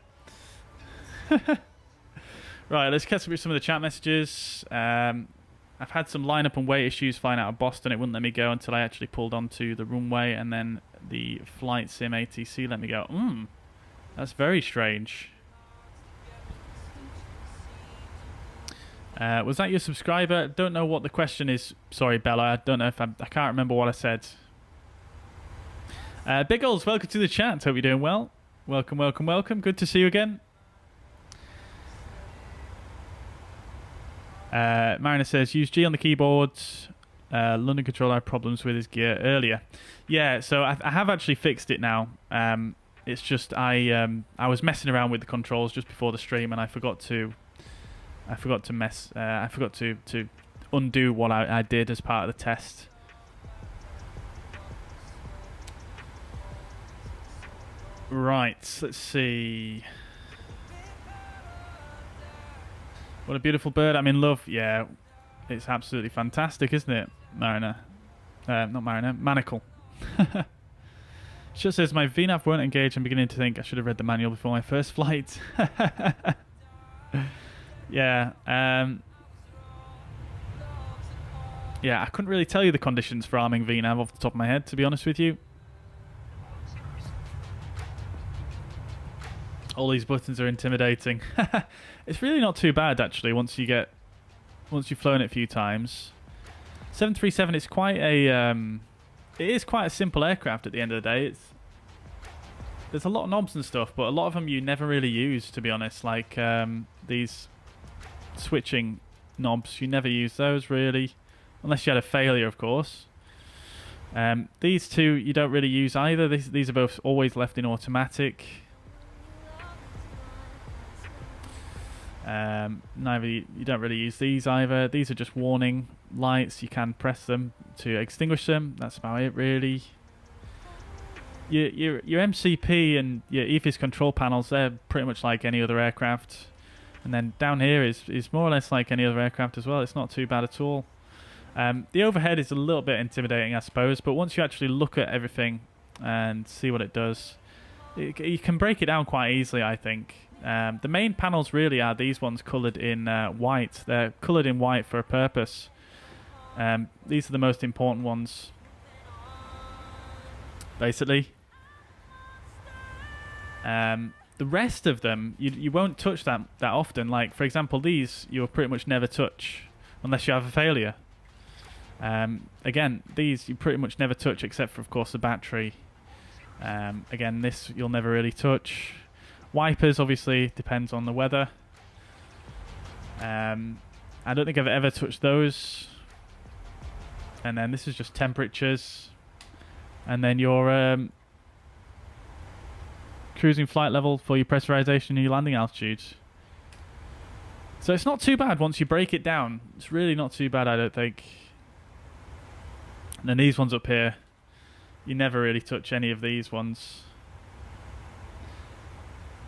Right, let's catch up with some of the chat messages. I've had some lineup and weight issues flying out of Boston. It wouldn't let me go until I actually pulled onto the runway, and then the flight sim ATC let me go. That's very strange. Was that your subscriber? Don't know what the question is. Sorry, Bella. I don't know if I can't remember what I said. Biggles, welcome to the chat. Hope you're doing well. Welcome, welcome, welcome. Good to see you again. Mariner says, use G on the keyboard. London controller had problems with his gear earlier. Yeah, so I have actually fixed it now. It's just I was messing around with the controls just before the stream, and I forgot to undo what I did as part of the test. Right, let's see. What a beautiful bird. I'm in love. Yeah, it's absolutely fantastic, isn't it, Mariner? Not Mariner, Manacle. Just says, my VNAV won't engage. I'm beginning to think I should have read the manual before my first flight. Yeah. Yeah, I couldn't really tell you the conditions for arming VNAV off the top of my head, to be honest with you. All these buttons are intimidating. It's really not too bad, actually, once you've flown it a few times. 737 is quite a it is quite a simple aircraft at the end of the day. There's a lot of knobs and stuff, but a lot of them you never really use, to be honest. Like these switching knobs, you never use those really, unless you had a failure, of course. These two you don't really use either. These are both always left in automatic. You don't really use these either. These are just warning lights. You can press them to extinguish them. That's about it, really. Your MCP and your EFIS control panels, they're pretty much like any other aircraft. And then down here is more or less like any other aircraft as well. It's not too bad at all. The overhead is a little bit intimidating, I suppose, but once you actually look at everything and see what it does, you can break it down quite easily, I think. The main panels really are these ones coloured in white. They're coloured in white for a purpose. These are the most important ones, basically. The rest of them, you won't touch that often. Like, for example, these you'll pretty much never touch unless you have a failure. Again, these you pretty much never touch except for, of course, the battery. Again, this you'll never really touch. Wipers, obviously, depends on the weather. I don't think I've ever touched those. And then this is just temperatures. And then your cruising flight level for your pressurization and your landing altitude. So it's not too bad once you break it down. It's really not too bad, I don't think. And then these ones up here, you never really touch any of these ones.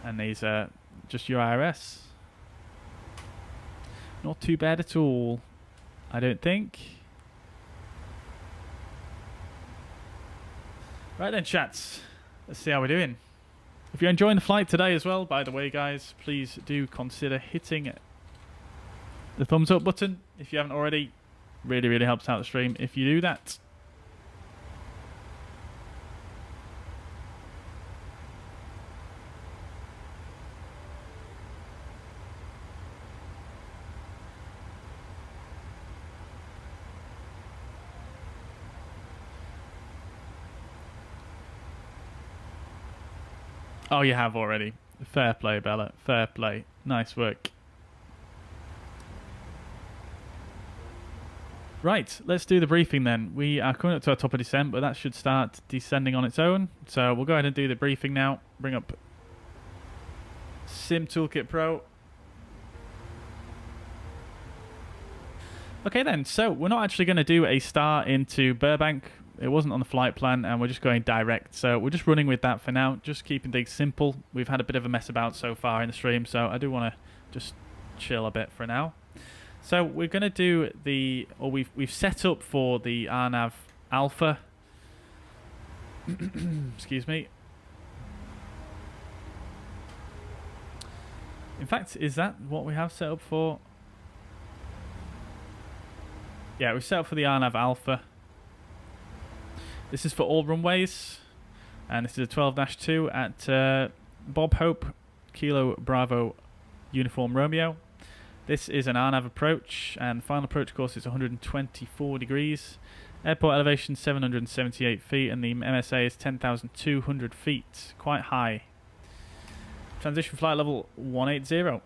And these are just your IRS. Not too bad at all, I don't think. Right then, chats. Let's see how we're doing. If you're enjoying the flight today as well, by the way, guys, please do consider hitting the thumbs up button if you haven't already. Really, really helps out the stream if you do that. Oh, you have already. Fair play, Bella. Fair play. Nice work. Right, let's do the briefing then. We are coming up to our top of descent, but that should start descending on its own. So we'll go ahead and do the briefing now. Bring up SimToolkitPro. Okay then, so we're not actually going to do a start into Burbank. It wasn't on the flight plan, and we're just going direct. So we're just running with that for now, just keeping things simple. We've had a bit of a mess about so far in the stream, so I do want to just chill a bit for now. So we're going to do the, or we've set up for the RNAV Alpha. Excuse me. In fact, is that what we have set up for? Yeah, we set up for the RNAV Alpha. This is for all runways, and this is a 12-2 at Bob Hope, Kilo Bravo, Uniform Romeo. This is an RNAV approach, and final approach course is 124 degrees. Airport elevation 778 feet, and the MSA is 10,200 feet. Quite high. Transition flight level 180.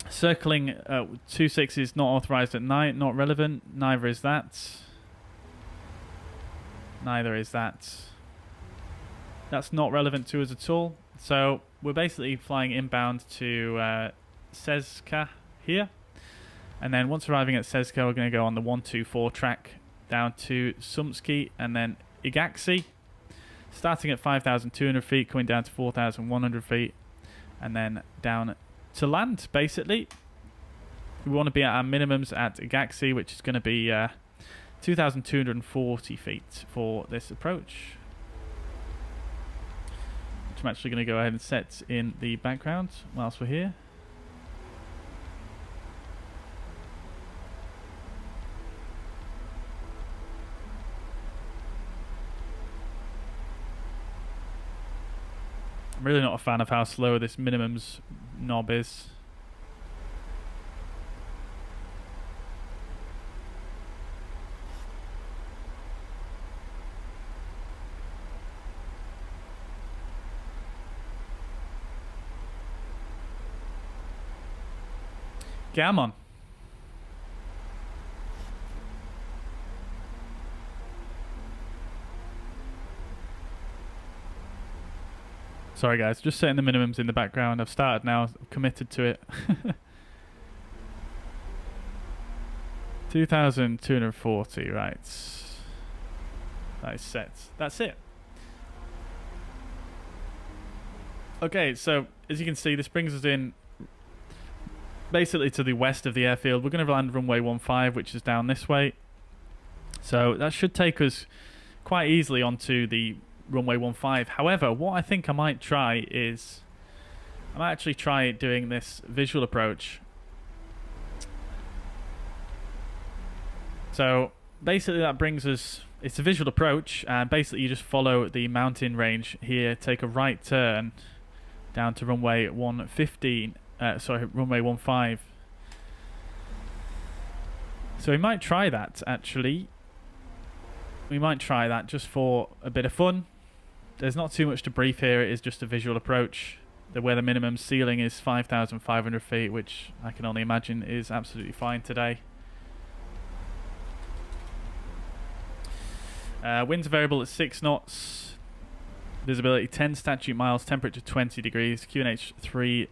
Circling 26 is not authorized at night, not relevant. Neither is that. Neither is that. That's not relevant to us at all. So we're basically flying inbound to Sezca here, and then once arriving at Sezca, we're going to go on the 124 track down to Sumski and then Igaxi, starting at 5,200 feet, coming down to 4,100 feet, and then down to land. Basically, we want to be at our minimums at Igaxi, which is going to be 2,240 feet for this approach, which I'm actually going to go ahead and set in the background whilst we're here. I'm really not a fan of how slow this minimums knob is. Come on. Sorry guys, just setting the minimums in the background. I've started now, I've committed to it. 2,240, right. That is set. That's it. Okay, so as you can see, this brings us in basically to the west of the airfield. We're going to land runway 15, which is down this way. So that should take us quite easily onto the runway 15. However, what I think I might try is I might actually try doing this visual approach. So basically that brings us, it's a visual approach, and basically you just follow the mountain range here, take a right turn down to runway 15. Runway 15. So we might try that actually. We might try that just for a bit of fun. There's not too much to brief here, it is just a visual approach. Where the minimum ceiling is 5,500 feet, which I can only imagine is absolutely fine today. Winds variable at 6 knots. Visibility 10 statute miles, temperature 20 degrees, QNH 3.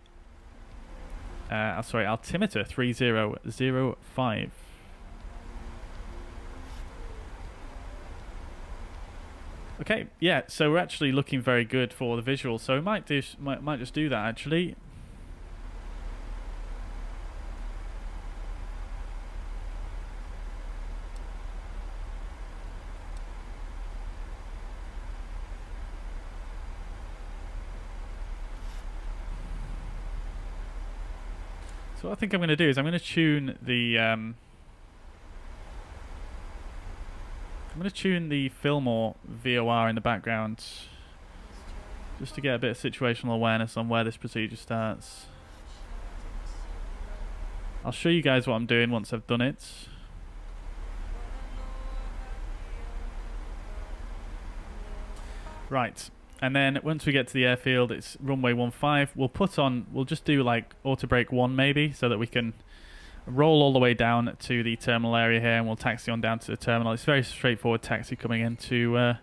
Altimeter 3005. Okay, yeah, so we're actually looking very good for the visual, so we might just do that actually. So So what I think I'm going to do is I'm going to tune the Fillmore VOR in the background, just to get a bit of situational awareness on where this procedure starts. I'll show you guys what I'm doing once I've done it. Right, and then once we get to the airfield, it's runway 15. We'll just do like auto brake 1 maybe, so that we can roll all the way down to the terminal area here, and we'll taxi on down to the terminal. It's very straightforward taxi coming into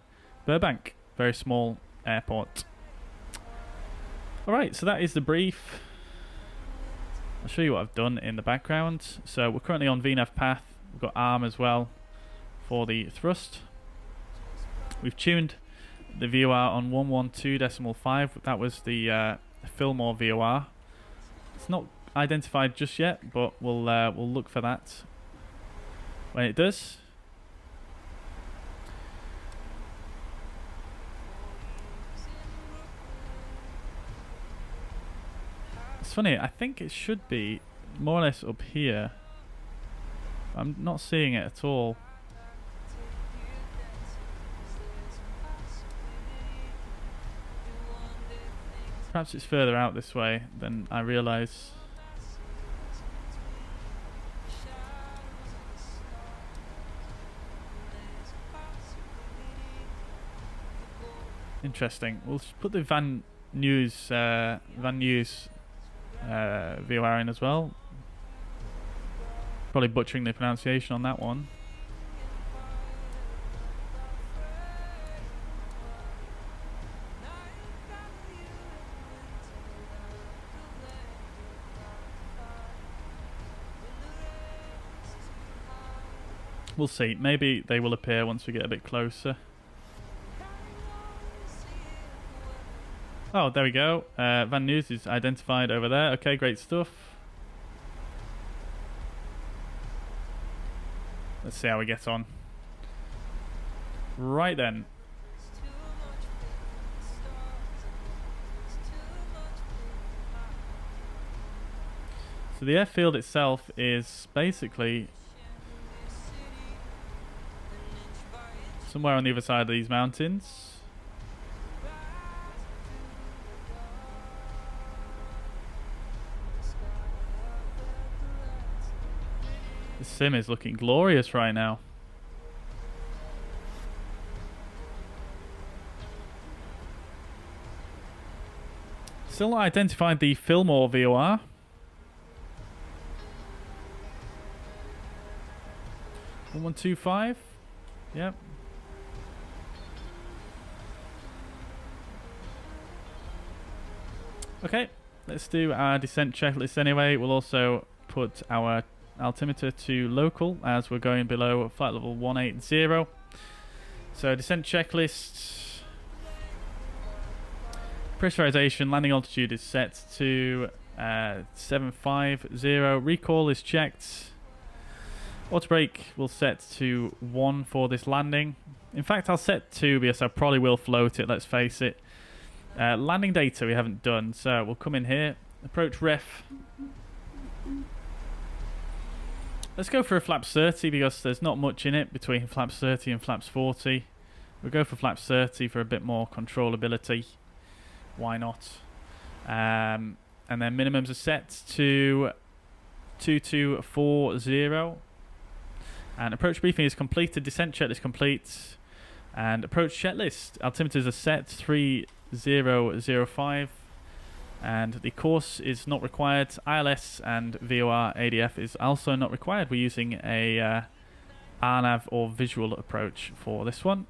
Burbank, very small airport. Alright, so that is the brief. I'll show you what I've done in the background. So we're currently on VNAV path. We've got ARM as well for the thrust. We've tuned the VOR on 112.5. That was the Fillmore VOR. It's not identified just yet, but we'll look for that when it does. It's funny, I think it should be more or less up here. I'm not seeing it at all. Perhaps it's further out this way than I realise. Interesting. We'll put the Van Nuys VOR in as well. Probably butchering the pronunciation on that one. We'll see. Maybe they will appear once we get a bit closer. Oh, there we go. Van Nuys is identified over there. Okay, great stuff. Let's see how we get on. Right then. So the airfield itself is basically somewhere on the other side of these mountains. The sim is looking glorious right now. Still not identified the Fillmore VOR. One 125. Yep. Okay, let's do our descent checklist anyway. We'll also put our altimeter to local as we're going below flight level 180. So descent checklist. Pressurization, landing altitude is set to 750. Recall is checked. Auto brake will set to 1 for this landing. In fact, I'll set 2 because I probably will float it, let's face it. Landing data we haven't done, so we'll come in here. Approach ref. Let's go for a flaps 30 because there's not much in it between flaps 30 and flaps 40. We'll go for flaps 30 for a bit more controllability. Why not? And then minimums are set to 2240. And approach briefing is completed. Descent checklist complete. And approach checklist. Altimeters are set 3005. And the course is not required. ILS and VOR ADF is also not required. We're using a RNAV or visual approach for this one.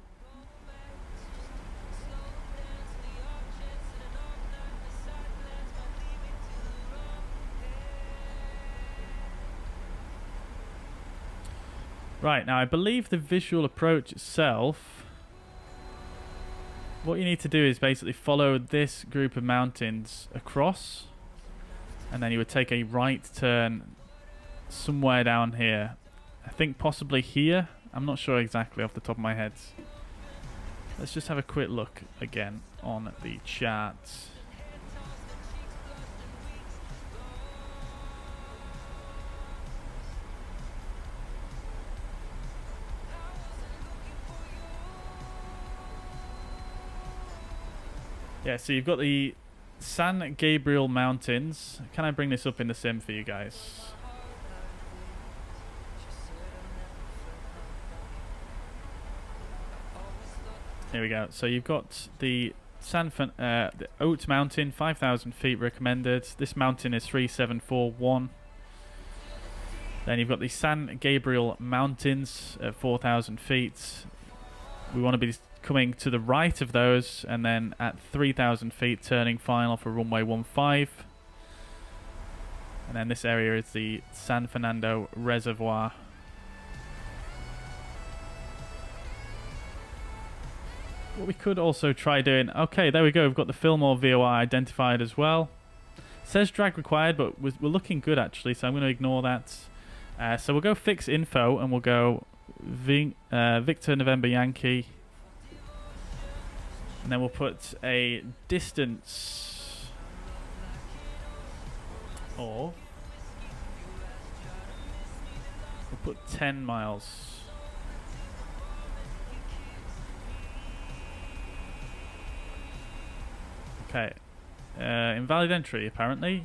Right, now I believe the visual approach itself, what you need to do is basically follow this group of mountains across, and then you would take a right turn somewhere down here. I think possibly here. I'm not sure exactly off the top of my head. Let's just have a quick look again on the chart. Yeah, so you've got the San Gabriel Mountains. Can I bring this up in the sim for you guys? Here we go. So you've got the the Oat Mountain, 5,000 feet recommended. This mountain is 3741. Then you've got the San Gabriel Mountains at 4,000 feet. We want to be coming to the right of those, and then at 3,000 feet turning final for runway 15. And then this area is the San Fernando Reservoir. What we could also try doing... Okay, there we go. We've got the Fillmore VOR identified as well. It says drag required, but we're looking good actually, so I'm going to ignore that. So we'll go fix info, and we'll go Victor November Yankee. And then we'll put a distance of... We'll put 10 miles. Okay. Invalid entry, apparently.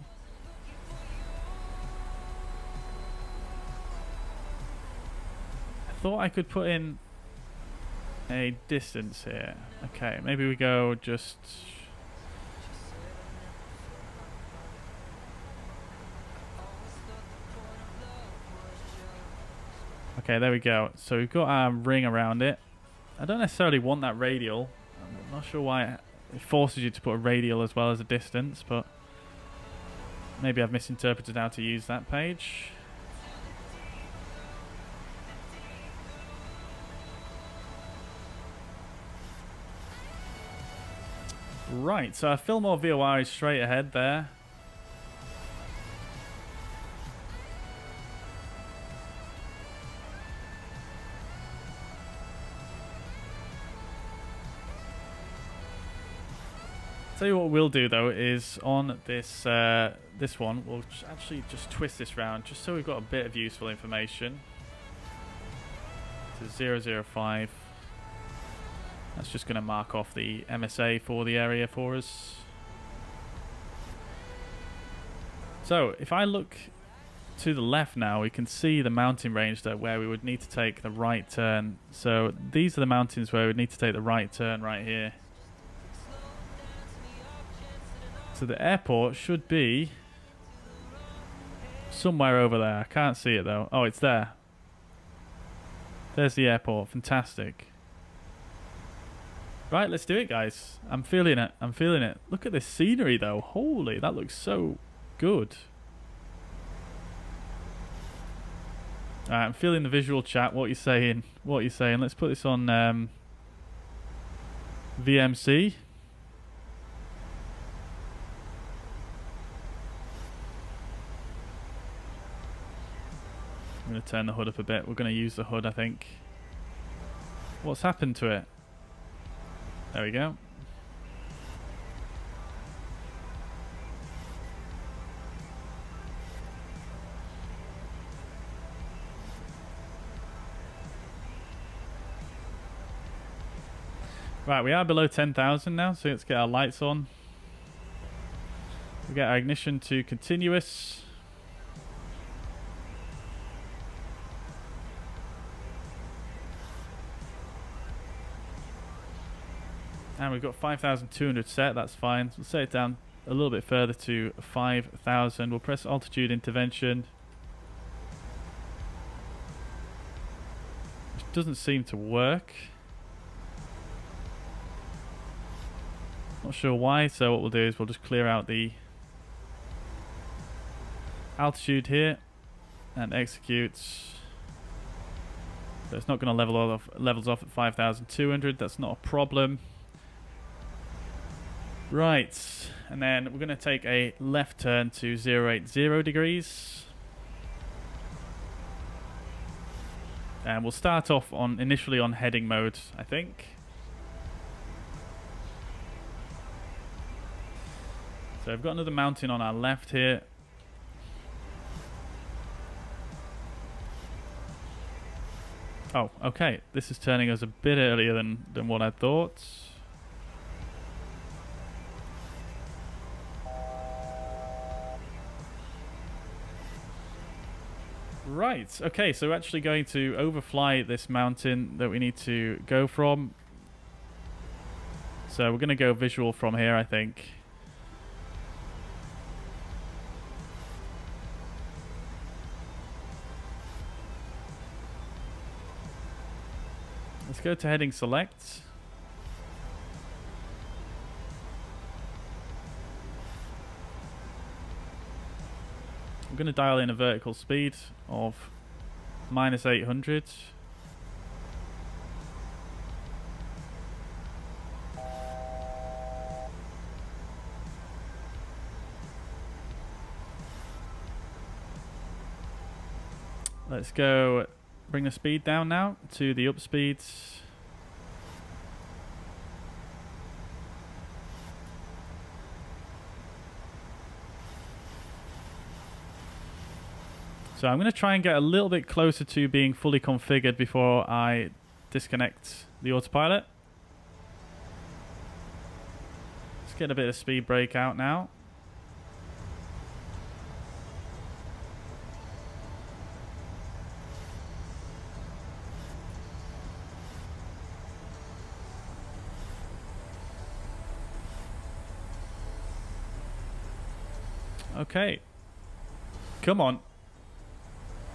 I thought I could put in a distance here. Okay, maybe we go just... Okay, there we go. So we've got our ring around it. I don't necessarily want that radial. I'm not sure why it forces you to put a radial as well as a distance, but maybe I've misinterpreted how to use that page. Right, so our Fillmore VOR is straight ahead there. Tell you what we'll do though is on this this one we'll actually just twist this round just so we've got a bit of useful information. To 005. That's just going to mark off the MSA for the area for us. So if I look to the left now, we can see the mountain range there where we would need to take the right turn. So these are the mountains where we would need to take the right turn right here. So the airport should be somewhere over there. I can't see it though. Oh, it's there. There's the airport. Fantastic. Right, let's do it, guys. I'm feeling it. I'm feeling it. Look at this scenery though. Holy, that looks so good. Alright, I'm feeling the visual chat. What are you saying? What are you saying? Let's put this on VMC. I'm going to turn the hood up a bit. We're going to use the hood, I think. What's happened to it? There we go. Right, we are below 10,000 now, so let's get our lights on. We get our ignition to continuous. And we've got 5,200 set, that's fine. So we'll set it down a little bit further to 5,000. We'll press altitude intervention. Which doesn't seem to work. Not sure why, so what we'll do is we'll just clear out the altitude here and execute. So it's not going to levels off at 5,200, that's not a problem. Right, and then we're going to take a left turn to 080 degrees. And we'll start off on initially on heading mode, I think. So I've got another mountain on our left here. Oh, okay. This is turning us a bit earlier than what I thought. Right, okay, so we're actually going to overfly this mountain that we need to go from. So we're going to go visual from here, I think. Let's go to heading select. I'm going to dial in a vertical speed of -800. Let's go bring the speed down now to the up speeds. So I'm going to try and get a little bit closer to being fully configured before I disconnect the autopilot. Let's get a bit of speed brake out now. Okay. Come on.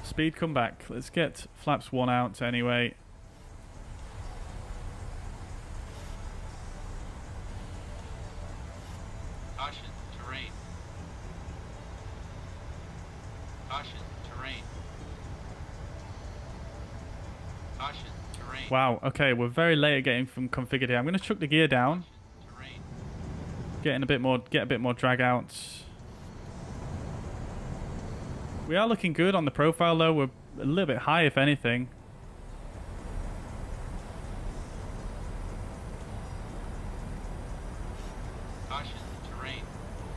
Speed, come back. Let's get flaps 1 out anyway. Caution, terrain. Caution, terrain. Caution, terrain. Wow, okay, we're very late at getting from configured here. I'm going to chuck the gear down. Terrain. Get a bit more drag out. We are looking good on the profile though. We're a little bit high if anything. Caution, terrain.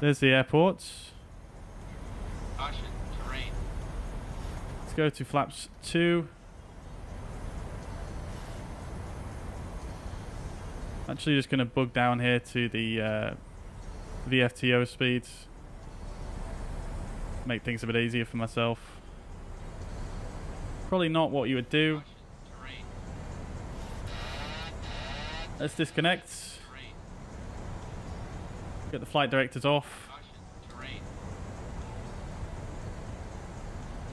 There's the airport. Caution, terrain. Let's go to flaps 2. Actually just going to bug down here to the VFTO speeds. Make things a bit easier for myself. Probably not what you would do. Terrain. Let's disconnect. Terrain. Get the flight directors off. Caution, terrain.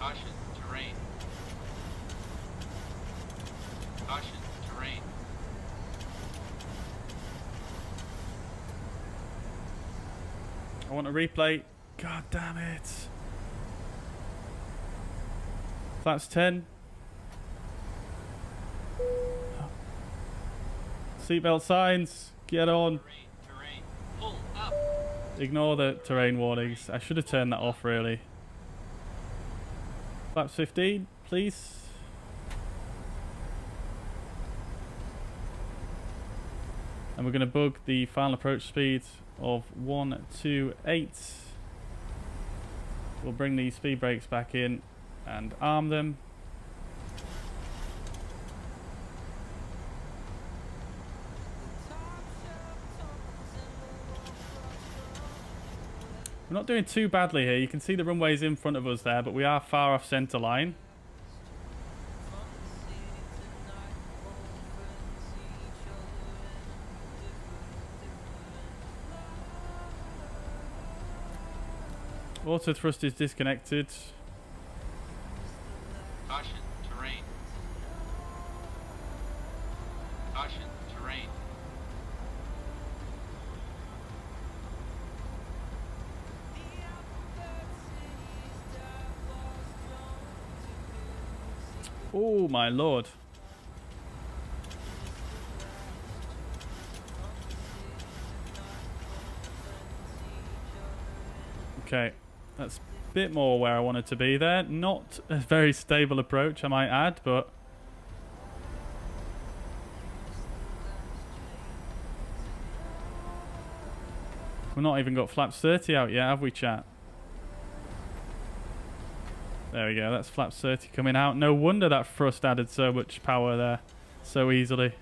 Caution, terrain. Caution, terrain. I want a replay. God damn it. Flaps 10. Seatbelt signs. Get on. Terrain, terrain. Pull up. Ignore the terrain warnings. I should have turned that off really. Flaps 15, please. And we're going to bug the final approach speed of 128. We'll bring the speed brakes back in and arm them. We're not doing too badly here. You can see the runways in front of us there, but we are far off centre line. Auto thrust is disconnected. Caution, terrain. Caution, terrain. Oh my lord. Okay, that's a bit more where I wanted to be there. Not a very stable approach, I might add, but we've not even got flaps 30 out yet, have we, chat? There we go, that's flaps 30 coming out. No wonder that thrust added so much power there so easily.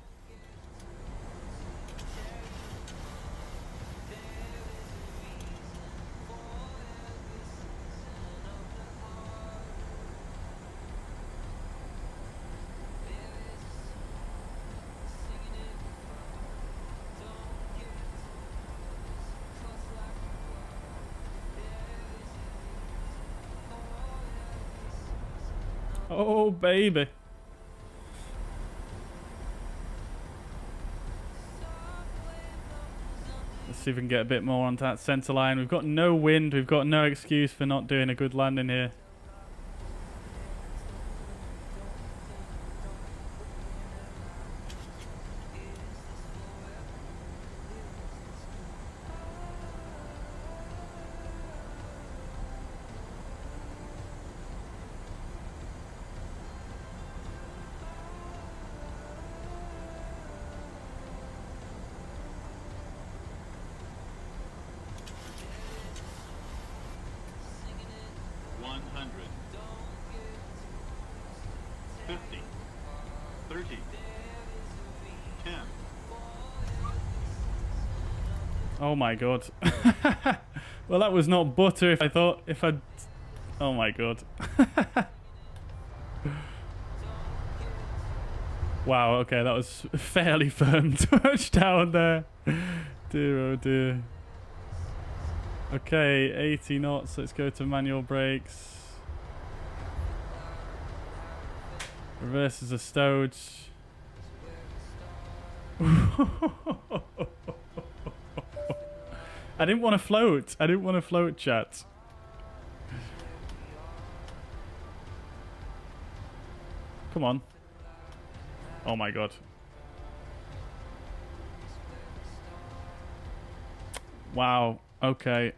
Oh, baby. Let's see if we can get a bit more onto that centre line. We've got no wind. We've got no excuse for not doing a good landing here. Oh my god. Well, that was not butter if I thought if I'd... Oh my god. Wow, okay, that was fairly firm touchdown there. Dear oh dear. Okay, 80 knots, let's go to manual brakes. Reverses a stowage. I didn't want to float. I didn't want to float, chat. Come on. Oh my god. Wow. Okay.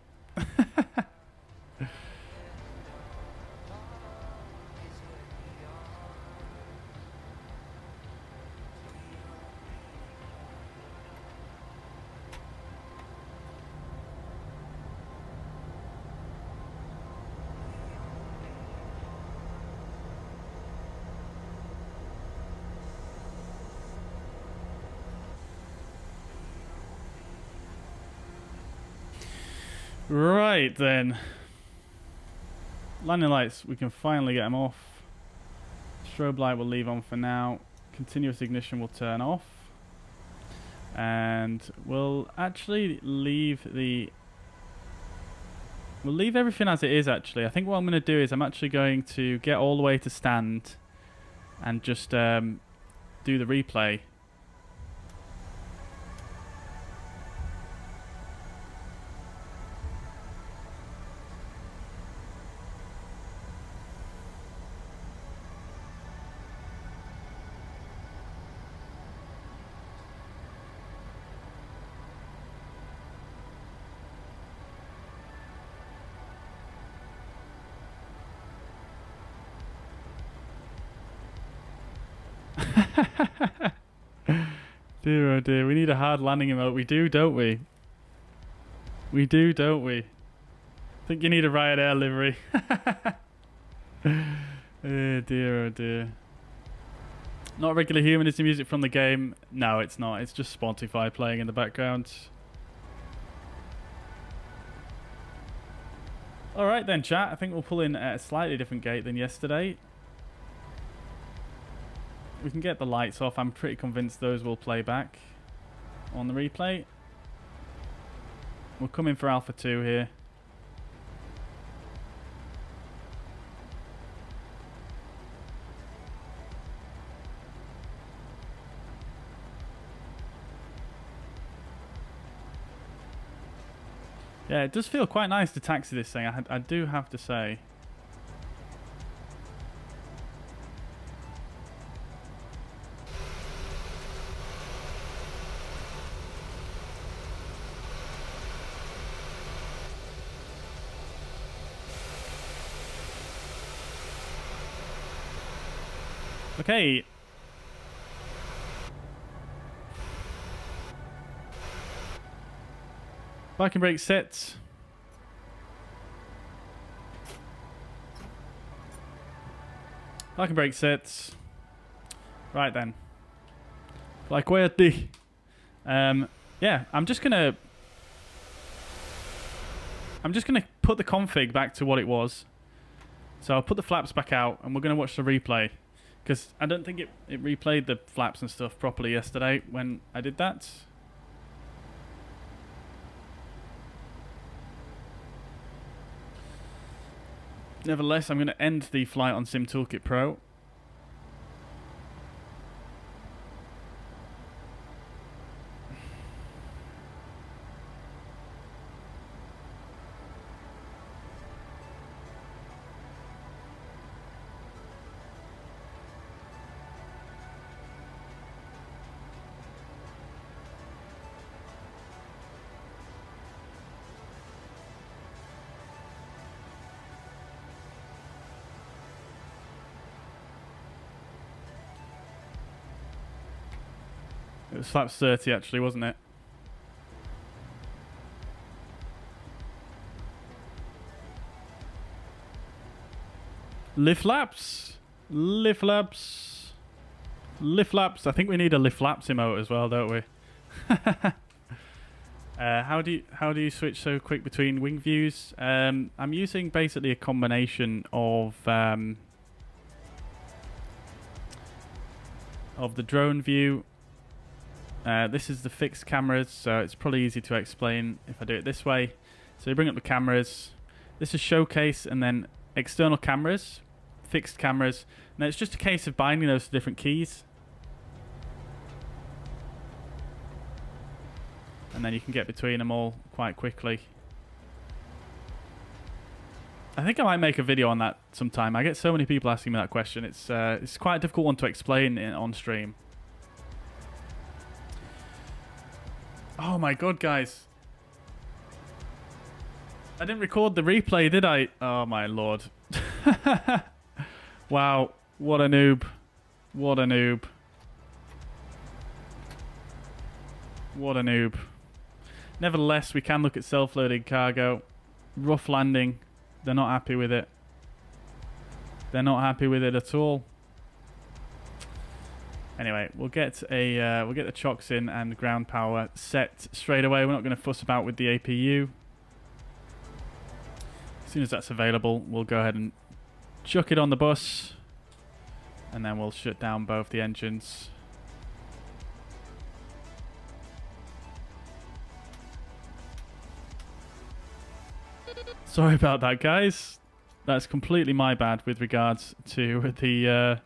Right then. Landing lights, we can finally get them off. Strobe light we'll leave on for now. Continuous ignition will turn off. And we'll actually leave the... We'll leave everything as it is actually. I think what I'm going to do is I'm actually going to get all the way to stand and just do the replay. Dear oh dear, we need a hard landing emote. We do, don't we? We do, don't we? I think you need a Ryanair livery. Oh dear, oh dear. Not regular human, is the music from the game? No, it's not. It's just Spotify playing in the background. Alright then, chat. I think we'll pull in at a slightly different gate than yesterday. We can get the lights off. I'm pretty convinced those will play back on the replay. We're coming for Alpha 2 here. Yeah, it does feel quite nice to taxi this thing, I do have to say. Okay. Parking brake set. Parking brake sets. Right then. Like where the yeah, I'm just gonna put the config back to what it was. So I'll put the flaps back out and we're gonna watch the replay. Because I don't think it replayed the flaps and stuff properly yesterday when I did that. Nevertheless, I'm going to end the flight on SimToolkitPro. It was flaps 30 actually, wasn't it? Lift laps. Lift laps. Lift laps. I think we need a lift laps emote as well, don't we? How do you switch so quick between wing views? I'm using basically a combination of the drone view. This is the fixed cameras, so it's probably easy to explain if I do it this way. So you bring up the cameras. This is showcase, and then external cameras, fixed cameras. Now it's just a case of binding those to different keys. And then you can get between them all quite quickly. I think I might make a video on that sometime. I get so many people asking me that question. It's quite a difficult one to explain on stream. Oh my god, guys. I didn't record the replay, did I? Oh my lord. Wow, what a noob. What a noob. What a noob. Nevertheless, we can look at self-loading cargo. Rough landing. They're not happy with it. They're not happy with it at all. Anyway, we'll get the chocks in and ground power set straight away. We're not going to fuss about with the APU. As soon as that's available, we'll go ahead and chuck it on the bus, and then we'll shut down both the engines. Sorry about that, guys. That's completely my bad with regards to the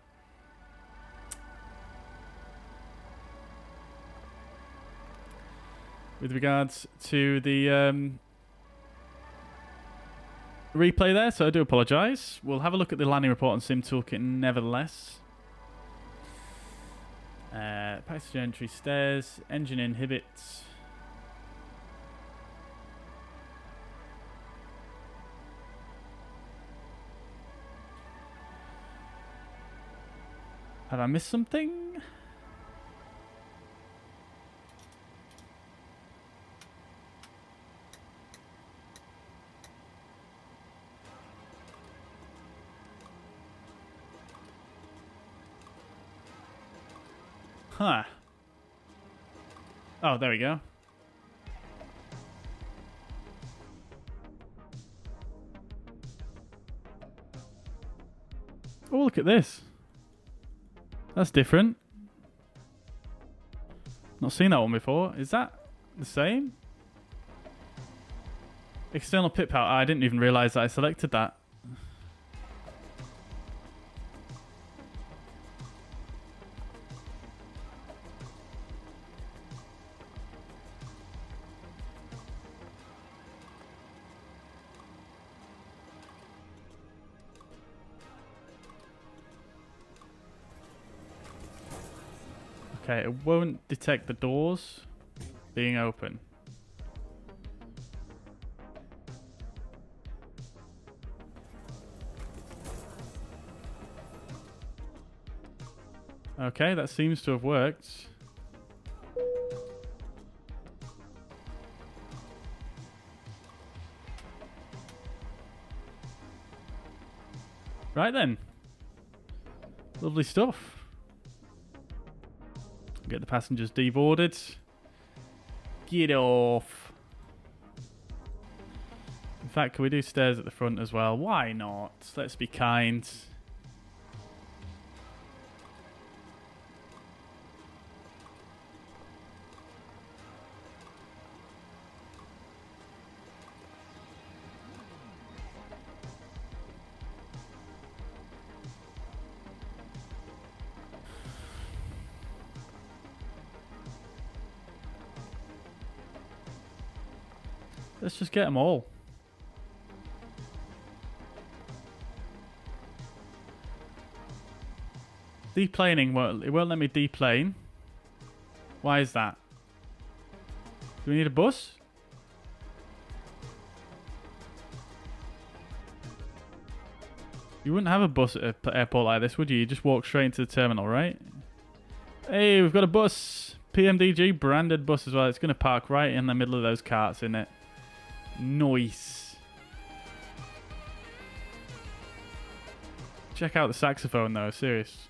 replay there, so I do apologise. We'll have a look at the landing report on SimToolkit nevertheless. Passenger entry stairs, engine inhibits. Have I missed something? Huh. Oh, there we go. Oh, look at this. That's different. Not seen that one before. Is that the same? External pit power. I didn't even realise that I selected that. Okay, it won't detect the doors being open. Okay, that seems to have worked. Right then. Lovely stuff. Get the passengers deboarded. Get off. In fact, can we do stairs at the front as well? Why not? Let's be kind. Let's just get them all. Deplaning, it won't let me deplane. Why is that? Do we need a bus? You wouldn't have a bus at an airport like this, would you? You just walk straight into the terminal, right? Hey, we've got a bus. PMDG branded bus as well. It's going to park right in the middle of those carts, isn't it? Nice. Check out the saxophone, though. Serious.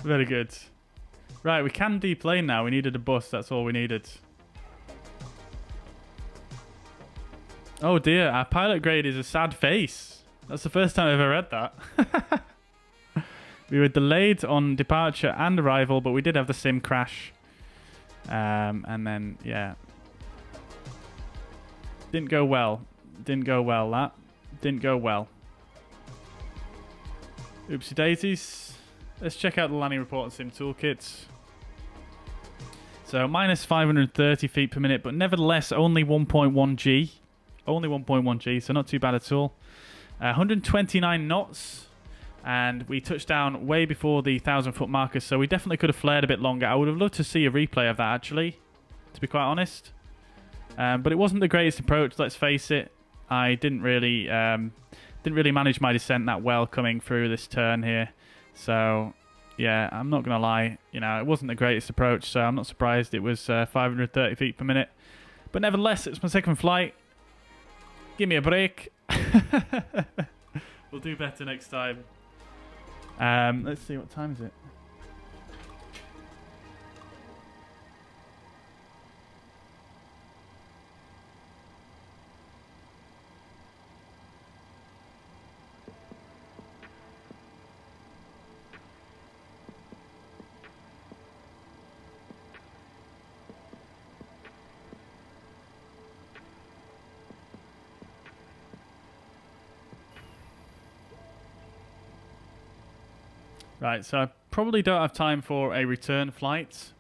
Very good. Right, we can deplane now. We needed a bus. That's all we needed. Oh dear, our pilot grade is a sad face. That's the first time I've ever read that. We were delayed on departure and arrival, but we did have the sim crash. And then, yeah. Didn't go well. Didn't go well, that. Didn't go well. Oopsie daisies. Let's check out the landing report on SimToolkit. So, minus 530 feet per minute, but nevertheless, only 1.1 G. Only 1.1 G, so not too bad at all. 129 knots. And we touched down way before the 1,000-foot marker, so we definitely could have flared a bit longer. I would have loved to see a replay of that, actually, to be quite honest. But it wasn't the greatest approach, let's face it. I didn't really manage my descent that well coming through this turn here. So, yeah, I'm not going to lie. You know, it wasn't the greatest approach, so I'm not surprised it was 530 feet per minute. But nevertheless, it's my second flight. Give me a break. We'll do better next time. Let's see, what time is it? Right, so I probably don't have time for a return flight.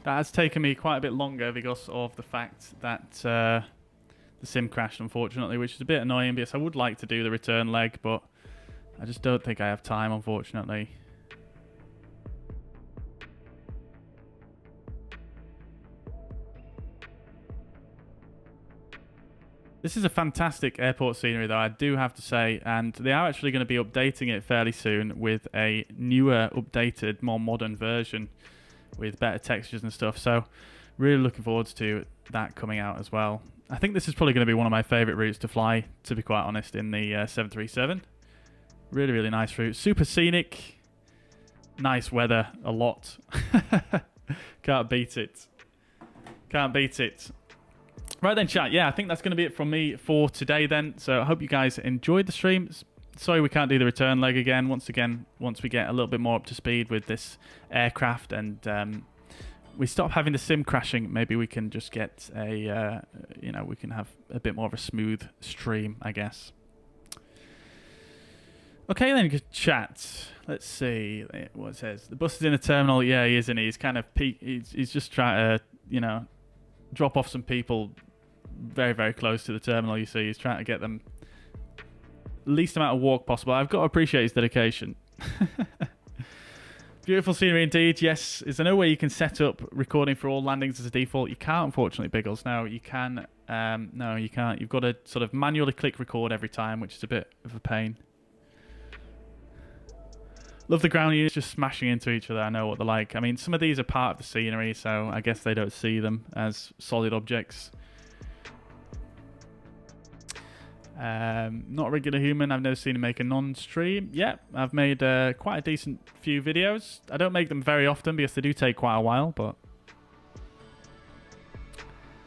That has taken me quite a bit longer because of the fact that the sim crashed, unfortunately, which is a bit annoying because I would like to do the return leg, but I just don't think I have time, unfortunately. This is a fantastic airport scenery, though, I do have to say, and they are actually going to be updating it fairly soon with a newer, updated, more modern version with better textures and stuff, so really looking forward to that coming out as well. I think this is probably going to be one of my favourite routes to fly, to be quite honest, in the 737. Really, really nice route. Super scenic. Nice weather, a lot. Can't beat it. Can't beat it. Right then, chat. Yeah, I think that's going to be it from me for today then. So I hope you guys enjoyed the stream. Sorry we can't do the return leg again. Once we get a little bit more up to speed with this aircraft and we stop having the sim crashing, maybe we can just get a, we can have a bit more of a smooth stream, I guess. Okay then, good chat. Let's see what it says. The bus is in the terminal. Yeah, he is, and he's kind of he's just trying to, drop off some people very, very close to the terminal. You see, he's trying to get them least amount of walk possible. I've got to appreciate his dedication. Beautiful scenery indeed. Yes, is there no way you can set up recording for all landings as a default? You can't, unfortunately, Biggles. No, you can. No, you can't. You've got to sort of manually click record every time, which is a bit of a pain. Love the ground units just smashing into each other. I know what they're like. I mean, some of these are part of the scenery, so I guess they don't see them as solid objects. Not a regular human. I've never seen him make a non-stream. Yeah, I've made quite a decent few videos. I don't make them very often because they do take quite a while, but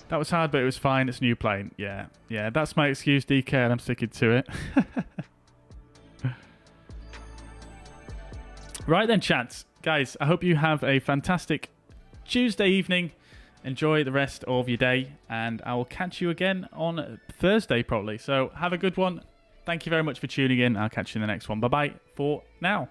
that was hard, but it was fine. It's a new plane. Yeah, that's my excuse, DK, and I'm sticking to it. Right then, chats. Guys, I hope you have a fantastic Tuesday evening. enjoy the rest of your day, and I will catch you again on Thursday probably. So have a good one. Thank you very much for tuning in. I'll catch you in the next one. Bye bye for now.